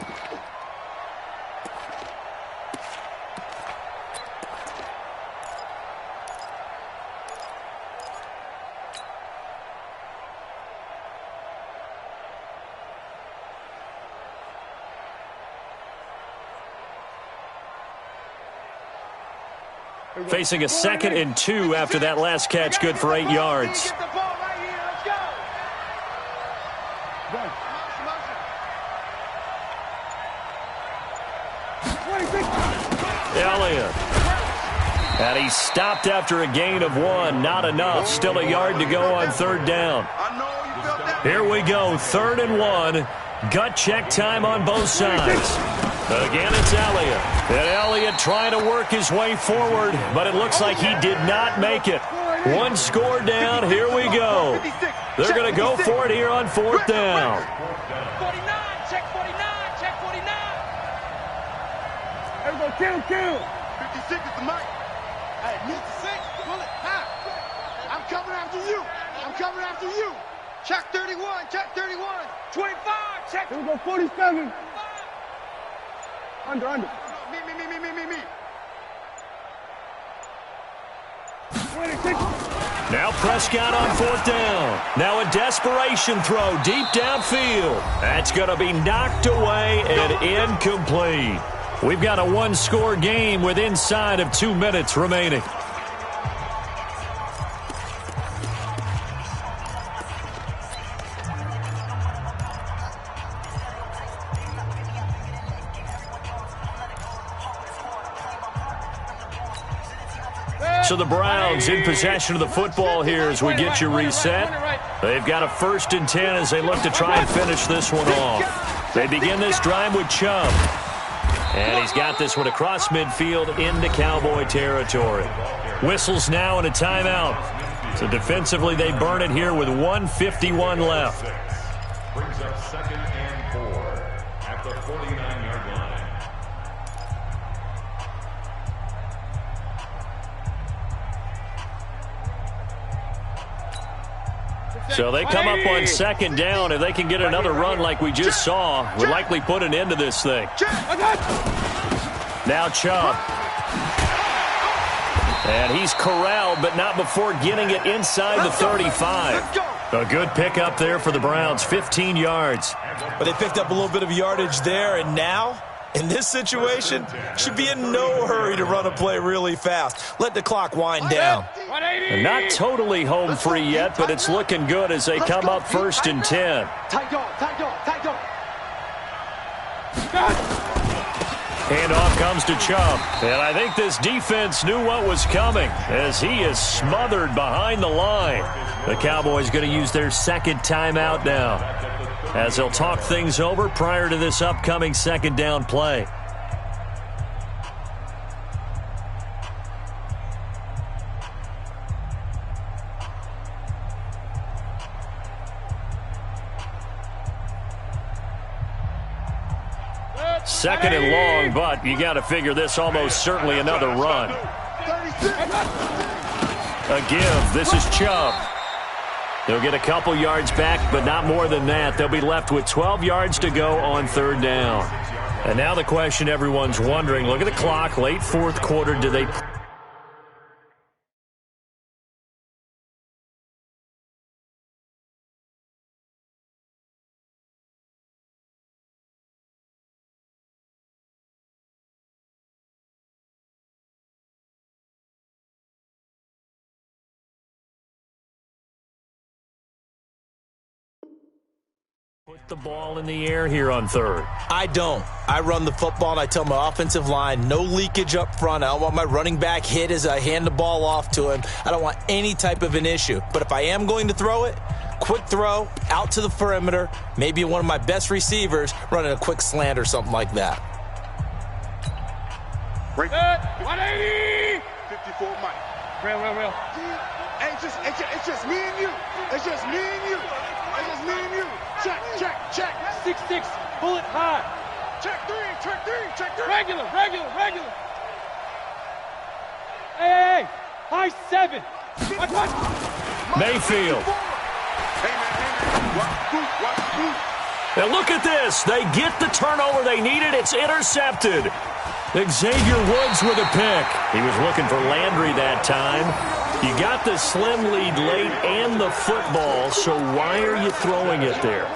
Facing a 2nd and 2 after that last catch, good for 8 yards. Elliott. And he stopped after a gain of 1. Not enough. Still a yard to go on 3rd down. Here we go. 3rd and 1. Gut check time on both sides. Again, it's Elliott. And Elliott trying to work his way forward, but it looks like he did not make it. 1 score down. Here we go. They're going to go for it here on 4th down. 49, check 49, check 49. Everybody kill. 56 is the mic. Hey, 56, pull it. I'm coming after you. I'm coming after you. Check 31, check 31. 25, check. Here we go, 47. Under. Me. 26. Now Prescott on 4th down. Now a desperation throw deep downfield. That's going to be knocked away and incomplete. We've got a one-score game with inside of 2 minutes remaining. So the Browns in possession of the football here as we get you reset. They've got a 1st and 10 as they look to try and finish this one off. They begin this drive with Chubb. And he's got this one across midfield into Cowboy territory. Whistles now and a timeout. So defensively they burn it here with 1:51 left. Brings up 2nd and 4 at the 49-yard line. So they come up on 2nd down. If they can get another run like we just saw, would likely put an end to this thing. Now Chubb. And he's corralled, but not before getting it inside the 35. A good pickup there for the Browns, 15 yards. But they picked up a little bit of yardage there, and now, in this situation, should be in no hurry to run a play really fast. Let the clock wind down. And not totally home free yet, but it's looking good as they come up 1st and 10. Handoff comes to Chubb. And I think this defense knew what was coming as he is smothered behind the line. The Cowboys going to use their 2nd timeout now as they'll talk things over prior to this upcoming 2nd down play. Second and long, but you got to figure this almost certainly another run. A give. This is Chubb. They'll get a couple yards back, but not more than that. They'll be left with 12 yards to go on 3rd down. And now the question everyone's wondering, look at the clock, late 4th quarter. Do they... put the ball in the air here on 3rd? I don't. I run the football, and I tell my offensive line, no leakage up front. I don't want my running back hit as I hand the ball off to him. I don't want any type of an issue. But if I am going to throw it, quick throw, out to the perimeter, maybe one of my best receivers running a quick slant or something like that. 180! 54 Mike. Real. Hey, it's just me and you. It's just me and you. It's just me and you. Check. 6'6", bullet high. Check three. Regular. Hey, high 7. Watch. Mayfield. Hey, man. Watch. And look at this. They get the turnover they needed. It's intercepted. Xavier Woods with a pick. He was looking for Landry that time. You got the slim lead late and the football, so why are you throwing it there?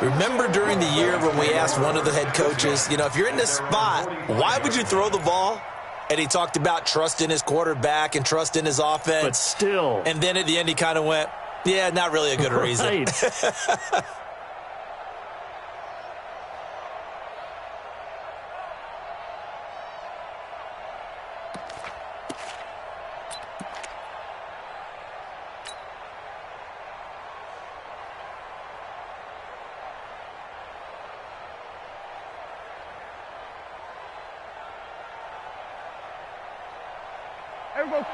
Remember during the year when we asked one of the head coaches, if you're in this spot, why would you throw the ball? And he talked about trust in his quarterback and trust in his offense. But still. And then at the end he kind of went, yeah, not really a good reason. Right.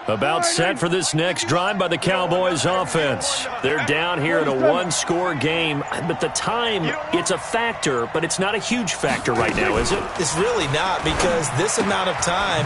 About set for this next drive by the Cowboys offense. They're down here in a one-score game, but the time, it's a factor, but it's not a huge factor right now, is it? It's really not, because this amount of time,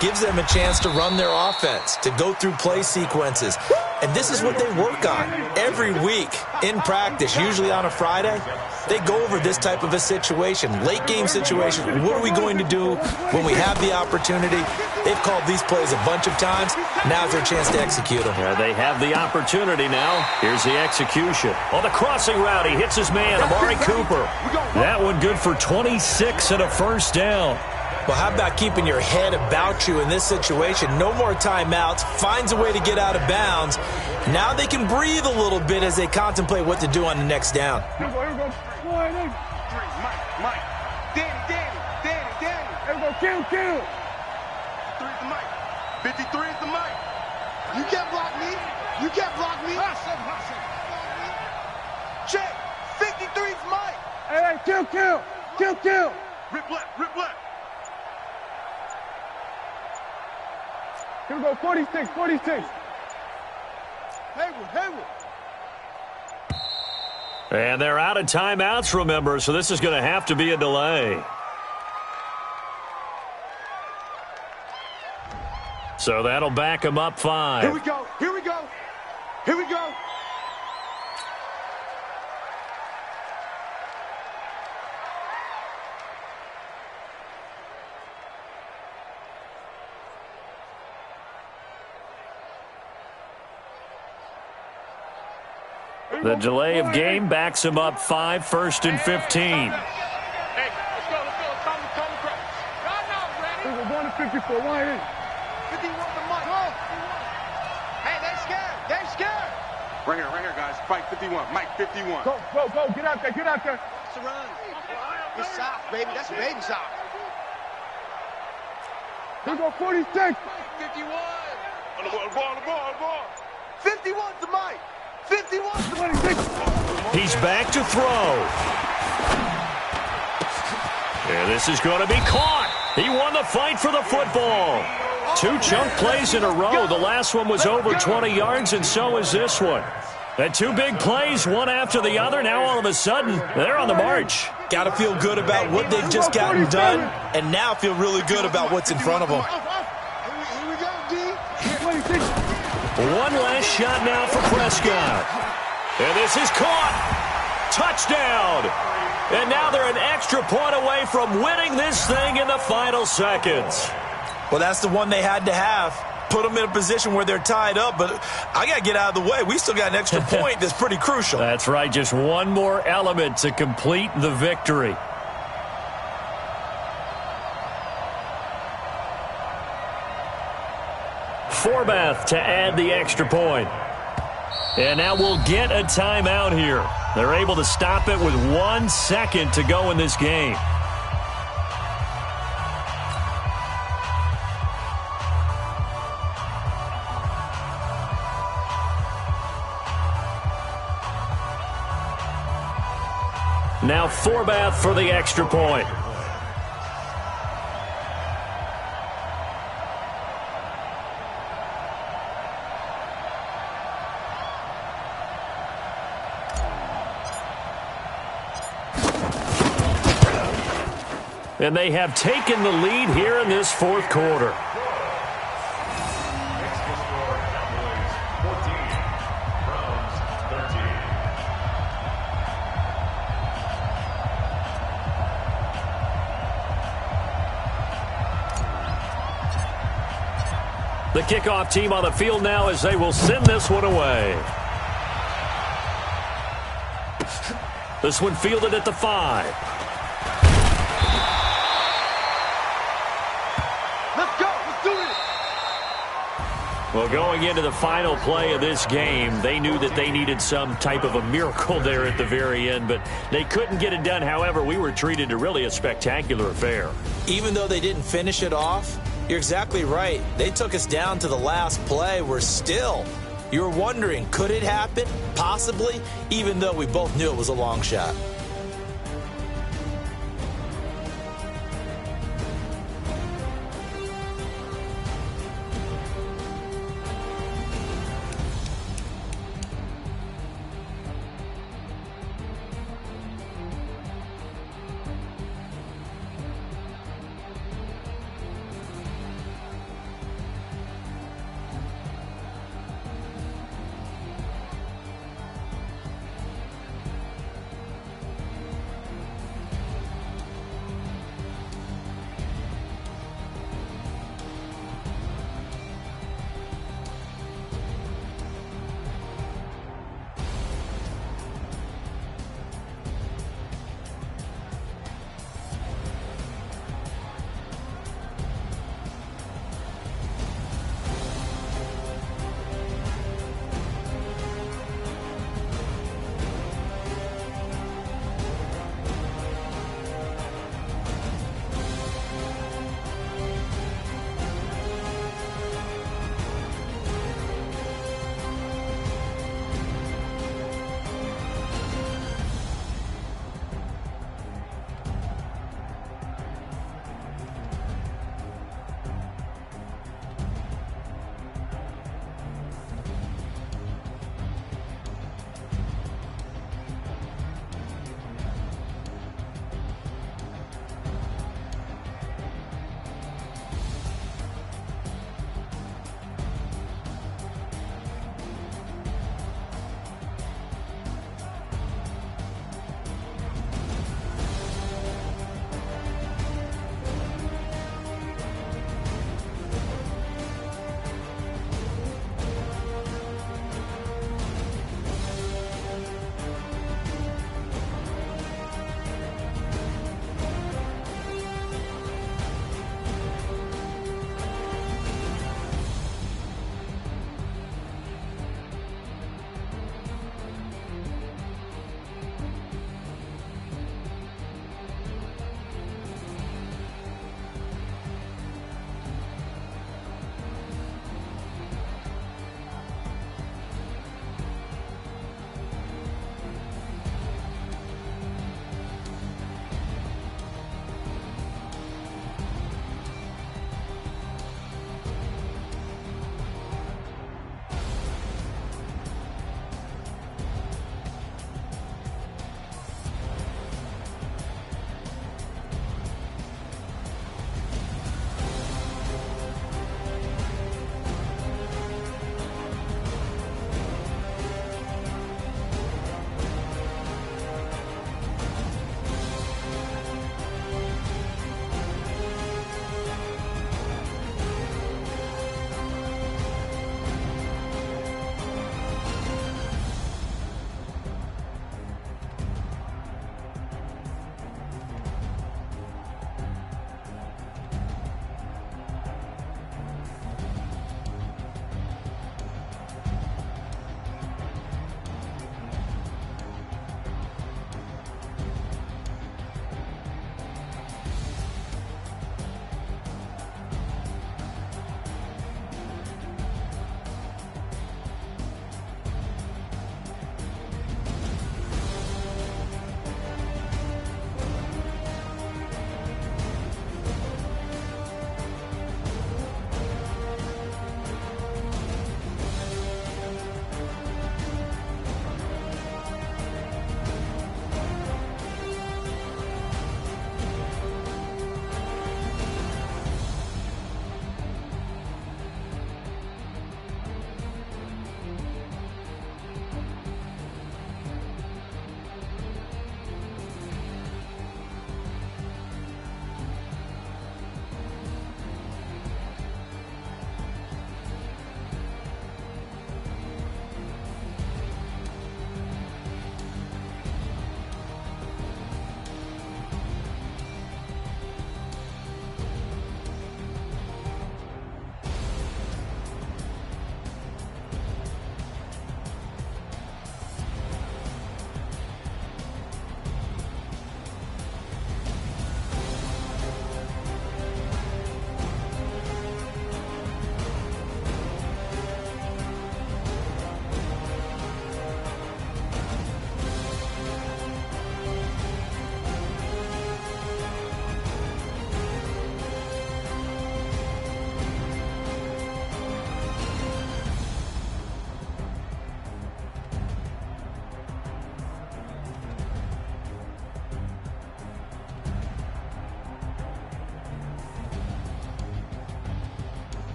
gives them a chance to run their offense, to go through play sequences. And this is what they work on every week in practice, usually on a Friday. They go over this type of a situation, late game situation. What are we going to do when we have the opportunity? They've called these plays a bunch of times. Now's their chance to execute them. They have the opportunity now. Here's the execution. On the crossing route, he hits his man, Amari Cooper. That one good for 26 and a first down. Well, how about keeping your head about you in this situation? No more timeouts. Finds a way to get out of bounds. Now they can breathe a little bit as they contemplate what to do on the next down. Here we go. Mike. Danny. Here we go. Kill. 3 is the Mike. 53 is the Mike. You can't block me. Check. 53 is Mike. Hey, kill. Rip left. Here we go. 46. Hayward. And they're out of timeouts, remember, so this is going to have to be a delay. So that'll back them up 5. Here we go. The delay of game backs him up 5, 1st and 15. Hey, let's go. Come across. Y'all not ready. We're going to 54. Why is 51 to Mike. Hey, they scared. Right here, guys. Fight 51. Mike 51. Go. Get out there. It's a run. It's soft, baby. That's baby soft. Here we go. 46. 51. On the ball. 51 to Mike. 51 to 26. He's back to throw. And this is going to be caught. He won the fight for the football. 2 chunk plays in a row. The last one was over 20 yards, and so is this one. And 2 big plays, one after the other. Now all of a sudden, they're on the march. Got to feel good about what they've just gotten done, and now feel really good about what's in front of them. Here we go, D. 26. One last shot now for Prescott. And this is caught. Touchdown. And now they're an extra point away from winning this thing in the final seconds. Well, that's the one they had to have. Put them in a position where they're tied up, but I got to get out of the way. We still got an extra point that's pretty crucial. That's right. Just one more element to complete the victory. Forbath to add the extra point. And now we'll get a timeout here. They're able to stop it with 1 second to go in this game. Now Forbath for the extra point. And they have taken the lead here in this 4th quarter. The kickoff team on the field now as they will send this one away. This one fielded at the 5. Let's go. Let's do it. Well, going into the final play of this game, they knew that they needed some type of a miracle there at the very end, but they couldn't get it done. However, we were treated to really a spectacular affair. Even though they didn't finish it off, you're exactly right. They took us down to the last play. You were wondering, could it happen? Possibly, even though we both knew it was a long shot.